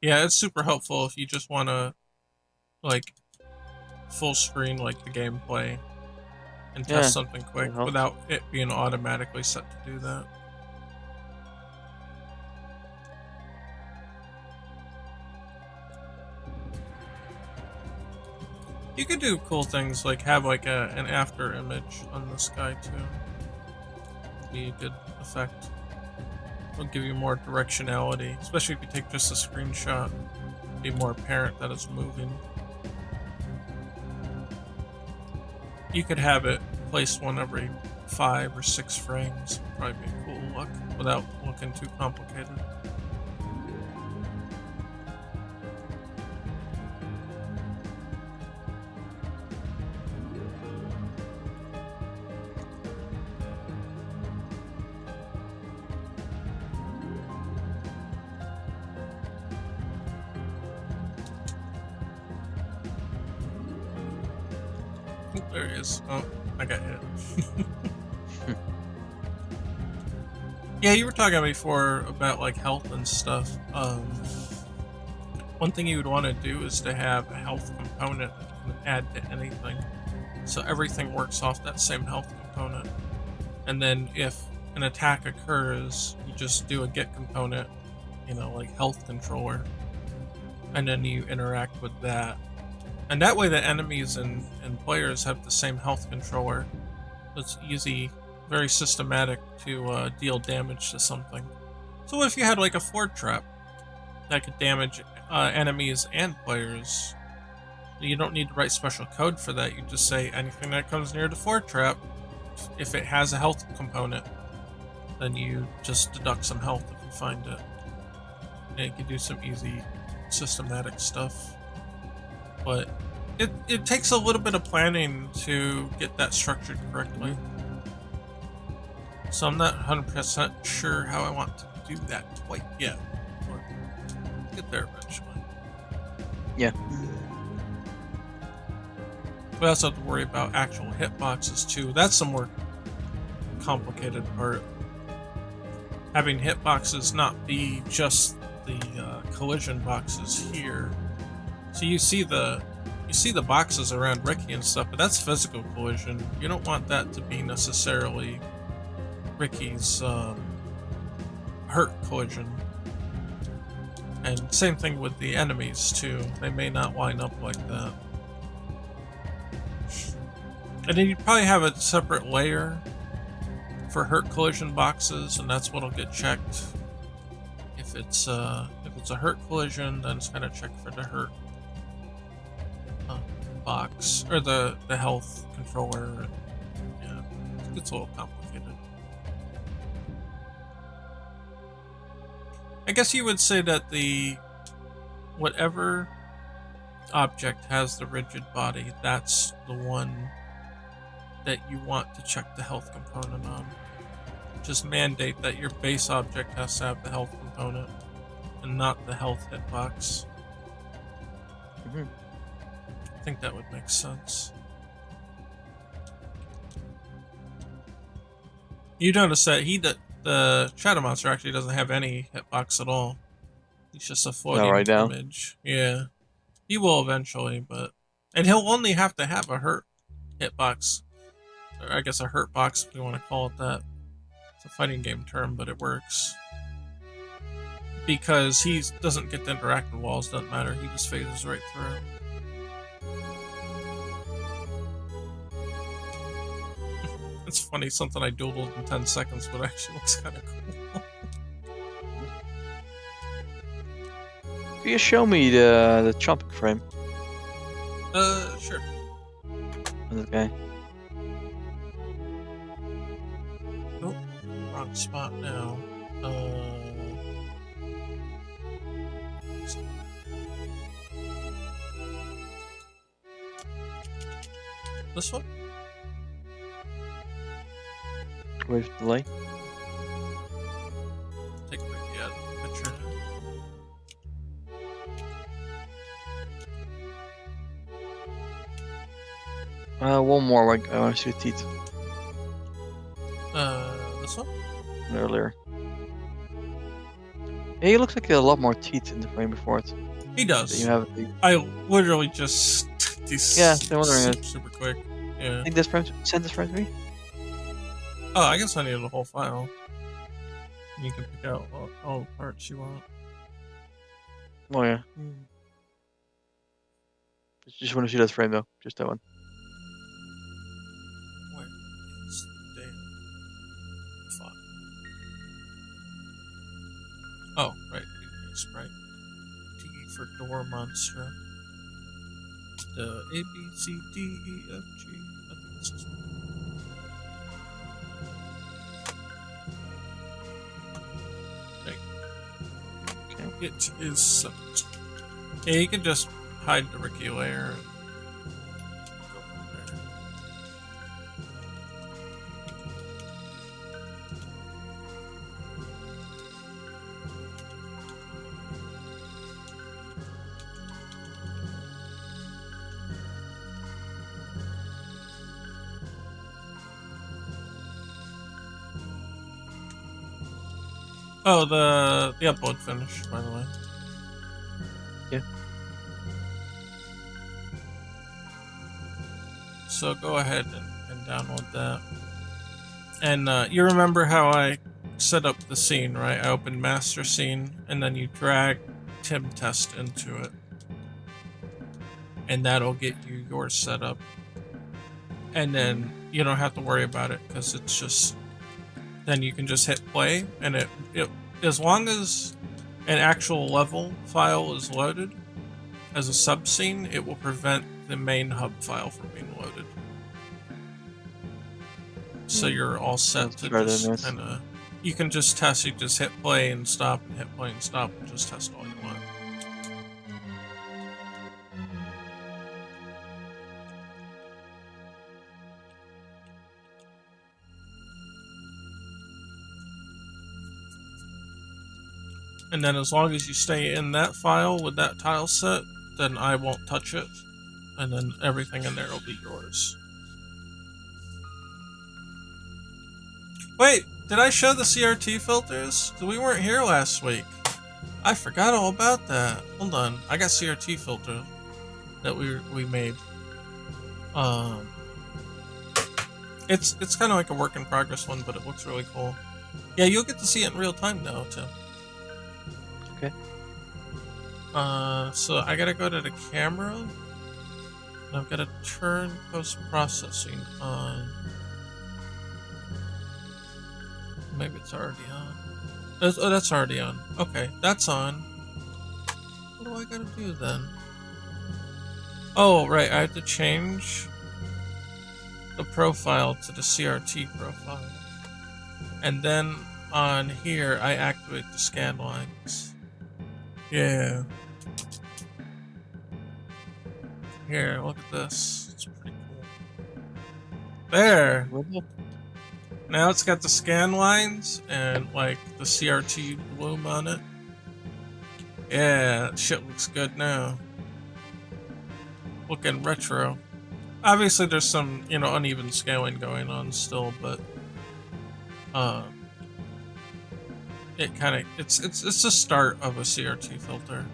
Yeah, it's super helpful if you just want to, like, full screen, like, the gameplay and test something quick without it being automatically set to do that. You could do cool things like have like an after image on this guy too. Be a good effect. It'll give you more directionality, especially if you take just a screenshot. It'll be more apparent that it's moving. You could have it placed one every 5 or 6 frames. Probably be a cool look without looking too complicated. There he is. Oh, I got hit. Yeah, you were talking before about like health and stuff. One thing you would want to do is to have a health component that you can add to anything. So everything works off that same health component. And then if an attack occurs, you just do a get component, you know, like health controller. And then you interact with that. And that way the enemies and players have the same health controller. It's easy, very systematic to deal damage to something. So if you had like a Ford trap that could damage enemies and players, you don't need to write special code for that. You just say anything that comes near the Ford trap, if it has a health component, then you just deduct some health if you find it. And you can do some easy systematic stuff. But it takes a little bit of planning to get that structured correctly. So I'm not 100% sure how I want to do that quite yet. Or get there eventually. Yeah. We also have to worry about actual hitboxes too. That's the more complicated part. Having hitboxes not be just the collision boxes here. So you see the boxes around Ricky and stuff, but that's physical collision. You don't want that to be necessarily Ricky's hurt collision. And same thing with the enemies too. They may not line up like that. And then you'd probably have a separate layer for hurt collision boxes, and that's what'll get checked. If it's a hurt collision, then it's gonna check for the hurt box or the health controller. And, yeah, it gets a little complicated. I guess you would say that whatever object has the rigid body, that's the one that you want to check the health component on. Just mandate that your base object has to have the health component and not the health hitbox. I think that would make sense. You notice that the Shadow Monster actually doesn't have any hitbox at all. He's just a floating right now? image. Yeah. He will eventually, and he'll only have to have a hurt hitbox. Or I guess a hurt box, if you want to call it that. It's a fighting game term, but it works. Because he doesn't get to interact with walls, doesn't matter, he just phases right through. It's funny, something I doodled in 10 seconds, but actually looks kind of cool. Can you show me the jumping frame? Sure. Okay. Oh, wrong spot now. This one? Wave delay. Take a picture. One more. I want to see the teeth. This one? Earlier. Yeah, he looks like a lot more teeth in the frame before it. He does. You have I literally just these. Yeah, I'm wondering. Super quick. Yeah. Think this frame. Send this frame to me. Oh, I guess I needed the whole file. You can pick out all the parts you want. Oh yeah. Just want to see that frame though. Just that one. Where is the file? Oh, right. Sprite. T for door monster. The A, B, C, D, E, F, G. I think this is one. It is set. Yeah, you can just hide the Ricky layer and go from there. Oh, the upload finished, by the way. Yeah. So go ahead and download that. And you remember how I set up the scene, right? I opened master scene, and then you drag Tim test into it. And that'll get you yours set up. And then you don't have to worry about it, because it's just... Then you can just hit play, and as long as an actual level file is loaded as a subscene, it will prevent the main hub file from being loaded. So you're all set to just kind of... You can just test, you just hit play and stop, and hit play and stop, and just test all you want. And then as long as you stay in that file with that tile set, then I won't touch it. And then everything in there will be yours. Wait, did I show the CRT filters? We weren't here last week. I forgot all about that. Hold on, I got CRT filter that we made. It's kind of like a work in progress one, but it looks really cool. Yeah, you'll get to see it in real time now, Tim. Okay. So I gotta go to the camera. And I've gotta turn post-processing on. Maybe it's already on. Oh, that's already on. Okay, that's on. What do I gotta do then? Oh, right, I have to change the profile to the CRT profile. And then on here, I activate the scan lines. Yeah. Here, look at this. It's pretty cool. There! Now it's got the scan lines and like the CRT bloom on it. Yeah, that shit looks good now. Looking retro. Obviously there's some, uneven scaling going on still, but it's the start of a CRT filter.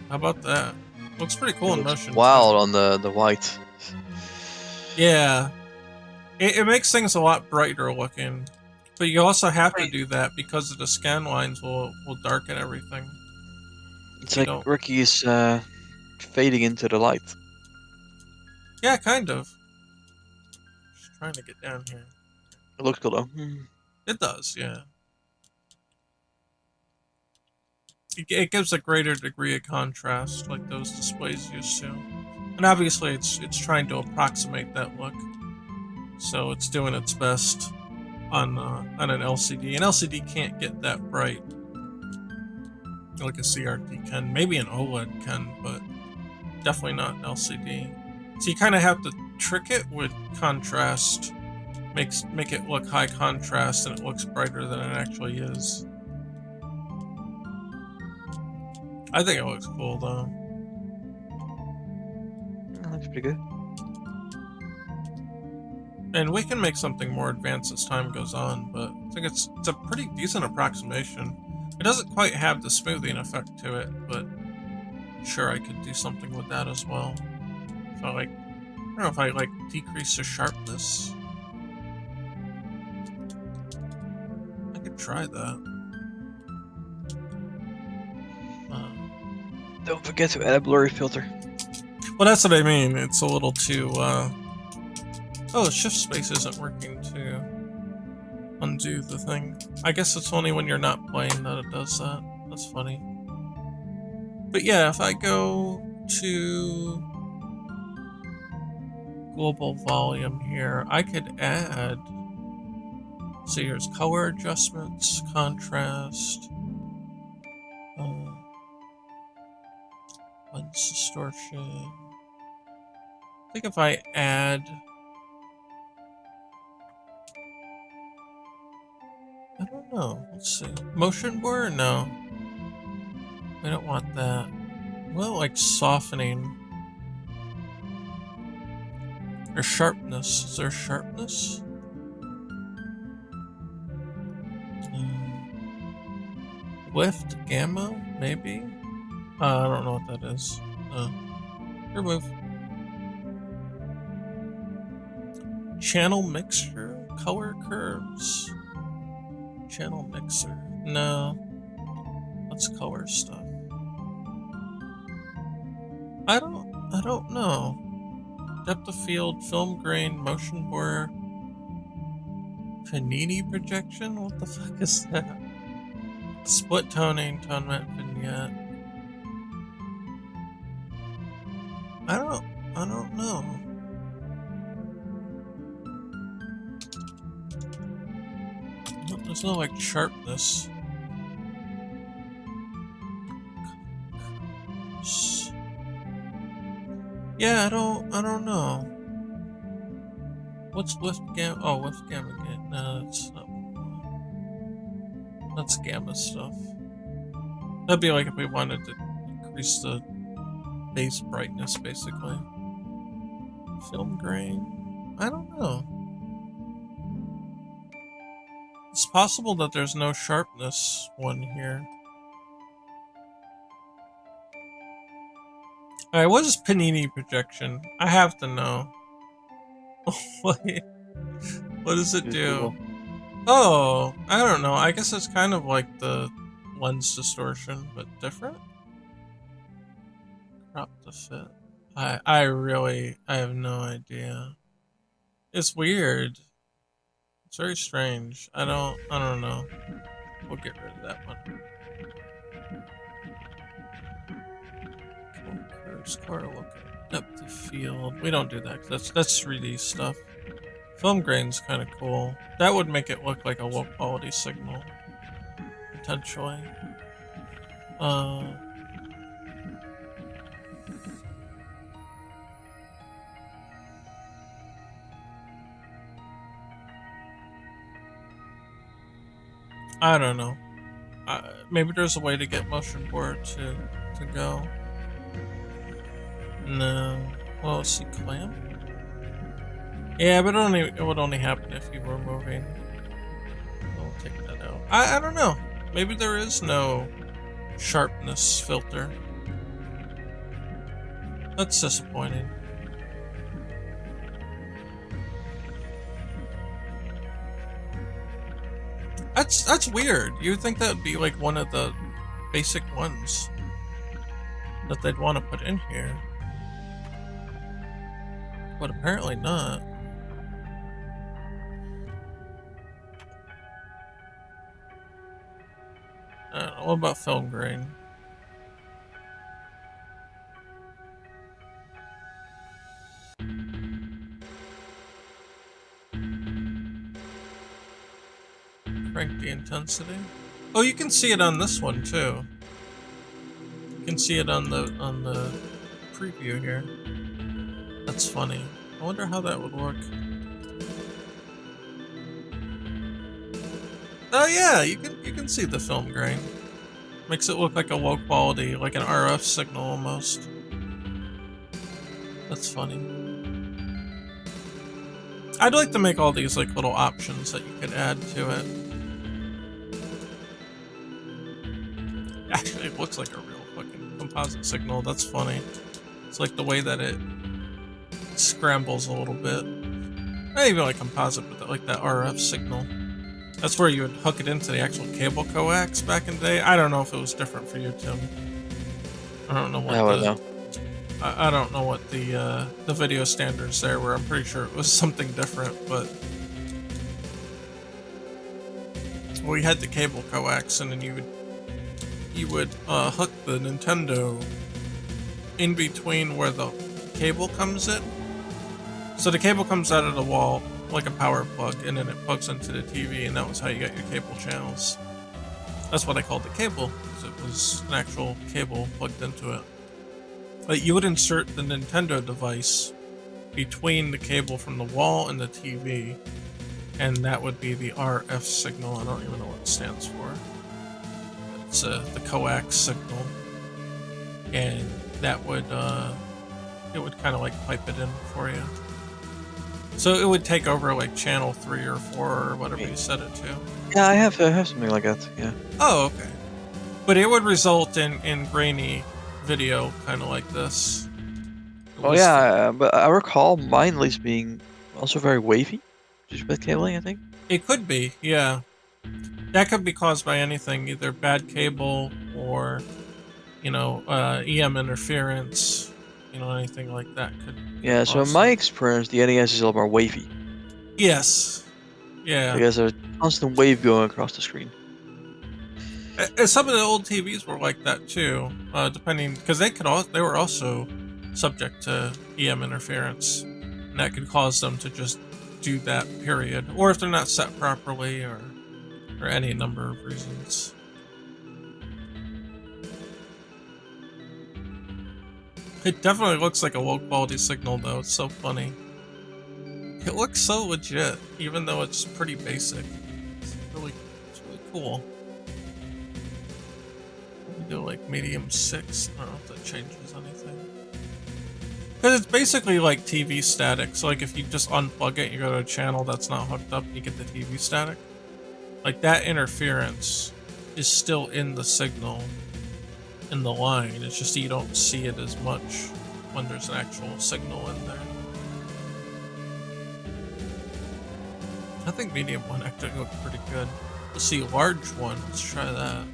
How about that? Looks pretty cool in motion. Wild on the white. Yeah. It makes things a lot brighter looking. But you also have to do that because of the scan lines will darken everything. It's like Ricky is fading into the light. Yeah, kind of. Just trying to get down here. It looks cool though. It does, yeah. It gives a greater degree of contrast, like those displays used to. And obviously it's trying to approximate that look. So it's doing its best on an LCD. An LCD can't get that bright like a CRT can. Maybe an OLED can, but definitely not an LCD. So you kind of have to trick it with contrast, make it look high contrast, and it looks brighter than it actually is. I think it looks cool though. That looks pretty good. And we can make something more advanced as time goes on, but I think it's a pretty decent approximation. It doesn't quite have the smoothing effect to it, but sure, I could do something with that as well. If I don't know if I decrease the sharpness. I could try that. Don't forget to add a blurry filter. Well, that's what I mean. It's a little too. Oh, the shift space isn't working to undo the thing. I guess it's only when you're not playing that it does that. That's funny. But yeah, if I go to global volume here, I could add. So here's color adjustments, contrast, lens distortion. I think if I add. I don't know. Let's see. Motion blur? No. We don't want that. Well, like softening. Or sharpness. Is there sharpness? Lift? Gamma? Maybe? I don't know what that is. Remove. Channel mixture? Color curves? Channel mixer. No. Let's color stuff. I don't know. Depth of field, film grain, motion blur, Panini projection? What the fuck is that? Split toning, tone map vignette. I don't know. There's no like sharpness. Yeah, I don't know. What's lift gamma? Oh, lift gamma again. No, that's not. That's gamma stuff. That'd be like if we wanted to increase the base brightness, basically. Film grain? I don't know. It's possible that there's no sharpness one here. Alright, what is Panini projection? I have to know. What does it do? Oh, I don't know. I guess it's kind of like the lens distortion, but different? Crop to fit. I have no idea. It's weird. It's very strange. I don't know. We'll get rid of that one. Curves, car look at depth of field. We don't do that. That's 3D stuff. Film grain's kind of cool. That would make it look like a low quality signal, potentially. I don't know. Maybe there's a way to get motion blur to go. No. Well, let's see, clamp. Yeah, but it would only happen if you were moving. We'll take that out. I don't know. Maybe there is no sharpness filter. That's disappointing. That's weird. You would think that would be like one of the basic ones that they'd want to put in here. But apparently not. I don't know, what about film grain? Crank the intensity. Oh, you can see it on this one too. You can see it on the preview here. That's funny. I wonder how that would work. Oh yeah, you can see the film grain. Makes it look like a low quality, like an RF signal almost. That's funny. I'd like to make all these like little options that you could add to it. Actually, it looks like a real fucking composite signal. That's funny. It's like the way that it scrambles a little bit. Not even like composite, but like that RF signal. That's where you would hook it into the actual cable coax back in the day. I don't know if it was different for you, Tim. I don't know what I don't know what the video standards there were. I'm pretty sure it was something different, but we had the cable coax, and then you would hook the Nintendo in between where the cable comes in. So the cable comes out of the wall like a power plug, and then it plugs into the TV, and that was how you got your cable channels. That's what I called the cable, because it was an actual cable plugged into it. But you would insert the Nintendo device between the cable from the wall and the TV, and that would be the RF signal. I don't even know what it stands for. It's the coax signal, and that would it would kind of like pipe it in for you. So it would take over like channel 3 or 4 or whatever you set it to. Yeah, I have something like that. Yeah. Oh, okay. But it would result in grainy video, kind of like this. Oh yeah, but I recall mine at least being also very wavy, just with cabling, I think. It could be, yeah. That could be caused by anything, either bad cable or, you know, EM interference. You know, anything like that could. Yeah. So in my experience, the NES is a little more wavy. Yes. Yeah. There's a constant wave going across the screen. And some of the old TVs were like that too, depending because they were also subject to EM interference, and that could cause them to just do that period, or if they're not set properly, or any number of reasons. It definitely looks like a low quality signal though. It's so funny. It looks so legit, even though it's pretty basic. It's really cool. We do like medium 6. I don't know if that changes anything. Because it's basically like TV static. So like if you just unplug it, you go to a channel that's not hooked up, you get the TV static. Like that interference is still in the signal, in the line. It's just that you don't see it as much when there's an actual signal in there. I think medium 1 actually looks pretty good. Let's see, large 1. Let's try that.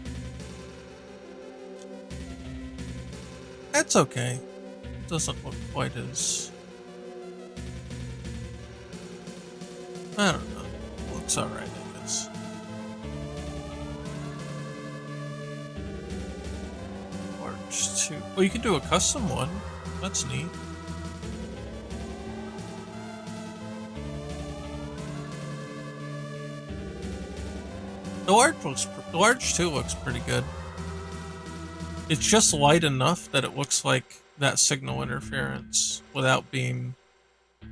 That's okay. It doesn't look quite as... I don't know. It looks alright, I guess. Large 2. Oh, you can do a custom one. That's neat. The large 2 looks pretty good. It's just light enough that it looks like that signal interference without being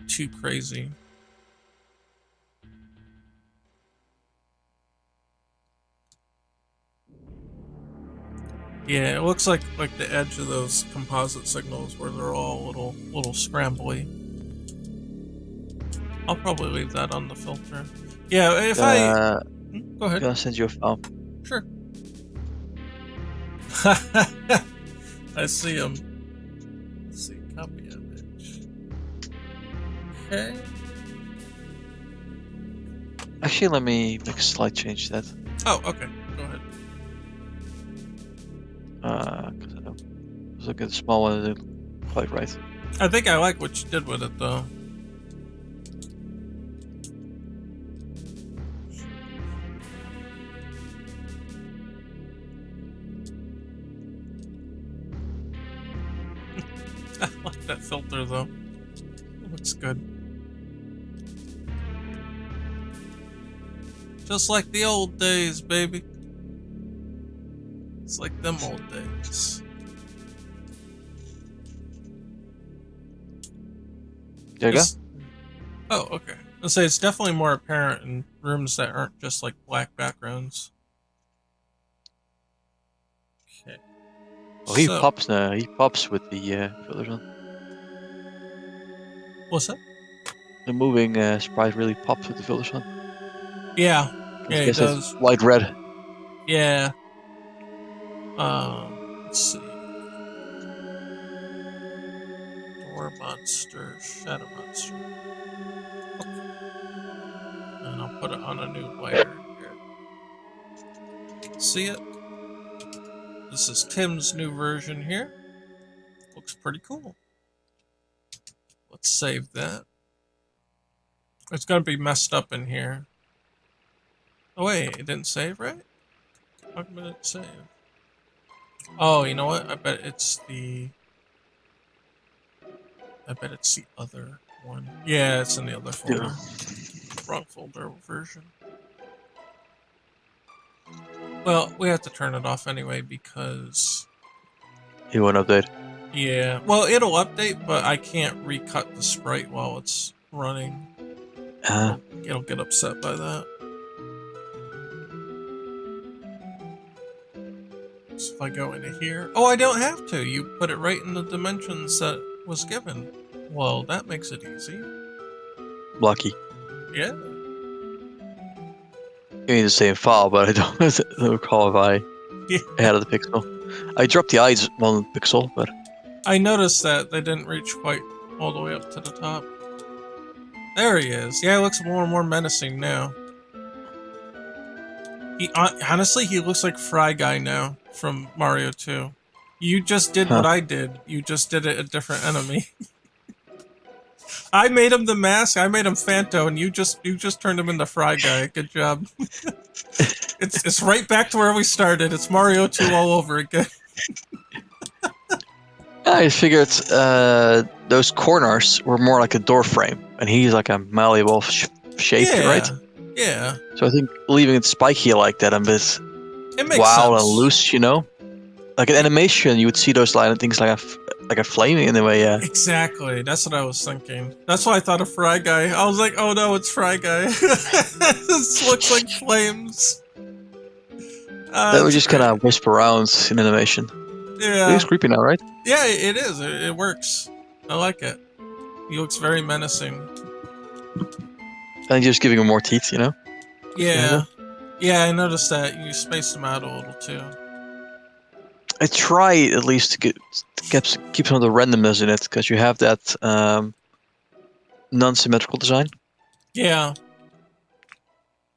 too crazy. Yeah, it looks like the edge of those composite signals where they're all a little scrambly. I'll probably leave that on the filter. Yeah, if go ahead. I'm gonna send you a file. Sure. I see him. Let's see, copy image. Okay. Actually, let me make a slight change to that. Oh, okay. Go ahead. Because I don't look at the small one, it didn't quite right. I think I like what you did with it, though. I like that filter, though. It looks good. Just like the old days, baby. It's like them old days. There you go. Oh, okay. I'll say it's definitely more apparent in rooms that aren't just like black backgrounds. Okay. Oh, he pops now. He pops with the filters on. What's that? The moving sprite really pops with the filters on. Yeah. Yeah, it does. Light red. Yeah. Let's see. Door monster, shadow monster. Okay. And I'll put it on a new layer here. See it? This is Tim's new version here. Looks pretty cool. Let's save that. It's gonna be messed up in here. Oh wait, it didn't save, right? How come it didn't save? Oh, you know what? I bet it's the other one. Yeah, it's in the other folder. Yeah. Wrong folder version. Well, we have to turn it off anyway because... You want to update? Yeah. Well, it'll update, but I can't recut the sprite while it's running. It'll get upset by that. So if I go into here... Oh, I don't have to! You put it right in the dimensions that was given. Well, that makes it easy. Lucky. Yeah. You mean the same file, but I don't recall if I added the pixel. I dropped the eyes 1 pixel, but... I noticed that they didn't reach quite all the way up to the top. There he is. Yeah, he looks more and more menacing now. Honestly, he looks like Fry Guy now from Mario 2. You just did what I did. You just did it a different enemy. I made him the mask. I made him Fanto, and you just turned him into Fry Guy. Good job. It's right back to where we started. It's Mario 2 all over again. I figured those corners were more like a door frame, and he's like a malleable shape, right? Yeah. So I think leaving it spiky like that and bit It makes wild sense. and loose, you know? Like an animation, you would see those things like a flaming in a way, yeah. Exactly. That's what I was thinking. That's why I thought of Fry Guy. I was like, oh no, it's Fry Guy. This looks like flames. That would just kind of wisp around in animation. Yeah. It is creepy now, right? Yeah, it is. It works. I like it. He looks very menacing. And just giving him more teeth, you know? Yeah. Yeah, I noticed that. You spaced him out a little too. I try at least to keep some of the randomness in it, because you have that non-symmetrical design. Yeah.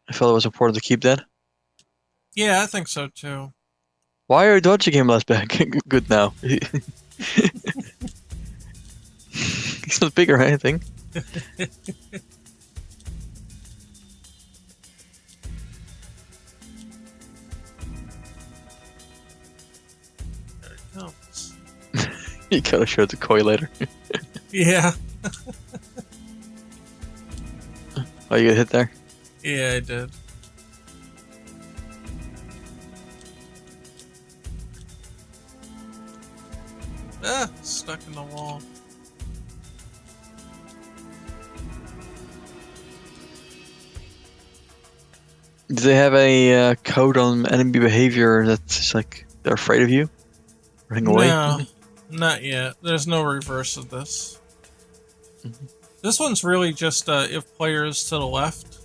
I felt it was important to keep that. Yeah, I think so too. Why are you dodging him less back? Good now. He's not big or anything. There it comes. You gotta show the koi later. Yeah. Oh, you get hit there? Yeah, I did. Ah, stuck in the wall. Do they have a code on enemy behavior that's like they're afraid of you? Running away? No, not yet. There's no reverse of this. This one's really just if players to the left,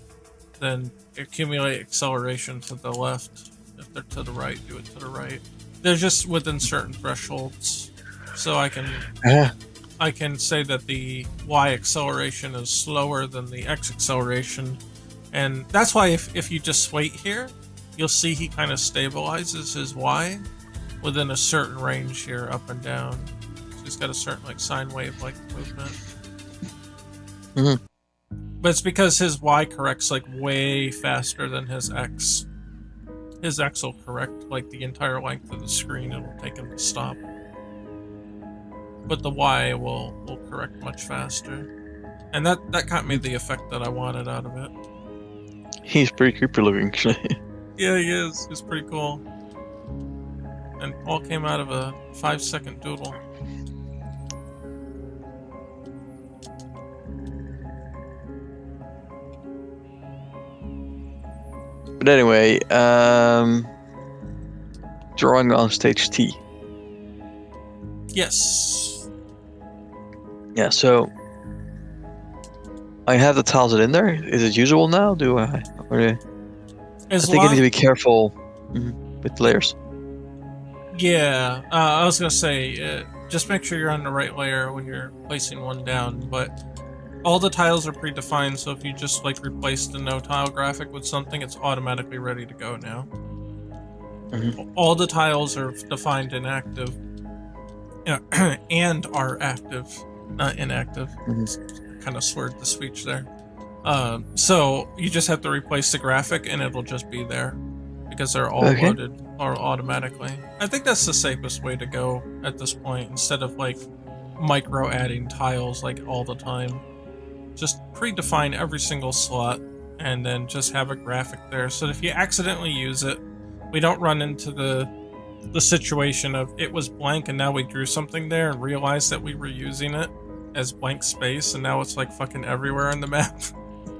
then accumulate acceleration to the left. If they're to the right, do it to the right. They're just within certain thresholds. So I can say that the Y acceleration is slower than the X acceleration. And that's why if you just wait here, you'll see he kind of stabilizes his Y within a certain range here, up and down. So he's got a certain like sine wave like movement. Mm-hmm. But it's because his Y corrects like way faster than his X. His X will correct like the entire length of the screen. It'll take him to stop. But the Y will correct much faster. And that got me the effect that I wanted out of it. He's pretty creepy looking, actually. Yeah, he is. He's pretty cool. And all came out of a 5-second doodle. But anyway, drawing on stage T. Yes. Yeah, so I have the tiles in there. Is it usable now? Do I? Or I think I need to be careful with layers. Yeah, I was gonna say, just make sure you're on the right layer when you're placing one down, but all the tiles are predefined, so if you just like replace the no tile graphic with something, it's automatically ready to go now. All the tiles are defined in active, and are active, not inactive. Kind of slurred the speech there. So you just have to replace the graphic and it'll just be there because they're all loaded or automatically. I think that's the safest way to go at this point, instead of like micro adding tiles like all the time. Just predefine every single slot and then just have a graphic there so that if you accidentally use it, we don't run into the situation of it was blank and now we drew something there and realized that we were using it as blank space and now it's like fucking everywhere on the map.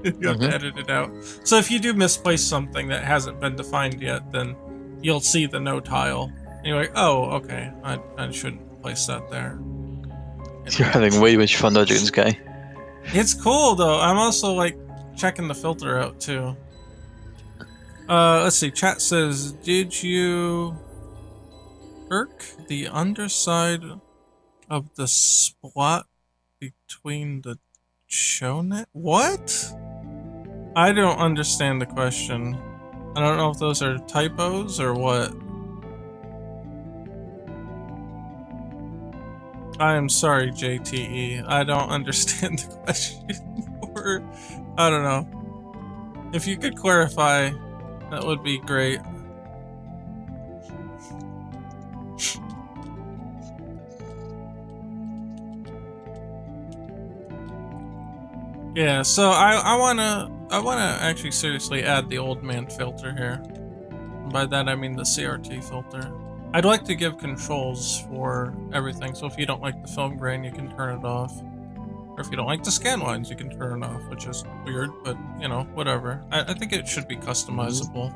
You have to edit it out. So if you do misplace something that hasn't been defined yet, then you'll see the no tile. And you're like, oh, okay, I shouldn't place that there. You're having way too much fun dodging this guy. It's cool though. I'm also like checking the filter out too. Let's see. Chat says, did you irk the underside of the spot between the chonet? What? I don't understand the question. I don't know if those are typos or what. I am sorry, JTE. I don't understand the question. Or, I don't know. If you could clarify, that would be great. Yeah, so I wanna actually seriously add the old man filter here. By that I mean the CRT filter. I'd like to give controls for everything, so if you don't like the film grain, you can turn it off. Or if you don't like the scan lines, you can turn it off, which is weird, but you know, whatever. I think it should be customizable.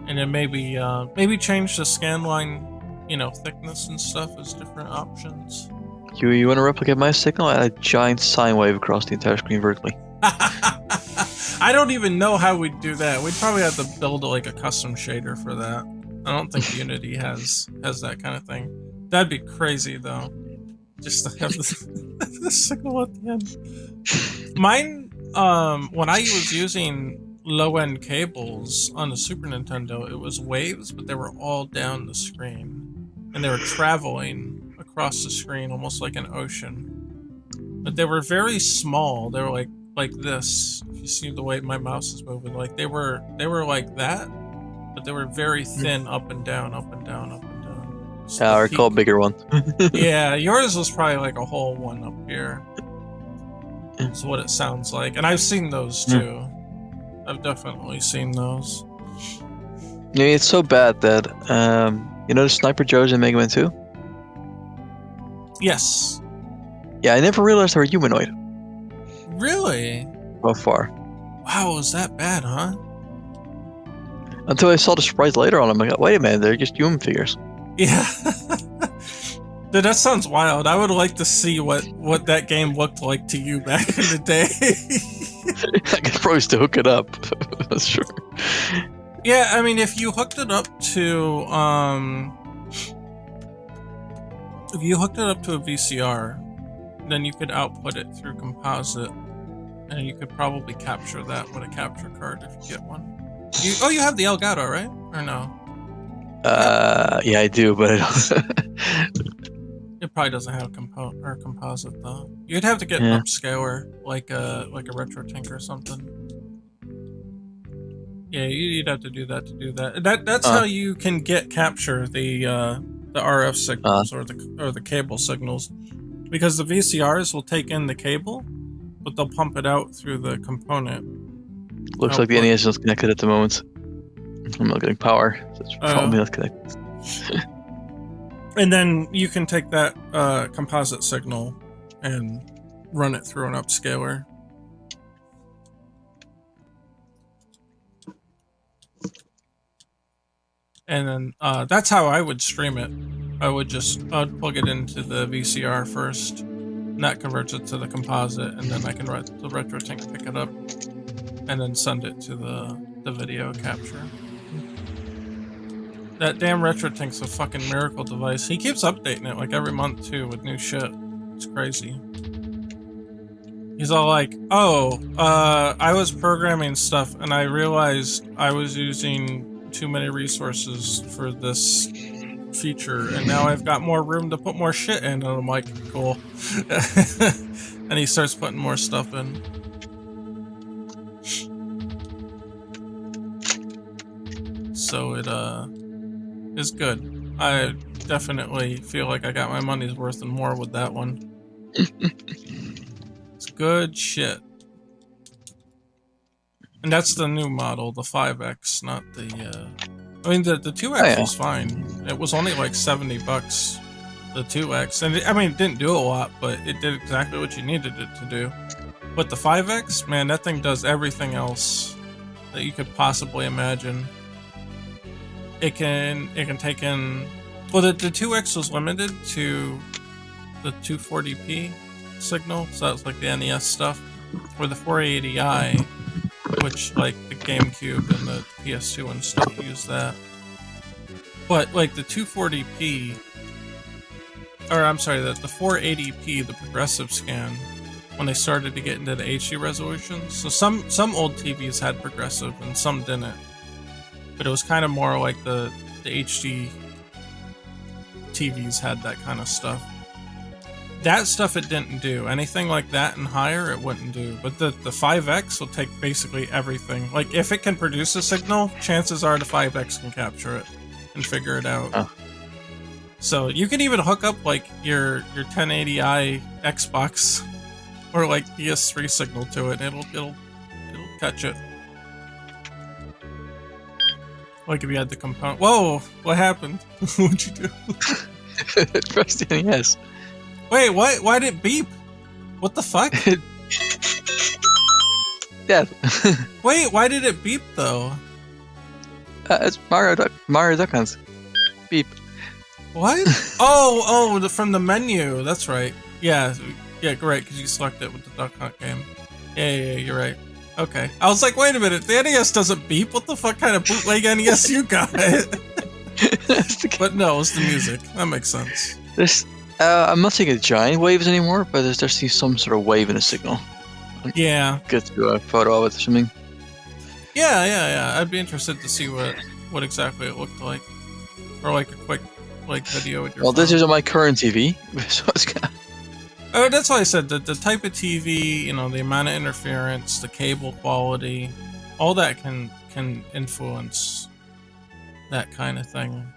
And then maybe change the scan line, you know, thickness and stuff as different options. You want to replicate my signal? Add a giant sine wave across the entire screen vertically. I don't even know how we'd do that. We'd probably have to build like a custom shader for that. I don't think Unity has that kind of thing. That'd be crazy though. Just to have the signal at the end. Mine, when I was using low-end cables on the Super Nintendo, it was waves, but they were all down the screen. And they were traveling across the screen almost like an ocean. But they were very small. They were like this. If you see the way my mouse is moving, like they were like that, but they were very thin, up and down, up and down, up and down. So I recall a bigger one. Yeah, yours was probably like a whole one up here. That's what it sounds like. And I've seen those too. I've definitely seen those. Yeah, it's so bad that you know the Sniper Joes in Mega Man 2? Yes. Yeah, I never realized they were humanoid. Really? So far. Wow, was that bad, huh? Until I saw the sprites later on, I'm like, wait a minute, they're just human figures. Yeah. Dude, that sounds wild. I would like to see what that game looked like to you back in the day. I could probably still hook it up. That's true. Yeah, I mean, if you hooked it up to a VCR, then you could output it through composite, and you could probably capture that with a capture card if you get one. You have the Elgato, right? Or no? Yeah, I do, but I don't. It probably doesn't have composite though. You'd have to get an upscaler, like a RetroTink or something. Yeah, you'd have to do that to do that. That's how you can capture the RF signals or the cable signals, because the VCRs will take in the cable, but they'll pump it out through the component. Looks like the NES is connected at the moment. I'm not getting power, so it's probably not connected. And then you can take that composite signal and run it through an upscaler. And then that's how I would stream it. I'd plug it into the VCR first, and that converts it to the composite, and then I can let the RetroTink pick it up, and then send it to the video capture. That damn RetroTink's a fucking miracle device. He keeps updating it like every month too with new shit. It's crazy. He's all like, oh, I was programming stuff and I realized I was using too many resources for this feature, and now I've got more room to put more shit in. And I'm like, cool. And he starts putting more stuff in. So it is good. I definitely feel like I got my money's worth and more with that one. It's good shit. And that's the new model, the 5X, not the I mean the 2X was fine. It was only like $70, the 2X. And I mean, it didn't do a lot, but it did exactly what you needed it to do. But the 5X, man, that thing does everything else that you could possibly imagine. It can take in, well, the 2X was limited to the 240p signal, so that's like the NES stuff, or the 480i, which like the GameCube and the PS2 and stuff use that. But like the 240p, or I'm sorry, the 480p, the progressive scan, when they started to get into the HD resolution, so some old TVs had progressive and some didn't. But it was kind of more like the HD TVs had that kind of stuff. that stuff it didn't do. Anything like that and higher, it wouldn't do. But the 5X will take basically everything. Like, if it can produce a signal, chances are the 5X can capture it and figure it out. Oh. So you can even hook up like your 1080i Xbox or like PS3 signal to it. It'll catch it. Like if you had the component. Whoa! What happened? What'd you do? Press the NES. Wait, why did it beep? What the fuck? Yeah. Wait, why did it beep though? It's Mario Duck Hunt. Beep. What? From the menu. That's right. Yeah, great, because you select it with the Duck Hunt game. Yeah, you're right. Okay. I was like, wait a minute, the NES doesn't beep? What the fuck kind of bootleg NES you got? But no, it's the music. That makes sense. I'm not seeing giant waves anymore, but there's some sort of wave in the signal. Yeah. Get to a photo of it or something. Yeah. I'd be interested to see what exactly it looked like. Or like a quick video with your phone. This is on my current TV, so it's kind of... Oh, that's why I said the type of TV, the amount of interference, the cable quality, all that can influence that kind of thing.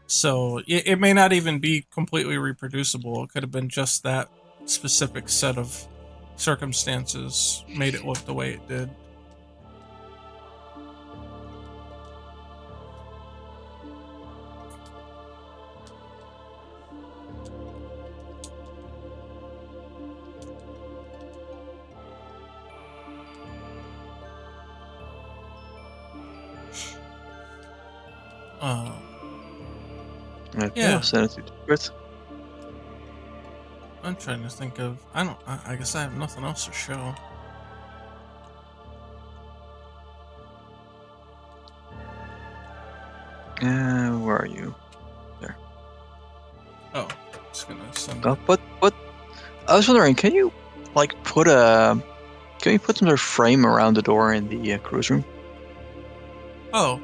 So it may not even be completely reproducible. It could have been just that specific set of circumstances made it look the way it did. Yeah. Send it to Chris. I'm trying to think of. I guess I have nothing else to show. Where are you? There. Oh, just gonna send. But I was wondering, can you put some sort of frame around the door in the cruise room? Oh,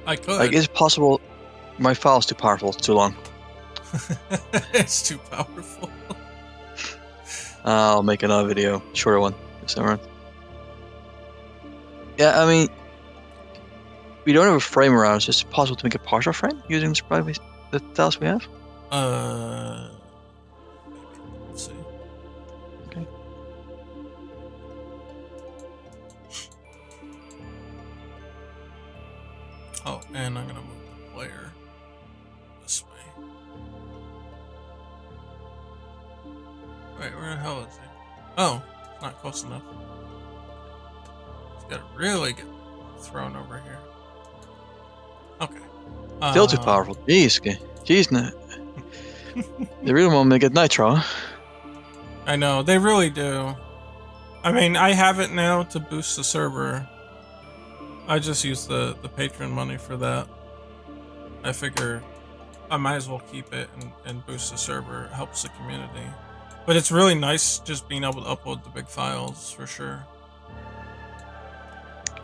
I could. Like, is it possible? My file's too powerful. It's too long. It's too powerful. I'll make another video, shorter one this time around. Yeah, I mean, we don't have a frame around. Is it possible to make a partial frame using the tiles we have? Let's see. Okay. Oh, and I'm gonna move the player this way. Wait, where the hell is he? Oh, it's not close enough. He's gotta really get thrown over here. Okay. Still too powerful. Jeez, no. They really want me to get nitro. I know, they really do. I mean, I have it now to boost the server. I just use the Patreon money for that. I figure I might as well keep it and boost the server. It helps the community. But it's really nice just being able to upload the big files, for sure.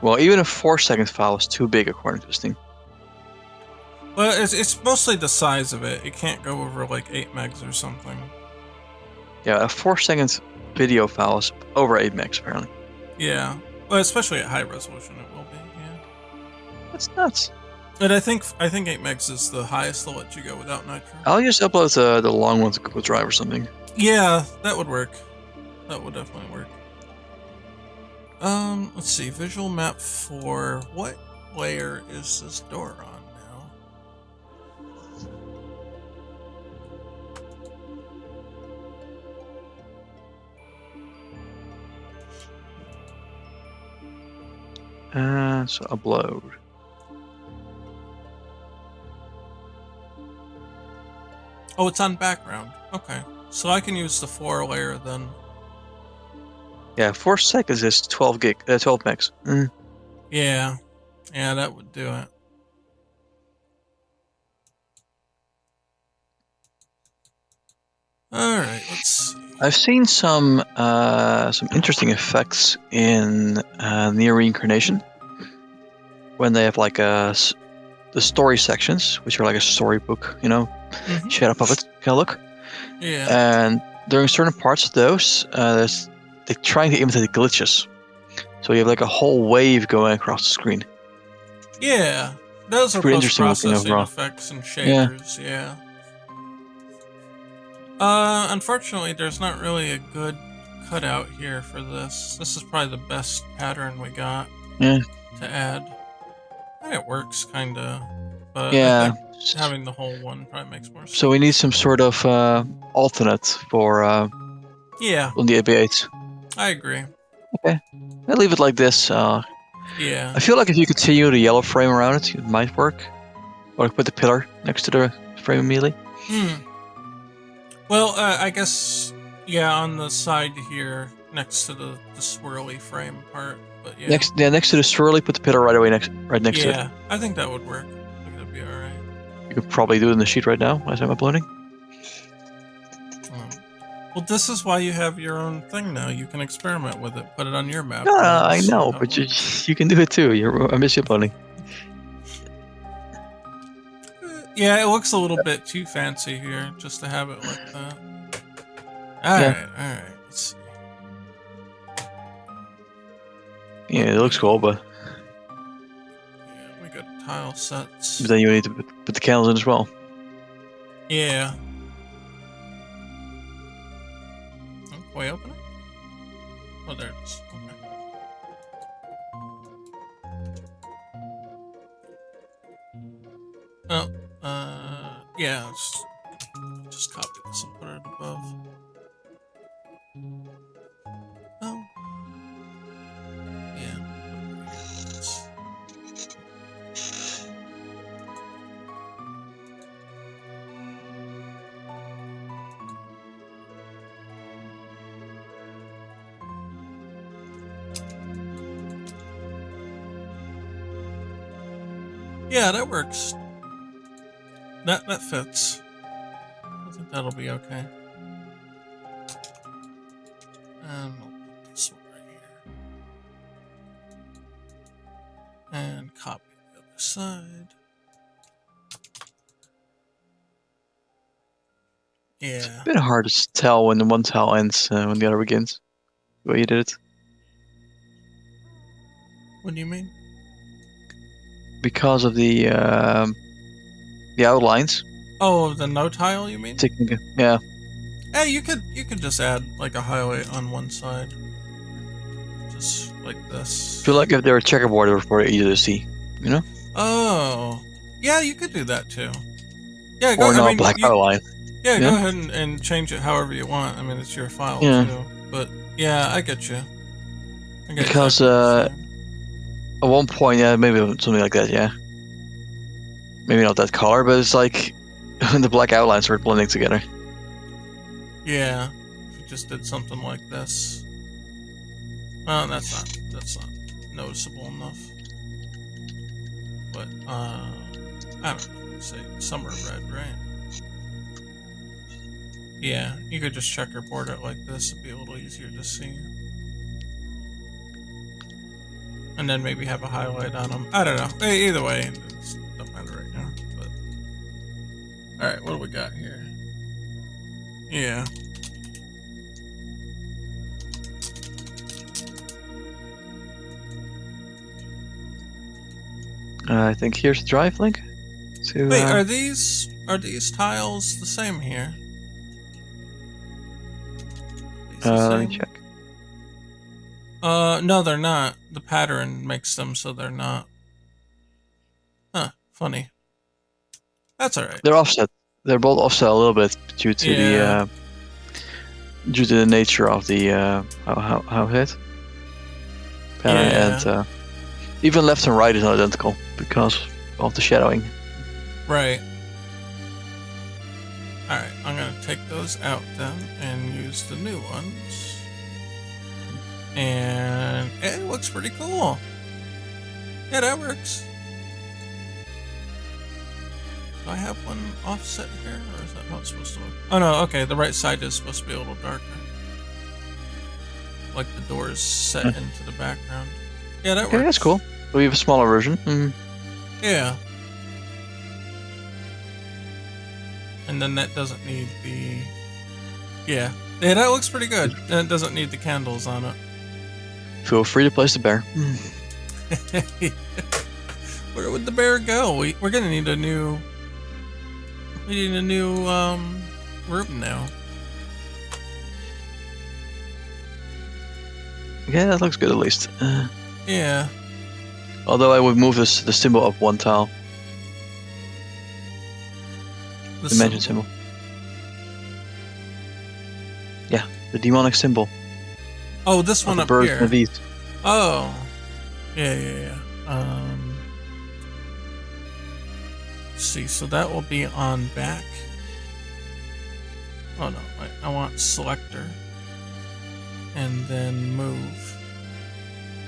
Well, even a 4-second file is too big according to this thing. Well, it's mostly the size of it. It can't go over like 8 megs or something. Yeah, a 4-second video file is over 8 megs apparently. Yeah. Well, especially at high resolution it will be, yeah. That's nuts. But I think 8 megs is the highest they'll let you go without nitro. I'll just upload the long ones to Google Drive or something. Yeah, that would work. That would definitely work. Let's see. Visual map 4. What layer is this door on now? So upload. Oh, it's on background. Okay. So I can use the 4 layer then. Yeah, 4 seconds is 12 megs. Mm. Yeah. Yeah, that would do it. Alright, let's see. I've seen some interesting effects in Near Reincarnation when they have like the story sections, which are like a storybook, shadow puppet kind of look. Yeah. And during certain parts of those, they're trying to imitate glitches. So you have like a whole wave going across the screen. Yeah. Those It's are pretty interesting looking post-processing overall. effects and Yeah. shaders, yeah. Unfortunately, there's not really a good cutout here for this. This is probably the best pattern we got Yeah. to add. And it works, kinda. But Yeah. I think having the whole one probably makes more sense. So we need some sort of alternate for Yeah, on the AB8. I agree. Okay. I'll leave it like this. Yeah. I feel like if you continue the yellow frame around it, it might work. Or put the pillar next to the frame immediately. Well, I guess, yeah, on the side here, next to the swirly frame part, but yeah. Next to the swirly, put the pillar right away next to it. Yeah, I think that would work. I think that'd be alright. You could probably do it in the sheet right now as I'm uploading. Well, this is why you have your own thing now. You can experiment with it, put it on your map. No, I know, but you can do it too. I miss you uploading. Yeah, it looks a little bit too fancy here just to have it like that. Alright, let's see. Yeah, it looks cool, but Yeah, we got tile sets. then you need to put the candles in as well. Yeah. Oh, can we open it? Oh, there it is. Okay. Oh, yeah, just copy this and put it above. Oh. Yeah. Yeah, that works. That fits. I think that'll be okay. And we'll put this one right here. And copy the other side. Yeah. It's a bit hard to tell when the one tile ends when the other begins. The way you did it. What do you mean? Because of the outlines. Oh, the no tile, you mean? Yeah. Hey, you could just add like a highlight on one side, just like this. I feel like if they were checkerboard, it was probably easier to see. You know? Oh, yeah, you could do that too. Yeah, Or no black outline. Yeah, go ahead and change it however you want. I mean, it's your file too. But yeah, I get you. Because at one point, yeah, maybe something like that, yeah. Maybe not that color, but it's like the black outlines start blending together. Yeah, if you just did something like this. Well, that's not noticeable enough. But I don't know, say summer red, right? Yeah, you could just checkerboard it like this. It'd be a little easier to see. And then maybe have a highlight on them. I don't know. Either way, it doesn't matter right now. But all right, what do we got here? Yeah. I think here's the drive link. Wait, are these tiles the same here? Let me check. No, they're not. The pattern makes them so they're not. Huh, funny. That's alright. They're offset. They're both offset a little bit due to the nature of the how it pattern, and even left and right is not identical because of the shadowing. Right. Alright, I'm gonna take those out then and use the new ones. And it looks pretty cool. Yeah, that works. Do I have one offset here, or is that not supposed to look? Oh no, okay, the right side is supposed to be a little darker. Like the doors set into the background. Yeah, that works. Okay, that's cool. We have a smaller version. Yeah. And then that doesn't need the Yeah. Yeah, that looks pretty good. And it doesn't need the candles on it. Feel free to place the bear. Where would the bear go? We're gonna need a new. We need a new room now. Yeah, that looks good at least. Yeah. Although I would move the symbol up one tile. The dimension symbol. Yeah, the demonic symbol. Oh, this one up here. And these. Oh. Yeah. Let's see, so that will be on back. Oh no, I want selector. And then move.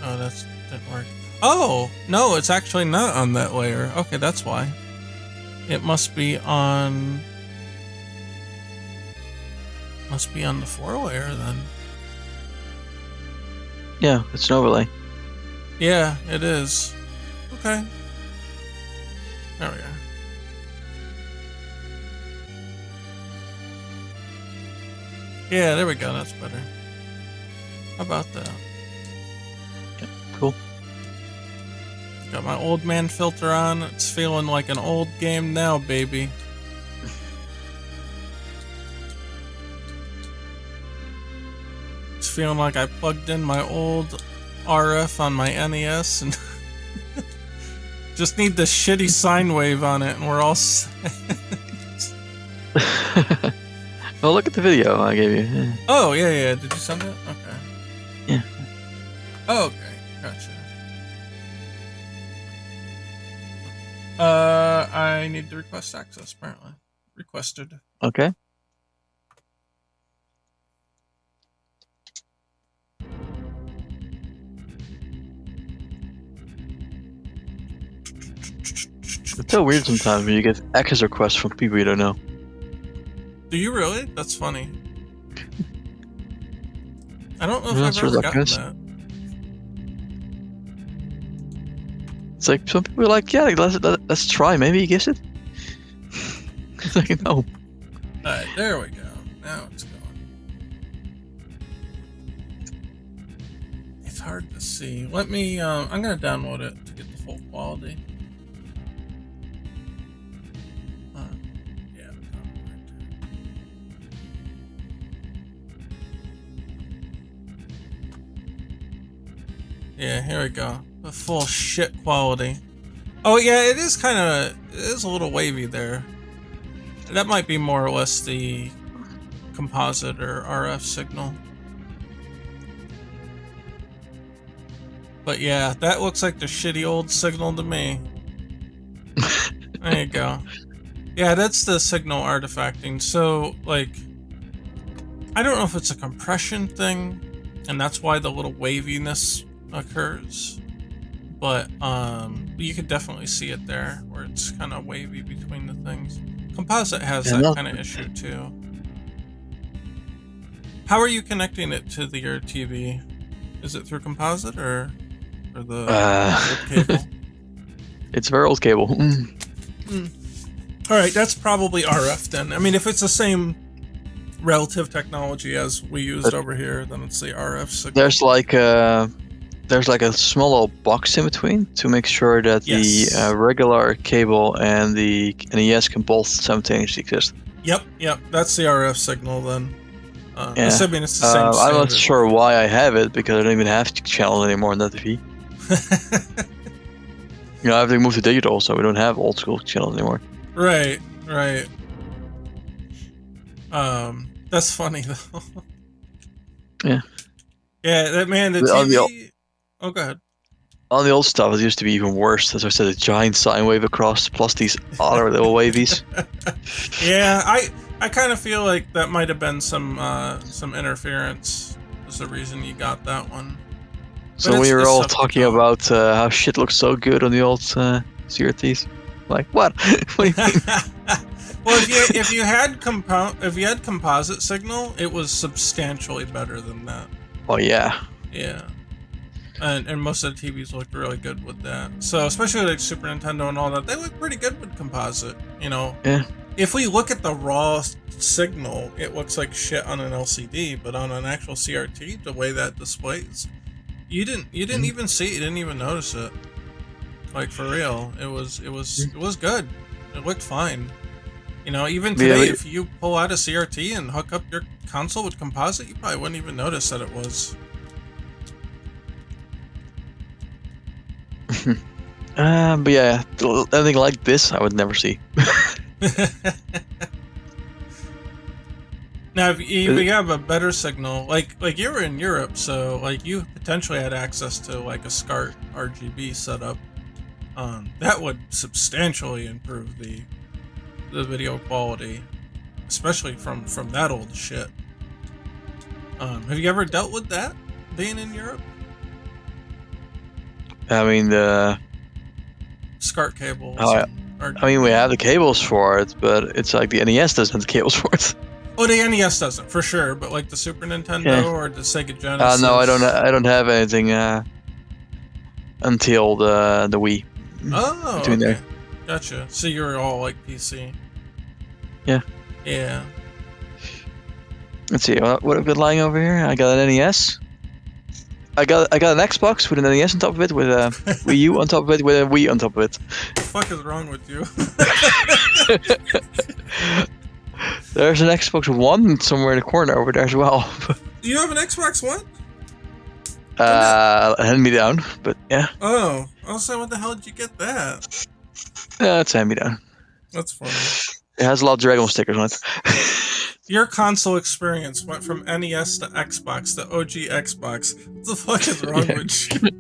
Oh, that didn't work. Oh, no, it's actually not on that layer. Okay, that's why. It must be on... Must be on the 4 layer then. Yeah, it's an overlay. Yeah, it is. Okay. There we go. Yeah, there we go. That's better. How about that? Yep, cool. Got my old man filter on. It's feeling like an old game now, baby. It's feeling like I plugged in my old RF on my NES and just need the shitty sine wave on it and we're all set. Well, look at the video I gave you. Yeah. Oh, yeah. Did you send it? Okay. Yeah. Oh, okay. Gotcha. I need to request access, apparently. Requested. Okay. It's so weird sometimes when you get access requests from people you don't know. Do you really? That's funny. I don't know if I've ever gotten that. It's like some people are like, yeah, let's try. Maybe he gets it. It's like, no. Alright, there we go. Now it's going. It's hard to see. Let me, I'm gonna download it to get the full quality. Yeah. Yeah, here we go. The full shit quality. Oh yeah, it is a little wavy there. That might be more or less the composite or RF signal. But yeah, that looks like the shitty old signal to me. There you go. Yeah, that's the signal artifacting. So, like, I don't know if it's a compression thing, and that's why the little waviness occurs. But you could definitely see it there, where it's kind of wavy between the things. Composite has that kind of issue too. How are you connecting it to your TV? Is it through composite or the old cable? It's very old cable. All right, that's probably RF then. I mean, if it's the same relative technology as we used over here, then it's the RF signal. There's like a small little box in between to make sure that the regular cable and the NES can both simultaneously exist. Yep, that's the RF signal then. Assuming it's the same. I'm not sure why I have it because I don't even have channels anymore on that TV. You know, everything moved to digital, so we don't have old school channels anymore. Right. That's funny though. Yeah. Yeah, that man, the TV. Oh, go ahead. On the old stuff, it used to be even worse. As I said, a giant sine wave across, plus these other little wavies. Yeah, I kind of feel like that might have been some interference. Is the reason you got that one. So we were all talking about how shit looks so good on the old CRTs. Like what? What do you mean? Well, if you had composite signal, it was substantially better than that. Oh yeah. Yeah. And most of the TVs looked really good with that. So especially like Super Nintendo and all that, they look pretty good with composite, you know. Yeah. if we look at the raw signal, it looks like shit on an LCD, but on an actual CRT, the way that displays, you didn't even see it, you didn't even notice it. Like, for real, it was good. It looked fine. You know, even today, if you pull out a CRT and hook up your console with composite, you probably wouldn't even notice that it was. But yeah, anything like this, I would never see. Now, if you have a better signal, like you were in Europe, so like you potentially had access to like a SCART RGB setup. That would substantially improve the video quality, especially from that old shit. Have you ever dealt with that being in Europe? I mean, the SCART cables. I mean, we have the cables for it, but it's like the NES doesn't have the cables for it. Oh, the NES doesn't, for sure, but like the Super Nintendo or the Sega Genesis. No, I don't have anything until the Wii. Oh, okay. There. Gotcha. So you're all like PC. Yeah. Yeah. Let's see. What have I got lying over here? I got an NES. I got an Xbox with an NES on top of it, with a Wii U on top of it, with a Wii on top of it. What the fuck is wrong with you? There's an Xbox One somewhere in the corner over there as well. Do you have an Xbox One? Hand me down, but yeah. Oh, I was saying, what the hell did you get that? It's hand me down. That's funny. It has a lot of Dragon stickers on it. Your console experience went from NES to Xbox to OG Xbox. What the fuck is wrong with you?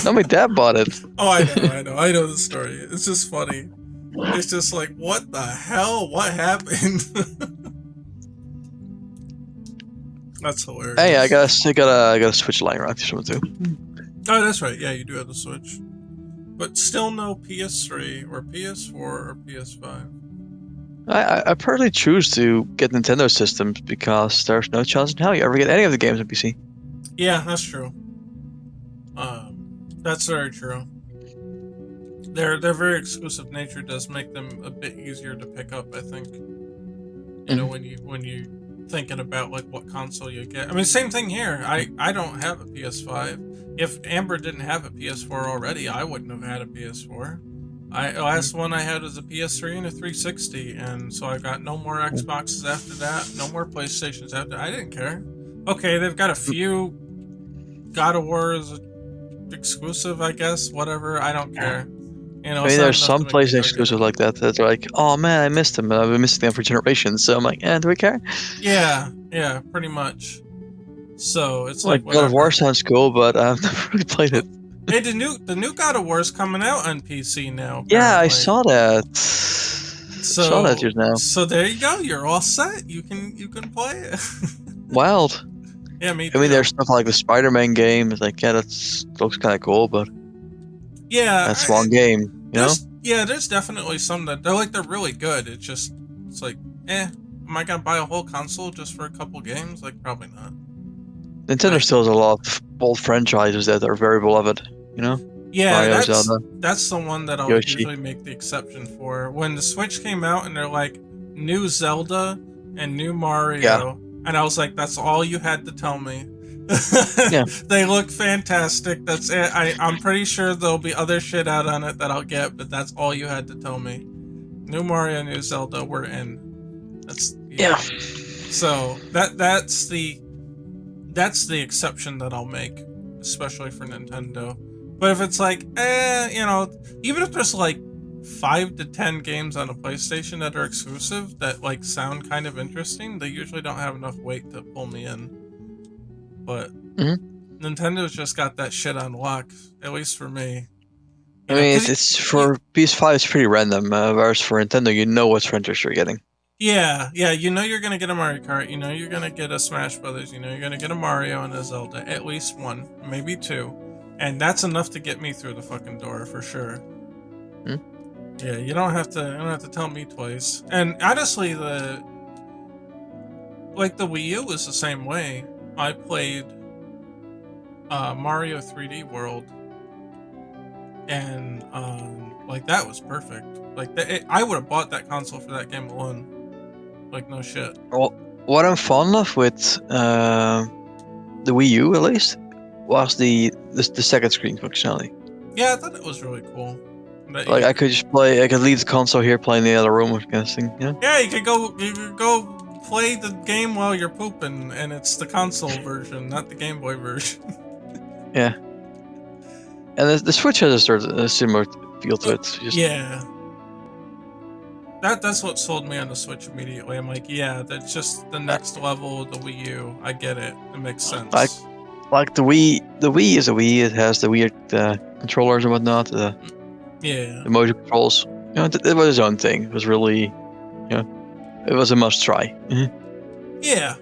No, my dad bought it. Oh, I know the story. It's just funny. It's just like, what the hell? What happened? That's hilarious. Hey, I got a Switch lying around here too. Oh, that's right. Yeah, you do have the Switch, but still no PS3 or PS4 or PS5. I personally choose to get Nintendo systems because there's no chance in hell you ever get any of the games on PC. Yeah, that's true. That's very true. Their very exclusive nature does make them a bit easier to pick up, I think. You know, when you thinking about like what console you get. I mean, same thing here. I don't have a PS5. If Amber didn't have a PS4 already, I wouldn't have had a PS4. Last one I had was a PS3 and a 360, and so I got no more Xboxes after that, no more PlayStations after. I didn't care. Okay, they've got a few God of War's exclusive, I guess. Whatever, I don't care. You know, I mean, there's some PlayStation exclusives like that that's like, oh man, I missed them. I've been missing them for generations. So I'm like, do we care? Yeah, pretty much. So it's like God of War sounds cool, but I've never really played it. Hey, the new God of War is coming out on PC now. Apparently. Yeah, I saw that. Saw that just now. So there you go. You're all set. You can play it. Wild. Yeah, me too. I mean, there's stuff like the Spider-Man game. It's like, yeah, looks kind of cool, but yeah, that's one game. You know? Yeah, there's definitely some that they're really good. It's like, am I gonna buy a whole console just for a couple games? Like, probably not. Nintendo still has a lot of old franchises that are very beloved. You know? Yeah, Mario, that's the one that I'll usually make the exception for. When the Switch came out and they're like, new Zelda and new Mario, and I was like, that's all you had to tell me. Yeah. They look fantastic. That's it. I'm pretty sure there'll be other shit out on it that I'll get, but that's all you had to tell me. New Mario, new Zelda, we're in. Yeah. So that's the exception that I'll make, especially for Nintendo. But if it's like, you know, even if there's like 5 to 10 games on a PlayStation that are exclusive that like sound kind of interesting, they usually don't have enough weight to pull me in. But Nintendo's just got that shit on lock, at least for me. I mean, it's for PS5, it's pretty random. Whereas for Nintendo, you know what franchise you're getting. Yeah, you know you're gonna get a Mario Kart, you know you're gonna get a Smash Brothers, you know you're gonna get a Mario and a Zelda, at least one, maybe 2. And that's enough to get me through the fucking door for sure. Yeah, you don't have to tell me twice. And honestly, the Wii U was the same way. I played Mario 3D World and like that was perfect. Like I would have bought that console for that game alone. Like no shit. Well, what I'm fond of with the Wii U, at least, was the second screen functionality. Yeah, I thought it was really cool. Like I could just play. I could leave the console here, play in the other room, kind of thing. Yeah. Yeah, you could go play the game while you're pooping, and it's the console version, not the Game Boy version. Yeah. And the Switch has a sort of a similar feel to it. Just... Yeah. That's what sold me on the Switch immediately. I'm like, yeah, that's just the next level of the Wii U. I get it. It makes sense. Like the Wii. The Wii is a Wii. It has the weird controllers and whatnot. The motion controls. You know, it was its own thing. It was really, you know, it was a must try. Yeah.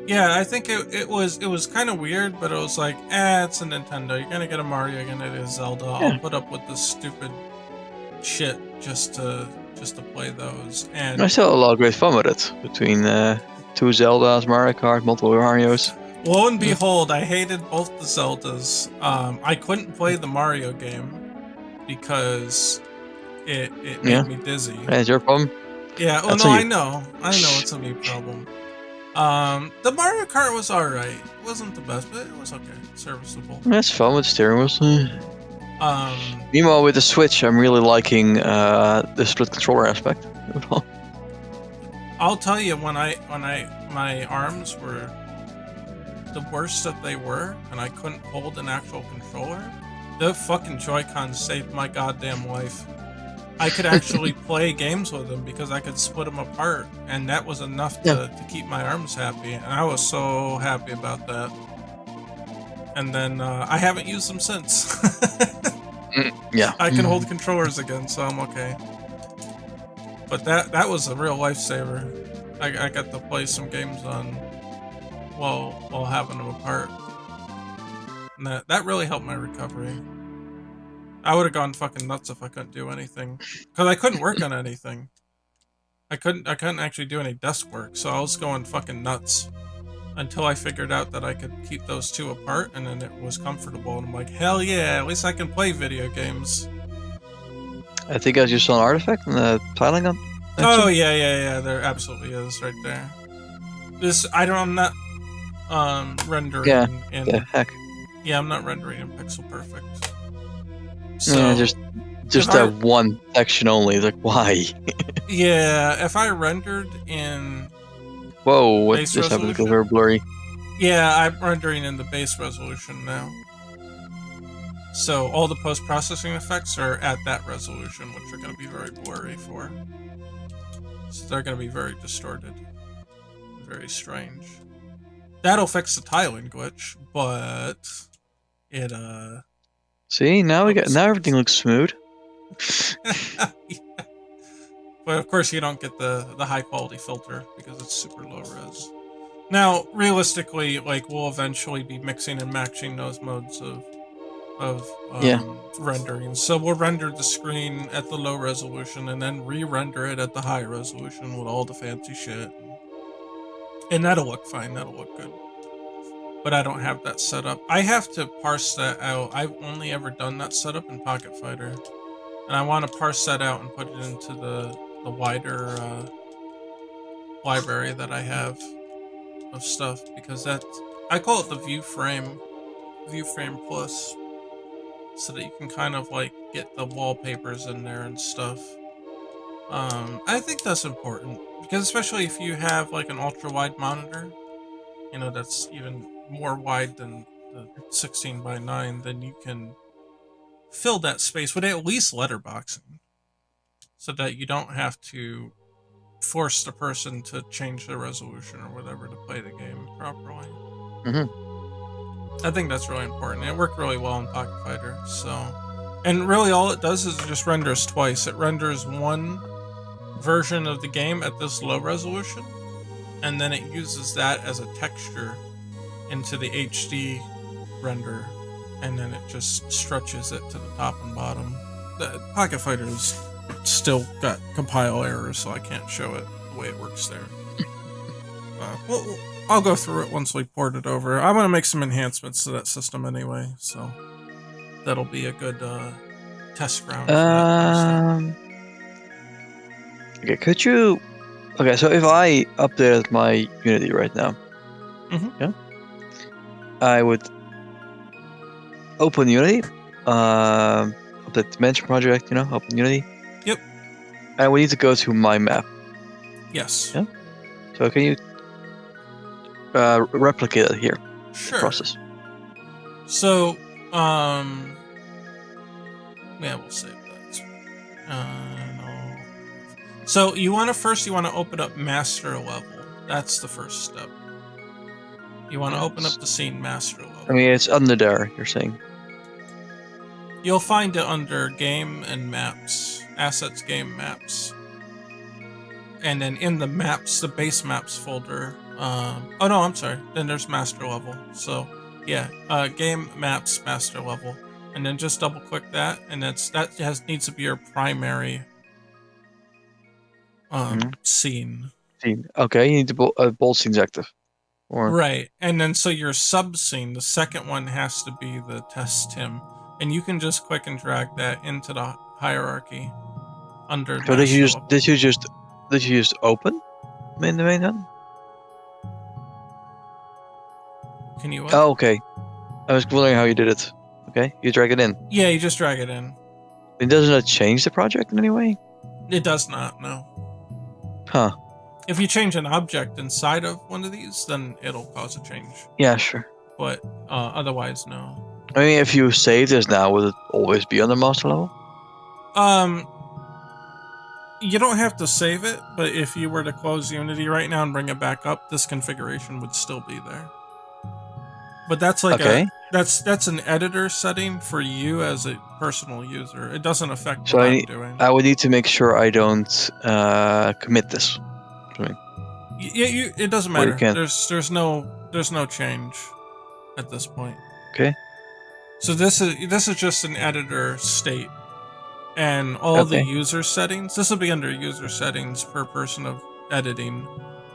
Yeah, I think it was kind of weird, but it was like, it's a Nintendo. You're gonna get a Mario, you're gonna get a Zelda. Yeah. I'll put up with this stupid shit just to play those. And I still had a lot of great fun with it. Between 2 Zeldas, Mario Kart, multiple Marios. Lo and behold, I hated both the Zeldas. I couldn't play the Mario game because it made me dizzy. That's your problem? Yeah, well, no, I know it's a me problem. The Mario Kart was alright. It wasn't the best, but it was okay. Serviceable. That's fun with steering wheels. Meanwhile, with the Switch, I'm really liking the split controller aspect. I'll tell you, when my arms were the worst that they were, and I couldn't hold an actual controller, the fucking Joy-Cons saved my goddamn life. I could actually play games with them because I could split them apart, and that was enough to keep my arms happy, and I was so happy about that. And then I haven't used them since. Yeah. I can hold controllers again, so I'm okay. But that was a real lifesaver. I got to play some games on while having them apart. And that really helped my recovery. I would have gone fucking nuts if I couldn't do anything, because I couldn't work on anything. I couldn't actually do any desk work, so I was going fucking nuts until I figured out that I could keep those two apart, and then it was comfortable. And I'm like, hell yeah! At least I can play video games. I think I just saw an artifact in the tiling gun. Oh yeah. There absolutely is right there. I'm not rendering. Yeah. In, heck. Yeah, I'm not rendering in pixel perfect. So yeah, just that one section only. Like, why? Yeah, if I rendered in whoa, what just happened to go very blurry? Yeah, I'm rendering in the base resolution now. So all the post-processing effects are at that resolution, which are going to be very blurry for. So they're going to be very distorted. Very strange. That'll fix the tiling glitch, but it see, now everything looks smooth. Yeah. But of course you don't get the high quality filter because it's super low res. Now, realistically, like, we'll eventually be mixing and matching those modes of rendering. So we'll render the screen at the low resolution and then re-render it at the high resolution with all the fancy shit. And that'll look fine, that'll look good. But I don't have that set up. I have to parse that out. I've only ever done that setup in Pocket Fighter. And I want to parse that out and put it into the wider library that I have of stuff, because I call it the view frame plus, so that you can kind of like get the wallpapers in there and stuff. I think that's important, because especially if you have like an ultra wide monitor, you know, that's even more wide than the 16:9, then you can fill that space with at least letterboxing, so that you don't have to force the person to change the resolution or whatever to play the game properly. I think that's really important. It worked really well in Pocket Fighter. So, and really all it does is it just renders twice. It renders one version of the game at this low resolution, and then it uses that as a texture into the HD render, and then it just stretches it to the top and bottom. The Pocket Fighter's still got compile errors, so I can't show it the way it works there. Well, I'll go through it once we port it over. I want to make some enhancements to that system anyway, so that'll be a good test ground for that. Okay, could you? Okay, so if I updated my Unity right now, yeah, I would open Unity, update Dimension project, open Unity. Yep. And we need to go to my map. Yes. Yeah. So can you replicate it here? Sure. Process. So, yeah, we'll save that. No. So you want to open up master level. That's the first step. You want to open up the scene master level. I mean, it's under there, you're saying. You'll find it under game and maps, assets, game, maps. And then in the maps, the base maps folder. Oh no, I'm sorry. Then there's master level. So yeah, game, maps, master level. And then just double click that, and needs to be your primary scene. Okay, you need to both scenes active. Right, and then so your sub scene, the second one has to be the test Tim, and you can just click and drag that into the hierarchy under. So did you just open the main one? Can you? Oh, okay. I was wondering how you did it. Okay, you drag it in. Yeah, you just drag it in. It doesn't change the project in any way? It does not, no. Huh. If you change an object inside of one of these, then it'll cause a change. Yeah, sure. But otherwise, no. I mean, if you save this now, will it always be on the master level? You don't have to save it, but if you were to close Unity right now and bring it back up, this configuration would still be there. But that's like that's an editor setting for you as a personal user. It doesn't affect what I'm doing. I would need to make sure I don't commit this. Yeah, it doesn't matter. There's no change at this point. Okay. So this is just an editor state, and all the user settings. This will be under user settings per person of editing,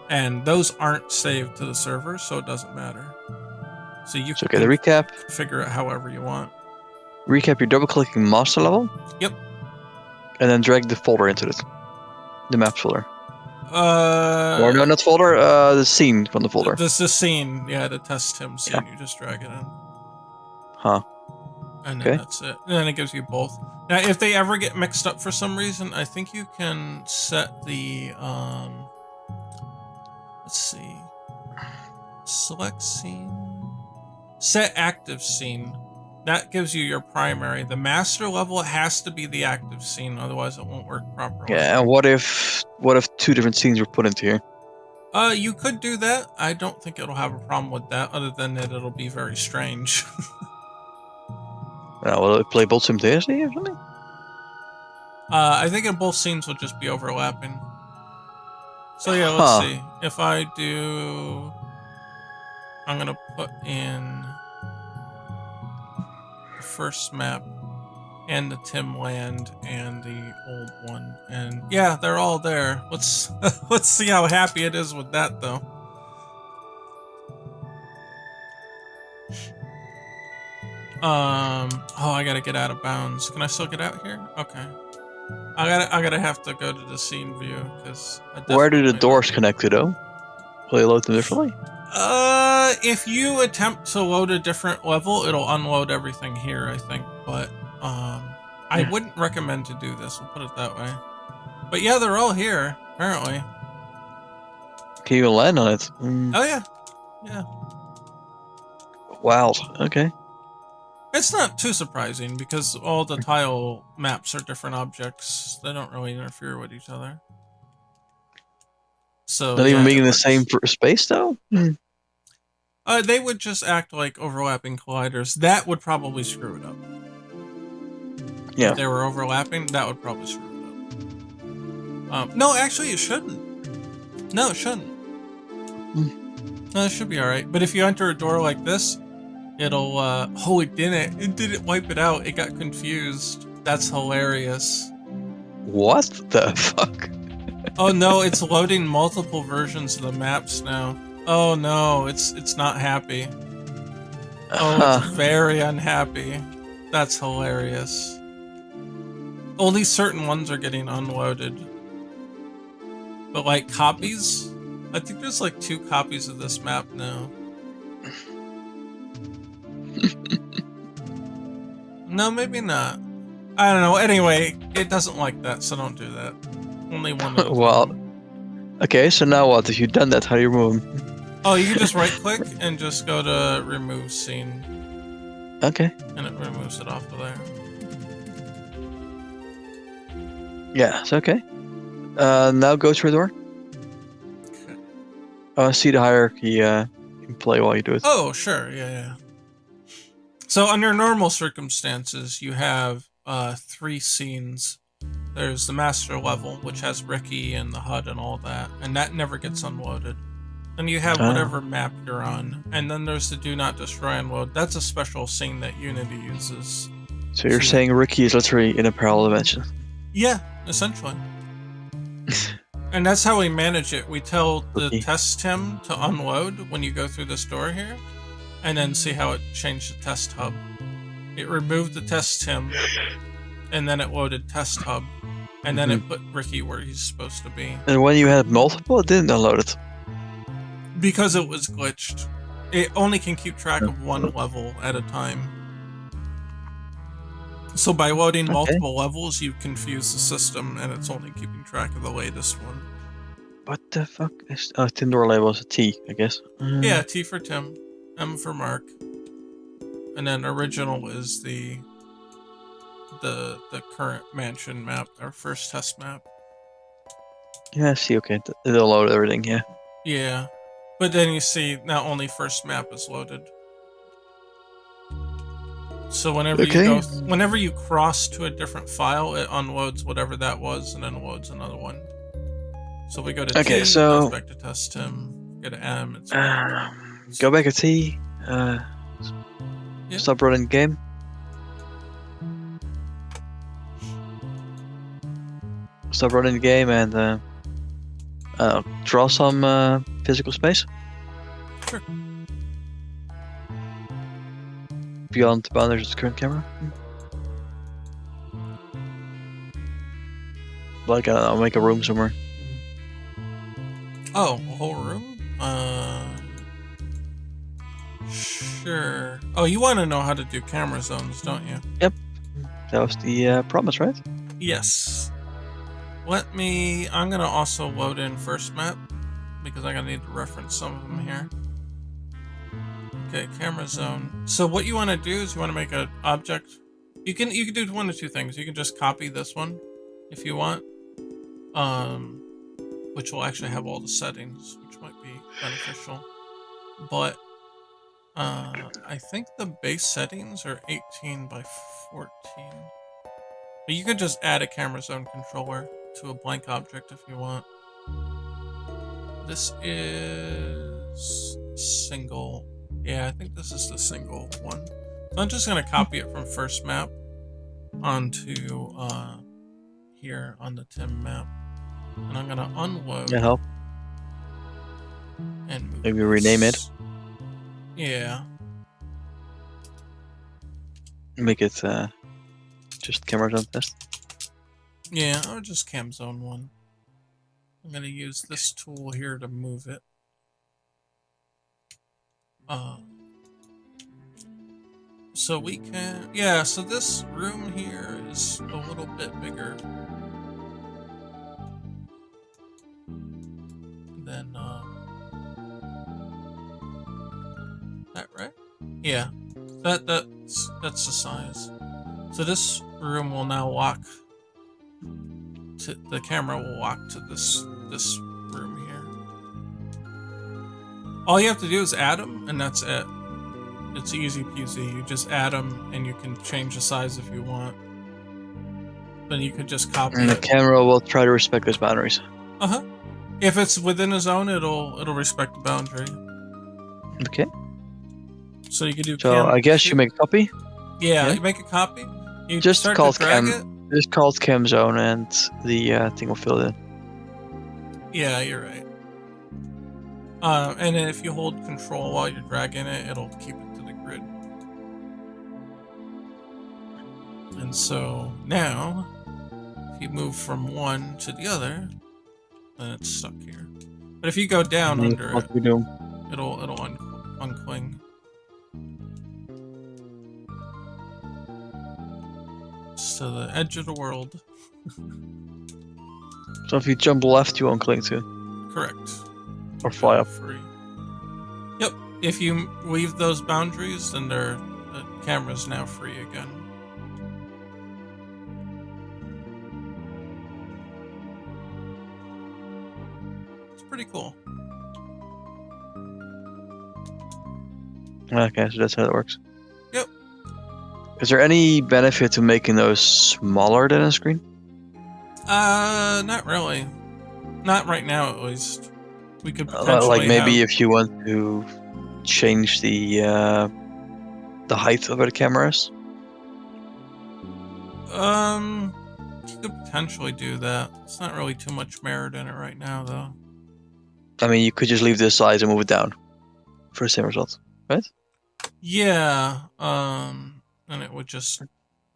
and those aren't saved to the server, so it doesn't matter. So you can the recap. Figure it however you want. Recap, you're double clicking master level. Yep. And then drag the folder into it. The map folder. Or no, not folder, the scene from the folder. This is the scene, yeah, the test Tim scene. Yeah. You just drag it in. Huh. And then that's it. And then it gives you both. Now, if they ever get mixed up for some reason, I think you can set the, let's see. Select scene. Set active scene. That gives you your primary. The master level has to be the active scene, otherwise it won't work properly. Yeah, and what if two different scenes were put into here? You could do that. I don't think it'll have a problem with that, other than that it'll be very strange. Will it play both simultaneously or something? I think in both scenes will just be overlapping. So yeah, let's see. If I do... I'm gonna put in the first map and the Tim land and the old one, and yeah, they're all there. Let's see how happy it is with that though. Oh, I gotta get out of bounds. Can I still get out here? Okay. I gotta have to go to the scene view because. Where do the doors connect to though? Will they load them differently? If you attempt to load a different level, it'll unload everything here, I think. But I wouldn't recommend to do this. We'll put it that way. But yeah, they're all here apparently. Can you land on it? Oh yeah, yeah. Wow. Okay. It's not too surprising because all the tile maps are different objects. They don't really interfere with each other. So not even being in the same space though? They would just act like overlapping colliders. That would probably screw it up. Yeah. If they were overlapping, that would probably screw it up. No, actually it shouldn't. No, it shouldn't. No, it should be alright. But if you enter a door like this, it'll, oh, it didn't. It didn't wipe it out. It got confused. That's hilarious. What the fuck? Oh no, it's loading multiple versions of the maps now. Oh no, it's not happy. Oh, it's very unhappy. That's hilarious. Only certain ones are getting unloaded. But like copies? I think there's like 2 copies of this map now. No, maybe not. I don't know. Anyway, it doesn't like that, so don't do that. Only one at a Well, time. okay, so now what? If you've done that, how do you remove them? Oh, you can just right click and just go to remove scene. Okay. And it removes it off of there. Yeah, it's okay. Now go through the door. Okay. See the hierarchy. You can play while you do it. Oh, sure. Yeah. So under normal circumstances, you have 3 scenes. There's the master level, which has Ricky and the HUD and all that, and that never gets unloaded. Then you have whatever map you're on, and then there's the do not destroy unload. That's a special scene that Unity uses. So you're saying Ricky is literally in a parallel dimension? Yeah, essentially. And that's how we manage it. We tell the test Tim to unload when you go through this door here, and then see how it changed the test hub. It removed the test Tim, and then it loaded test hub, and then it put Ricky where he's supposed to be. And when you had multiple, it didn't download it? Because it was glitched. It only can keep track of 1 level at a time. So by loading multiple levels, you confuse the system, and it's only keeping track of the latest one. What the fuck is... Oh, Tindor label is a T, I guess. Yeah, T for Tim, M for Mark. And then original is the current mansion map, our first test map. Yeah, I see, okay. It'll load everything, yeah. Yeah. But then you see, now only first map is loaded. So whenever whenever you cross to a different file, it unloads whatever that was and then loads another one. So we go to T, so goes back to test Tim, go to M, it's go back to T, stop running the game. Stop running the game and draw some physical space. Sure. Beyond the boundaries of the current camera. Like, I'll make a room somewhere. Oh, a whole room? Sure. Oh, you want to know how to do camera zones, don't you? Yep. That was the promise, right? Yes. I'm going to also load in first map, because I'm going to need to reference some of them here. Okay, camera zone. So what you want to do is you want to make an object. You can do one of 2 things. You can just copy this one if you want, which will actually have all the settings, which might be beneficial. But I think the base settings are 18 by 14. But you could just add a camera zone controller to a blank object if you want. This is single. Yeah, I think this is the single one. So I'm just going to copy it from first map onto here on the Tim map. And I'm going to unload. Yeah, help. And move maybe rename it. Yeah. Make it just camera zone test. Yeah, or just cam zone 1. I'm going to use this tool here to move it. So we can, yeah, so this room here is a little bit bigger than, that right? Yeah, that's the size. So this room will now walk to, the camera will walk to this room here. All you have to do is add them, and that's it. It's easy peasy. You just add them, and you can change the size if you want. Then you could just copy and it. The camera will try to respect those boundaries. If it's within a zone, it'll respect the boundary. Okay. So you can do. So I guess you make a copy. Yeah, you make a copy. You just start call to drag it. Just call it cam zone, and the thing will fill it in. Yeah, you're right. And then if you hold control while you're dragging it, it'll keep it to the grid. And so now, if you move from one to the other, then it's stuck here. But if you go down under it, it'll uncling. To the edge of the world. So if you jump left, you uncling too. Correct. Or fly up. Free. Yep. If you leave those boundaries, then the camera's now free again. It's pretty cool. Okay, so that's how it works. Yep. Is there any benefit to making those smaller than a screen? Not really. Not right now, at least. We could potentially like maybe if you want to change the height of where the camera is. You could potentially do that. It's not really too much merit in it right now, though. I mean, you could just leave this size and move it down for the same result, right? Yeah. And it would just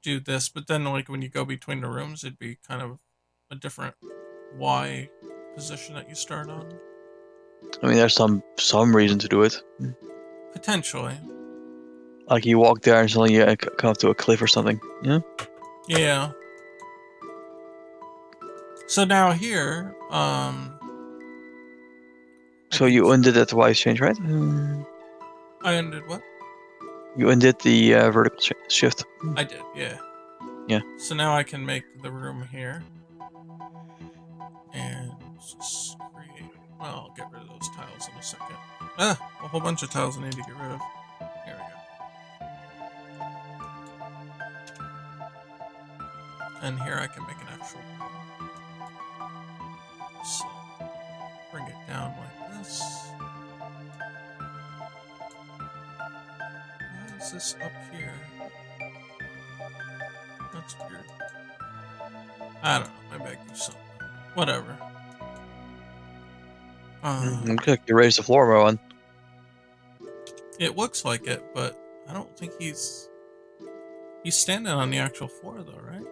do this, but then like when you go between the rooms, it'd be kind of a different Y position that you start on. I mean, there's some reason to do it. Potentially. Like you walk there and suddenly you come up to a cliff or something. Yeah. Yeah. So now here, So you undid that Y change, right? I undid what? You undid the vertical shift. I did, yeah. Yeah. So now I can make the room here. And just create... Well, I'll get rid of those tiles in a second. A whole bunch of tiles I need to get rid of. Here we go. And here I can make an actual room. So, bring it down like this. Why is this up here? That's weird. I don't know, maybe I can do something. Whatever. Okay, you raised the floor by one. It looks like it, but I don't think he's standing on the actual floor though, right?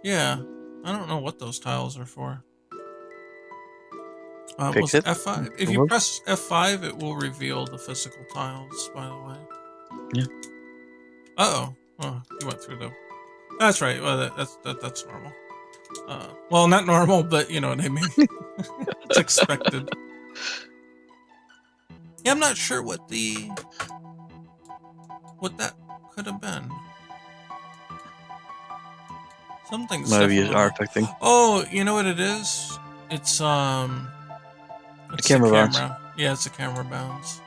Yeah. I don't know what those tiles are for. Fix it. F5. If you press F5, it will reveal the physical tiles, by the way. Yeah. Oh, you went through the... That's right. Well, that's normal. Well, not normal, but you know what I mean. It's expected. Yeah, I'm not sure what that could have been. Something's Maybe it's definitely... artifact thing. Oh, you know what it is? It's the camera bounce. Yeah, it's a camera bounce.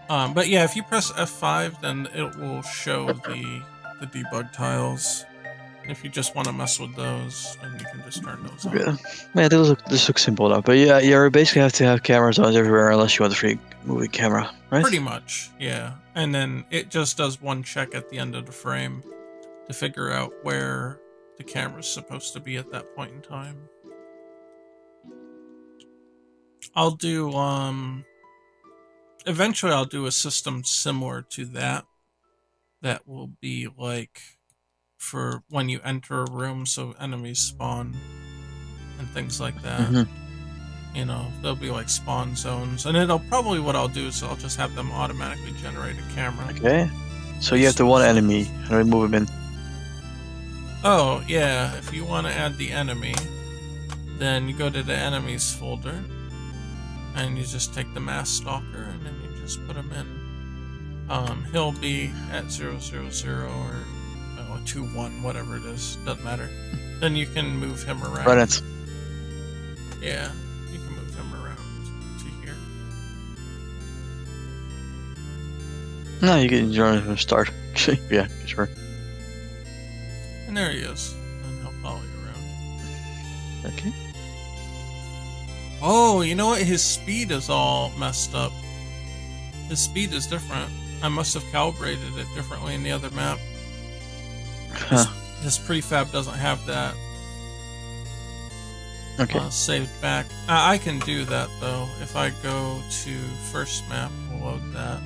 But yeah, if you press F5, then it will show the debug tiles. If you just want to mess with those, then you can just turn those on. Yeah, this looks simple enough. But yeah, you basically have to have camera zones everywhere unless you want the free moving camera, right? Pretty much, yeah. And then it just does one check at the end of the frame to figure out where the camera's supposed to be at that point in time. I'll do, eventually I'll do a system similar to that. That will be like for when you enter a room, so enemies spawn and things like that. Mm-hmm. You know, there'll be like spawn zones, and it'll probably, what I'll do is I'll just have them automatically generate a camera. Okay. So you have the one enemy. How do we move him in? Oh, yeah. If you want to add the enemy, then you go to the enemies folder, and you just take the mass stalker, and then you just put him in. He'll be at 000 or 21, whatever it is. Doesn't matter. Then you can move him around. Run it. Yeah, you can move him around to here. No, you can run it from the start. Yeah, sure. And there he is. And he'll follow you around. Okay. Oh, you know what? His speed is all messed up. His speed is different. I must have calibrated it differently in the other map. Huh. His prefab doesn't have that. Okay. Saved back. I can do that though. If I go to first map, we'll load that.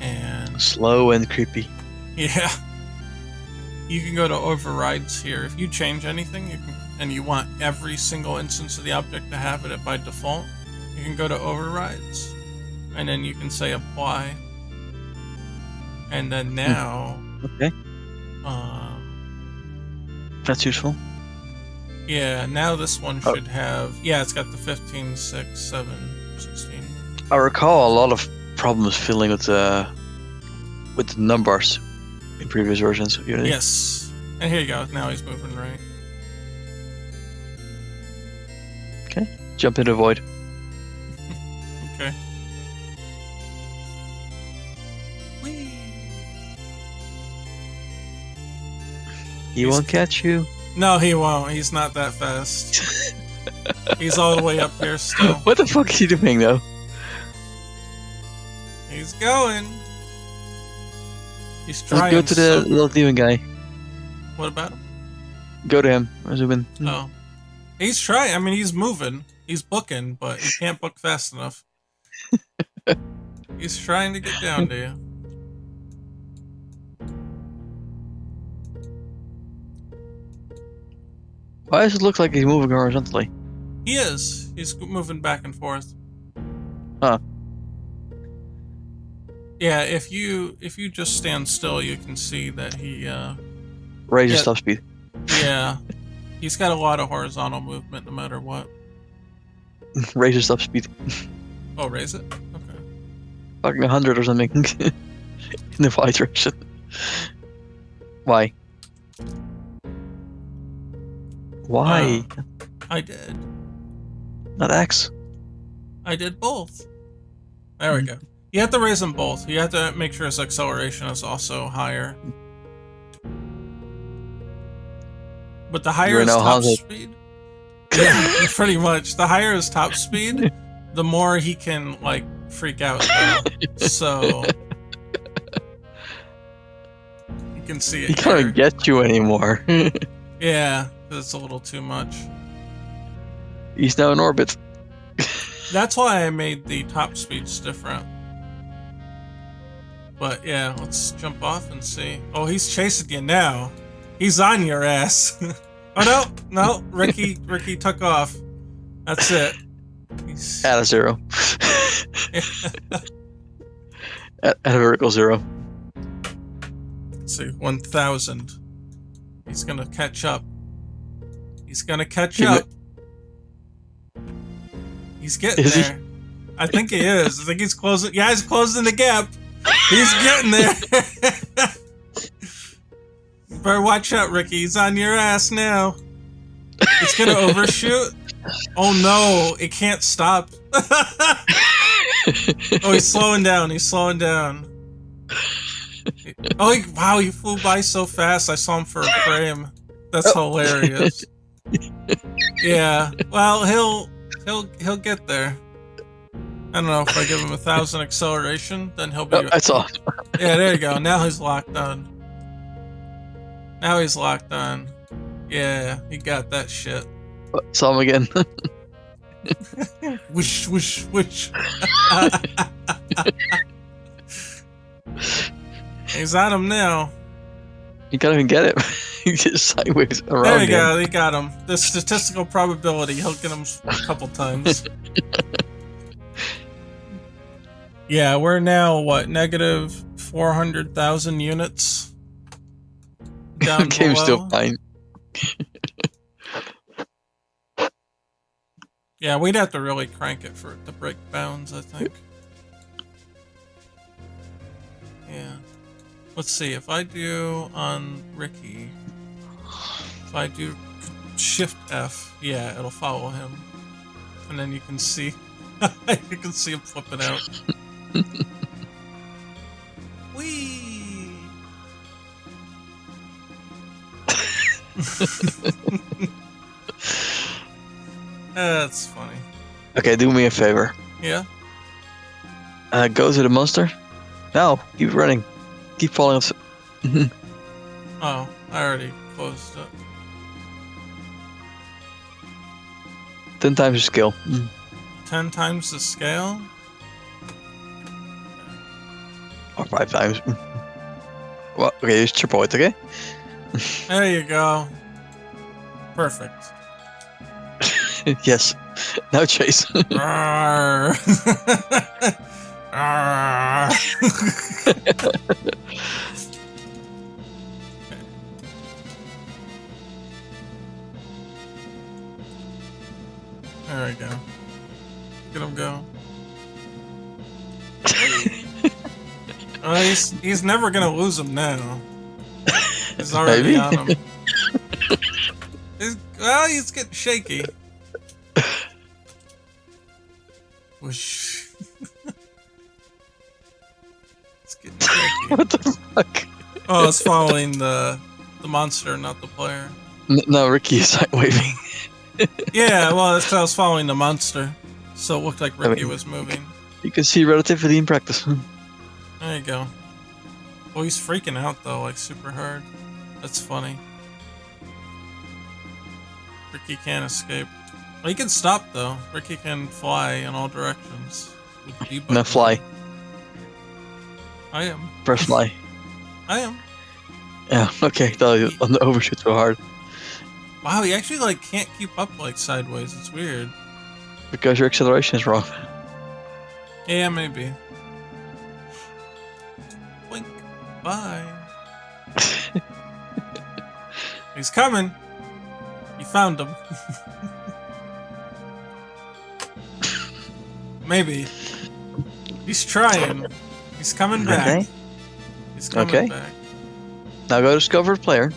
And Slow and creepy. Yeah. You can go to overrides here. If you change anything, and you want every single instance of the object to have it by default, you can go to overrides, and then you can say apply. And then now, Okay. That's useful. Yeah, now this one should have. Yeah, it's got the 15, 6, 7, 16. I recall a lot of problems filling with the numbers in previous versions of Unity. Yes. And here you go. Now he's moving right. Okay. Jump into void. Okay. Whee! He won't catch you. No, he won't. He's not that fast. He's all the way up here still. What the fuck is he doing though? He's going. He's Let's trying. go to the little demon guy. What about him? Go to him. Zoom in. Oh. He's trying. I mean, he's moving. He's booking, but he can't book fast enough. He's trying to get down to you. Why does it look like he's moving horizontally? He is. He's moving back and forth. Huh. Yeah, if you just stand still, you can see that he Raise your stop speed. Yeah. He's got a lot of horizontal movement no matter what. Raise your stop speed. Oh, raise it? Okay. Fucking 100 or something. In the Y direction. Why? Why? I did. Not X. I did both. There we go. You have to raise them both. You have to make sure his acceleration is also higher. But the higher his top speed... Yeah, pretty much. The higher his top speed, the more he can, like, freak out. So... You can see it. He can't get you anymore. Yeah, it's a little too much. He's now in orbit. That's why I made the top speeds different. But yeah, let's jump off and see. Oh, he's chasing you now. He's on your ass. Oh no, Ricky took off. That's it. He's... At a 0. at a vertical 0. Let's see, 1,000. He's gonna catch up. He's gonna catch up. He's getting there. I think he is. I think he's closing. Yeah, he's closing the gap. He's getting there. You better watch out, Ricky. He's on your ass now. It's gonna overshoot. Oh no, it can't stop. Oh, he's slowing down. He's slowing down. Oh, wow, he flew by so fast. I saw him for a frame. That's hilarious. Yeah. Well, he'll get there. I don't know, if I give him 1,000 acceleration, then he'll be... I saw. Yeah, there you go. Now he's locked on. Now he's locked on. Yeah, he got that shit. Saw him again. Whoosh, whoosh, whoosh. He's on him now. You can't even get it. He gets sideways around. There you go. They got him. The statistical probability. He'll get him a couple times. Yeah, we're now what, negative 400,000 units down the game's below. still fine. Yeah, we'd have to really crank it for it to break bounds, I think. Yeah. Let's see, if I do on Ricky, if I do Shift F, yeah, it'll follow him. And then you can see, you can see him flipping out. Whee! That's funny. Okay, do me a favor. Yeah? Go to the monster. No, keep running. Keep falling off. Oh, I already closed it. 10 times your skill. 10 times the scale? Or 5 times. Well, okay, use triple it, okay? There you go. Perfect. Yes. Now chase. Arr. Arr. There we go. Get him go. He's never gonna lose him now. He's already Maybe. on him. He's getting shaky. Whoosh. It's getting shaky. What the fuck? Oh, it's following the monster, not the player. No, Ricky is side waving. Yeah, well, that's how I was following the monster. So it looked like Ricky was moving. You can see relativity in practice. There you go. Well, he's freaking out, though, like, super hard. That's funny. Ricky can't escape. Well, he can stop, though. Ricky can fly in all directions. No, fly. I am. Press fly. I am. Yeah, okay. On the overshoot so hard. Wow, he actually, like, can't keep up, like, sideways. It's weird. Because your acceleration is wrong. Yeah, maybe. Blink. Bye. He's coming. You found him. Maybe. He's trying. He's coming back. Okay. He's coming back. Now go to discover player.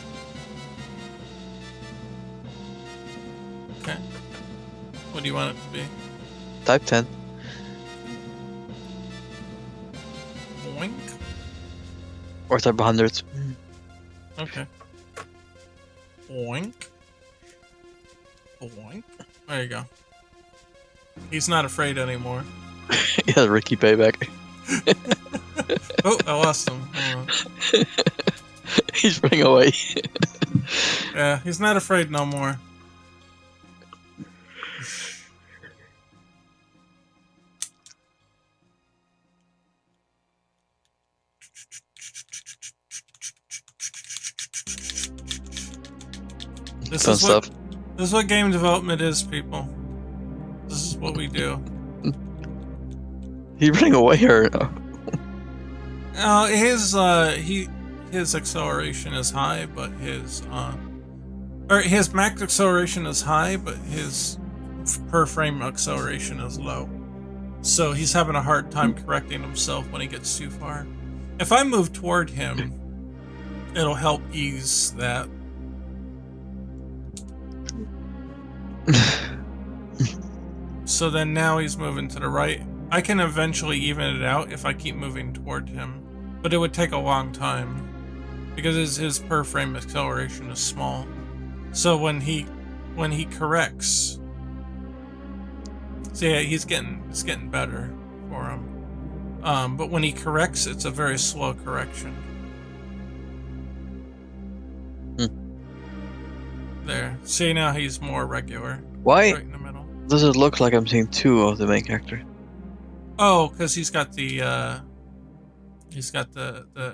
Okay. What do you want it to be? Type 10. Boink. Or type 100. Okay. Boink. Boink. There you go. He's not afraid anymore. Yeah, Ricky payback. Oh, I lost him. Hold on. He's running away. Yeah, he's not afraid no more. This is what game development is, people. This is what we do. He's running away or no? His acceleration is high, but his max acceleration is high, but his per frame acceleration is low. So he's having a hard time correcting himself when he gets too far. If I move toward him, it'll help ease that. So then now he's moving to the right. I can eventually even it out if I keep moving toward him, but it would take a long time because his per frame acceleration is small. So when he corrects, so yeah, it's getting better for him. But when he corrects, it's a very slow correction. There. See, now he's more regular. Why Right in the middle. does it look like I'm seeing two of the main character? Oh, because he's got the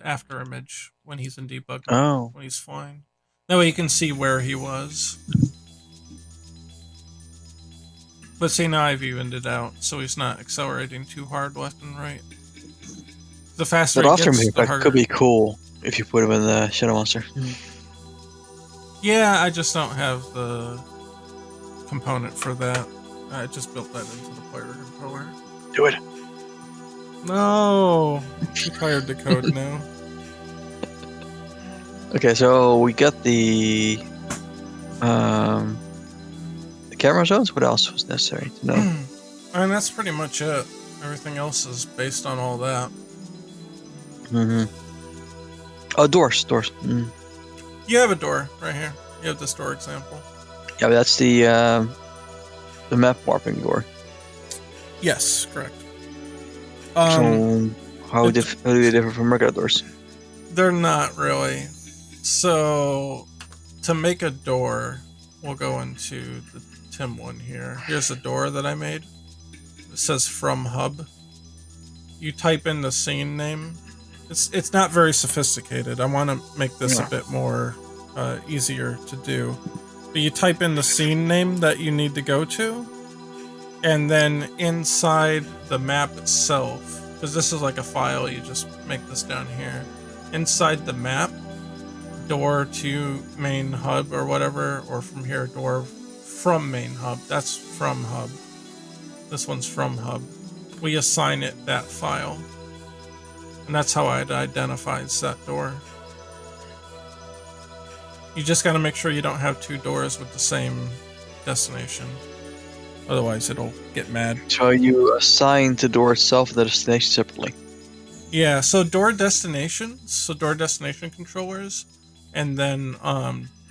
after image when he's in debug. Oh. When he's flying. That way you can see where he was. But see, now I've evened it out, so he's not accelerating too hard left and right. The faster That he after gets, the effect harder. could be cool if you put him in the Shadow Monster. Yeah, I just don't have the component for that. I just built that into the player controller. Do it. No! You cleared the code now. Okay, so we got the camera zones. What else was necessary to know? And that's pretty much it. Everything else is based on all that. Oh, doors. You have a door right here. You have this door example. Yeah, but that's the map warping door. Yes, correct. So how do they differ from regular doors? They're not really. So to make a door, we'll go into the Tim one here. Here's a door that I made. It says from hub. You type in the scene name, It's not very sophisticated. I want to make this Yeah. a bit more easier to do. But you type in the scene name that you need to go to, and then inside the map itself, because this is like a file, you just make this down here. Inside the map, door to main hub or whatever, or from here, door from main hub. That's from hub. This one's from hub. We assign it that file. And that's how it identifies that door. You just gotta make sure you don't have two doors with the same destination. Otherwise it'll get mad. So you assign the door itself and the destination separately. Yeah, so door destination controllers, and then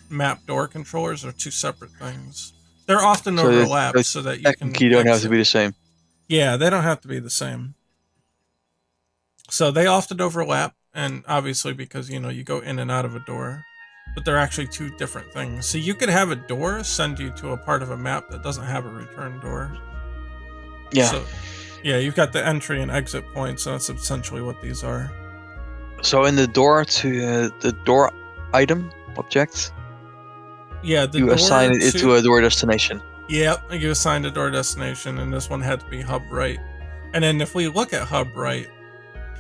map door controllers are two separate things. They're often overlapped so that you can technically don't have to be the same. Yeah, they don't have to be the same. So they often overlap, and obviously because, you know, you go in and out of a door, but they're actually two different things. So you could have a door send you to a part of a map that doesn't have a return door. Yeah. So, yeah, you've got the entry and exit points, so that's essentially what these are. So in the door to the door item object, yeah, you assign it to a door destination. Yep, you assign a door destination, and this one had to be hub right. And then if we look at hub right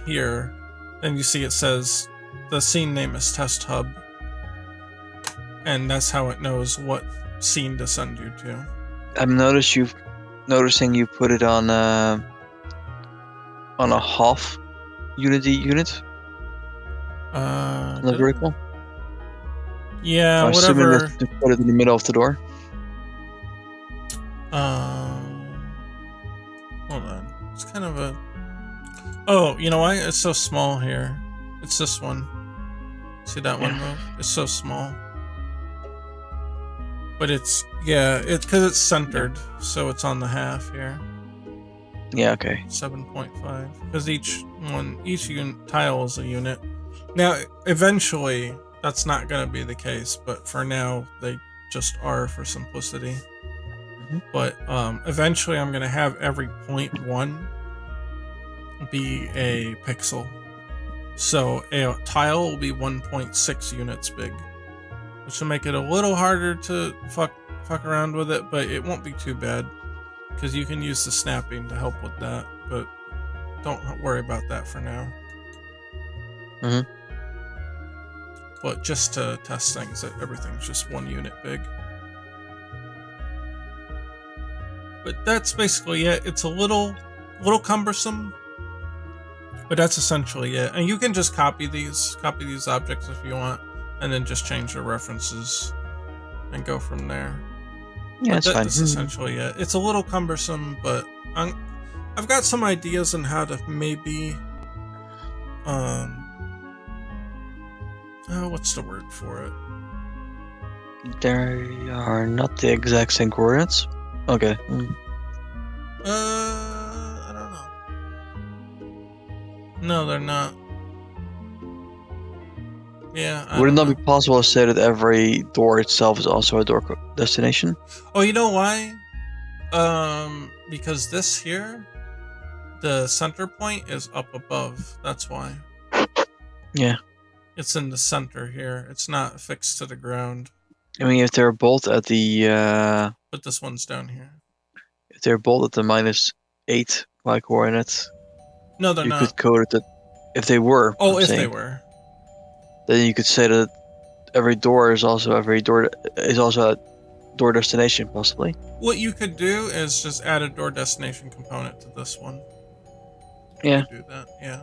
here, then you see it says the scene name is test hub, and that's how it knows what scene to send you to. I'm noticing you put it on a half Unity unit. On the vertical. Yeah, I'm whatever. assuming to put it in the middle of the door. Hold on. It's kind of a. Oh, you know why? It's so small here. It's this one. See that one move? It's so small. But it's because it's centered, so it's on the half here. Yeah. Okay. 7.5. Because each tile is a unit. Now, eventually, that's not going to be the case, but for now, they just are for simplicity. Mm-hmm. But eventually, I'm going to have every 0.1 be a pixel. So a tile will be 1.6 units big, which will make it a little harder to fuck around with it, but it won't be too bad because you can use the snapping to help with that. But don't worry about that for now. Mm-hmm. But just to test things, that everything's just 1 unit big. But that's basically it. It's a little cumbersome, but that's essentially it. And you can just copy these objects if you want, and then just change the references and go from there. Yeah, that's fine. That's essentially it. It's a little cumbersome, but I've got some ideas on how to maybe what's the word for it? They are not the exact same coordinates. Okay. I don't know. No, they're not. Yeah. Would it not be possible to say that every door itself is also a door destination? Oh, you know why? Because this here, the center point is up above. That's why. Yeah. It's in the center here. It's not fixed to the ground. I mean, if they're both at the But this one's down here. if they're both at the -8 y coordinates, No, they're not. You could code it that if they were. Oh, if they were. Then you could say that every door is also a door destination, possibly. What you could do is just add a door destination component to this one. Yeah. You could do that, yeah.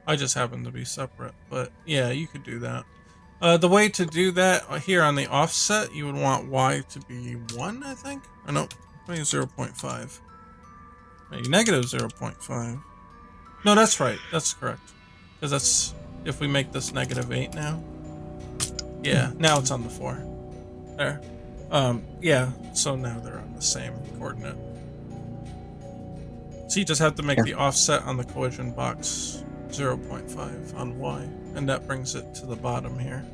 I just happen to be separate, but yeah, you could do that. The way to do that here on the offset, you would want Y to be 1, I think? Or no, maybe 0.5. Maybe -0.5. No, that's right. That's correct. Because that's if we make this -8 now. Yeah, now it's on the 4. There. Yeah, so now they're on the same coordinate. So you just have to make the offset on the collision box 0.5 on Y, and that brings it to the bottom here.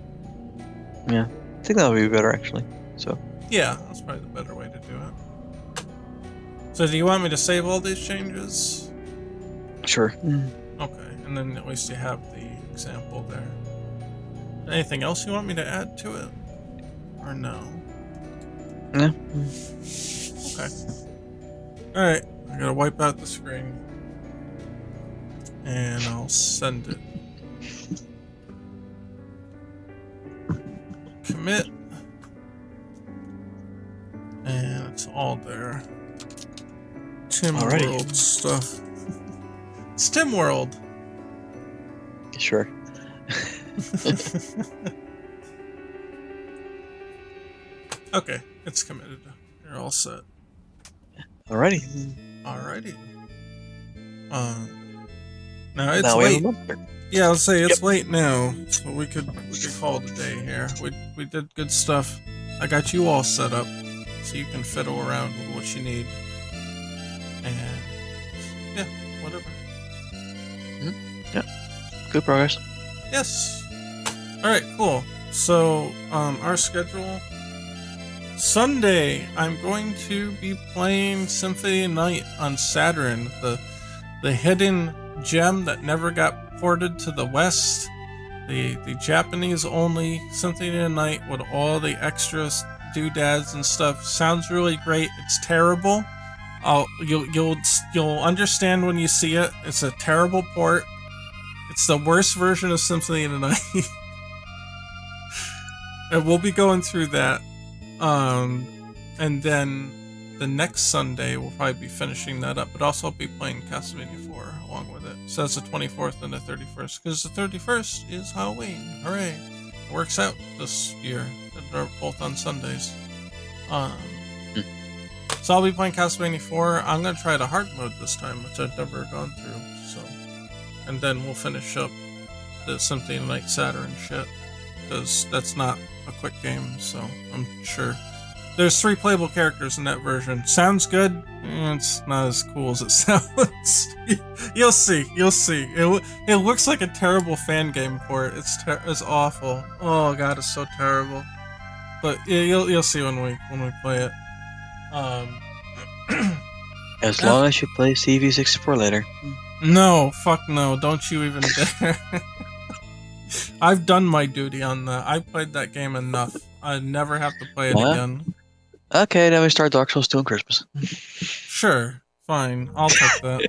Yeah, I think that would be better actually. So. Yeah, that's probably the better way to do it. So do you want me to save all these changes? Sure. Okay, and and then at least you have the example there. Anything else you want me to add to it? Or no? Yeah. Okay. Alright, I gotta wipe out the screen. And I'll send it. Commit. And it's all there. Tim World stuff. It's Tim World. Sure. Okay, it's committed. You're all set. Alrighty. Alrighty. Now it's late. Yeah, I'll say it's late now, so we could call it a day here. We did good stuff. I got you all set up, so you can fiddle around with what you need. And yeah, whatever. Yeah, good progress. Yes. All right, cool. So our schedule. Sunday, I'm going to be playing Symphony of Night on Saturn, the hidden gem that never got ported to the West, the Japanese only Symphony of Night with all the extras, doodads and stuff. Sounds really great. It's terrible. You'll understand when you see it. It's a terrible port. It's the worst version of Symphony of the Night. And we'll be going through that. And then the next Sunday we'll probably be finishing that up, but also I'll be playing Castlevania 4 along with it. So that's the 24th and the 31st, because the 31st is Halloween. Hooray! It works out this year. They're both on Sundays. So I'll be playing Castlevania 4. I'm gonna try the hard mode this time, which I've never gone through. So, and then we'll finish up the Symphony of the Night Saturn shit, because that's not a quick game, so I'm sure. There's 3 playable characters in that version. Sounds good. It's not as cool as it sounds. You'll see. It looks like a terrible fan game port. It's awful. Oh god, it's so terrible. But yeah, you'll see when we play it. As long as you play CV64 later. No, fuck no. Don't you even dare. I've done my duty on that. I played that game enough. I never have to play it again. Okay, then we start Dark Souls 2 on Christmas. Sure, fine. I'll take that.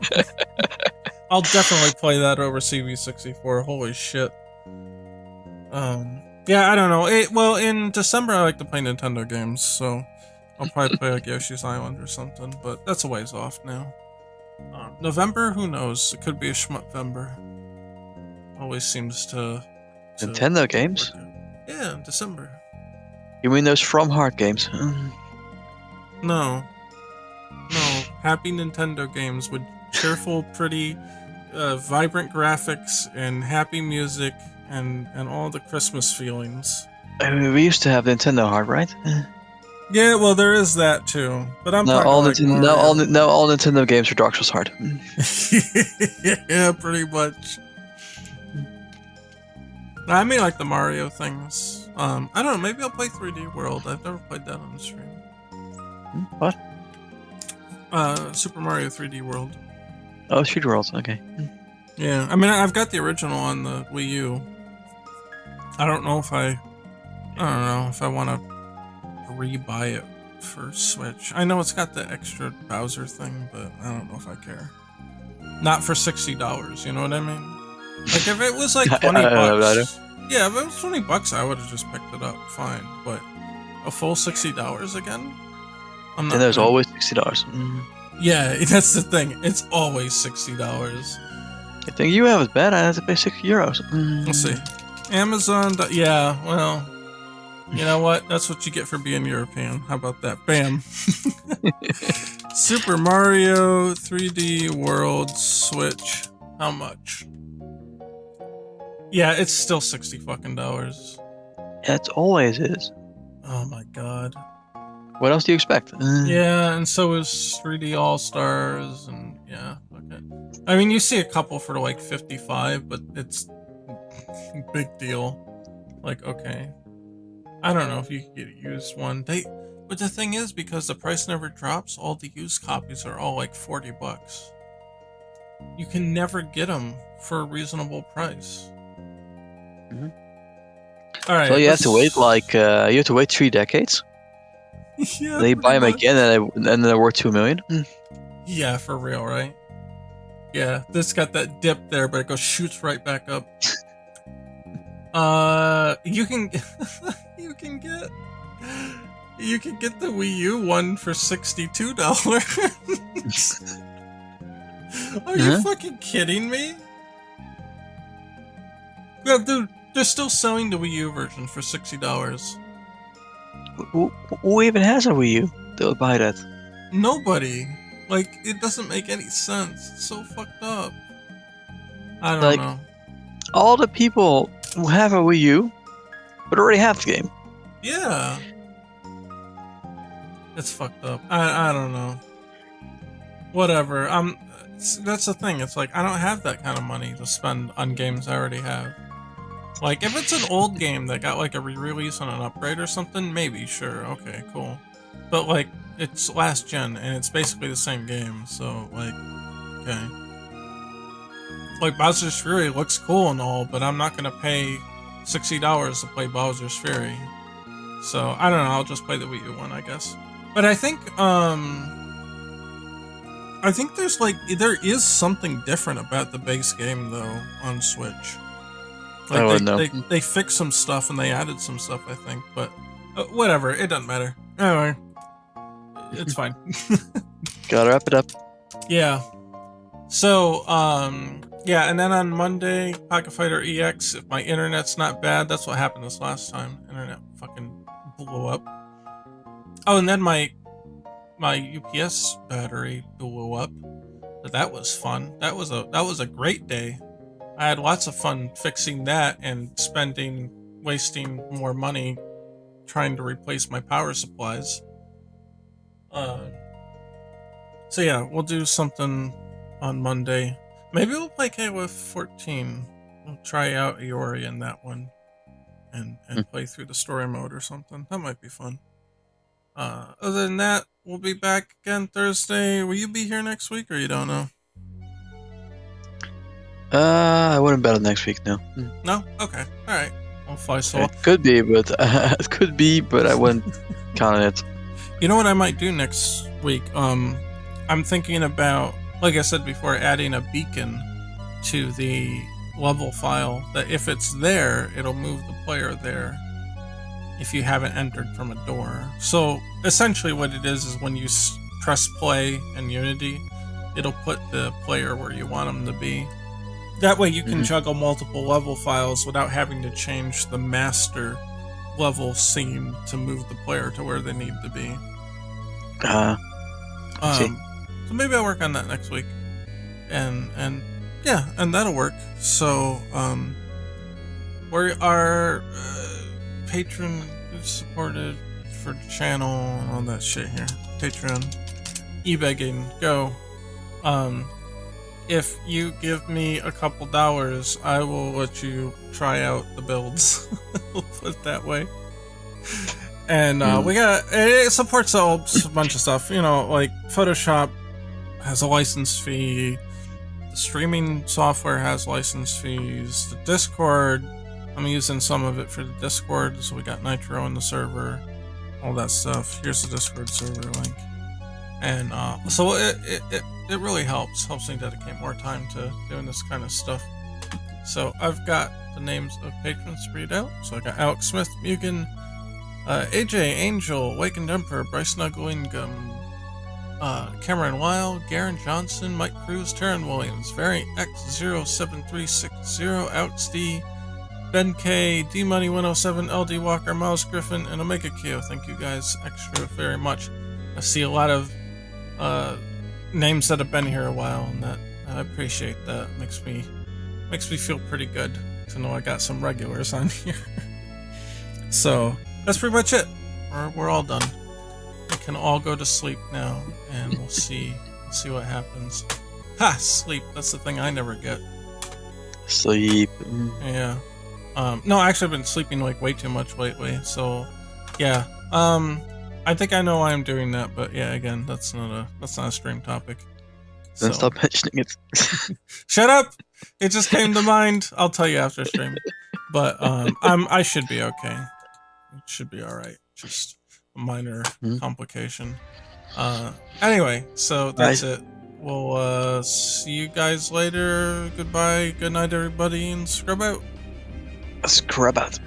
I'll definitely play that over CV64. Holy shit. Yeah, I don't know. Well, in December I like to play Nintendo games, so I'll probably play like Yoshi's Island or something, but that's a ways off now. November, who knows? It could be a Schmutvember. Always seems to Nintendo games? Yeah, in December. You mean those From Heart games? No. Happy Nintendo games with cheerful, pretty, vibrant graphics and happy music and all the Christmas feelings. We used to have Nintendo Heart, right? Yeah, well, there is that too. But I'm now all Nintendo games are Dark Souls Heart. Yeah, pretty much. I mean, like the Mario things. I don't know. Maybe I'll play 3D World. I've never played that on the stream. What? Super Mario 3D World. Oh, 3D World. Okay. Yeah, I mean, I've got the original on the Wii U. I don't know if I want to re-buy it for Switch. I know it's got the extra Bowser thing, but I don't know if I care. Not for $60. You know what I mean? Like if it was like 20 bucks. Yeah, if it was 20 bucks, I would have just picked it up. Fine, but a full $60 again? I'm not. And there's always $60. Yeah, that's the thing. It's always $60. The thing you have is bad. I have to pay €60. Let's see. Amazon. Yeah, well, you know what? That's what you get for being European. How about that? Bam. Super Mario 3D World Switch. How much? Yeah, it's still $60 fucking. Yeah, it always is. Oh my god. What else do you expect? Yeah, and so is 3D All Stars, and yeah, okay. I mean, you see a couple for like 55, but it's big deal. Like, okay, I don't know if you could get a used one. But the thing is, because the price never drops, all the used copies are all like 40 bucks. you can never get them for a reasonable price. Mhm. All right. So you have to wait you have to wait 3 decades. Yeah, They buy them pretty much. again, and then they're worth 2 million. Yeah, for real, right? Yeah, this got that dip there, but it shoots right back up. You can you can get the Wii U one for $62. Are you fucking kidding me? Yeah, dude, they're still selling the Wii U version for $60. Who even has a Wii U that would buy that? Nobody. Like, it doesn't make any sense. It's so fucked up. I don't Like, know. all the people who have a Wii U but already have the game. Yeah. It's fucked up. I don't know. Whatever. That's the thing. It's like, I don't have that kind of money to spend on games I already have. Like, if it's an old game that got like a re-release on an upgrade or something, maybe, sure, okay, cool. But like, it's last gen and it's basically the same game, so like, okay. Like, Bowser's Fury looks cool and all, but I'm not gonna pay $60 to play Bowser's Fury. So I don't know, I'll just play the Wii U one, I guess. But I think there is something different about the base game though on Switch. Like they fixed some stuff and they added some stuff, I think, but whatever, it doesn't matter. Anyway, it's fine. Gotta wrap it up. Yeah. So, yeah, and then on Monday, Pocket Fighter EX, if my internet's not bad, that's what happened this last time. Internet fucking blew up. Oh, and then my UPS battery blew up. But that was fun. That was a great day. I had lots of fun fixing that and wasting more money trying to replace my power supplies. So yeah, we'll do something on Monday. Maybe we'll play KOF 14. We'll try out Iori in that one and play through the story mode or something. That might be fun. Other than that, we'll be back again Thursday. Will you be here next week or you don't know? I wouldn't bet on next week, no. No? Okay. Alright. I'll fly solo. It could be, but I wouldn't count on it. You know what I might do next week? I'm thinking about, like I said before, adding a beacon to the level file that if it's there, it'll move the player there if you haven't entered from a door. So essentially what it is when you press play in Unity, it'll put the player where you want them to be. That way you can juggle multiple level files without having to change the master level scene to move the player to where they need to be. So maybe I'll work on that next week. And yeah, and that'll work. So we are patron supported for the channel and all that shit here. Patreon, e-begging, go. If you give me a couple dollars, I will let you try out the builds. We'll put it that way. And it supports a bunch of stuff. You know, like Photoshop has a license fee. The streaming software has license fees. The Discord, I'm using some of it for the Discord, so we got Nitro in the server, all that stuff. Here's the Discord server link. And so it really helps me dedicate more time to doing this kind of stuff. So I've got the names of patrons to read out. So I got Alex Smith, Mugen, AJ, Angel, Wakened Emperor, Bryce Nuggling, Cameron Weil, Garen Johnson, Mike Cruz, Taryn Williams, Variant X07360, Alex D, Ben K, D Money 107, LD Walker, Miles Griffin, and Omega Kyo. Thank you guys extra very much. I see a lot of names that have been here a while, and that I appreciate that. Makes me feel pretty good to know I got some regulars on here. So that's pretty much it. We're all done. We can all go to sleep now, and we'll see what happens. Ha! Sleep. That's the thing I never get. Sleep. Yeah. No, actually, I've been sleeping like way too much lately. So, yeah. I think I know why I'm doing that, but yeah, again, that's not a stream topic. Then So stop mentioning it. shut up. It just came to mind. I'll tell you after stream. But I should be okay. It should be all right. Just a minor complication. Anyway, so that's it. We'll see you guys later. Goodbye. Good night, everybody, and scrub out. Scrub out.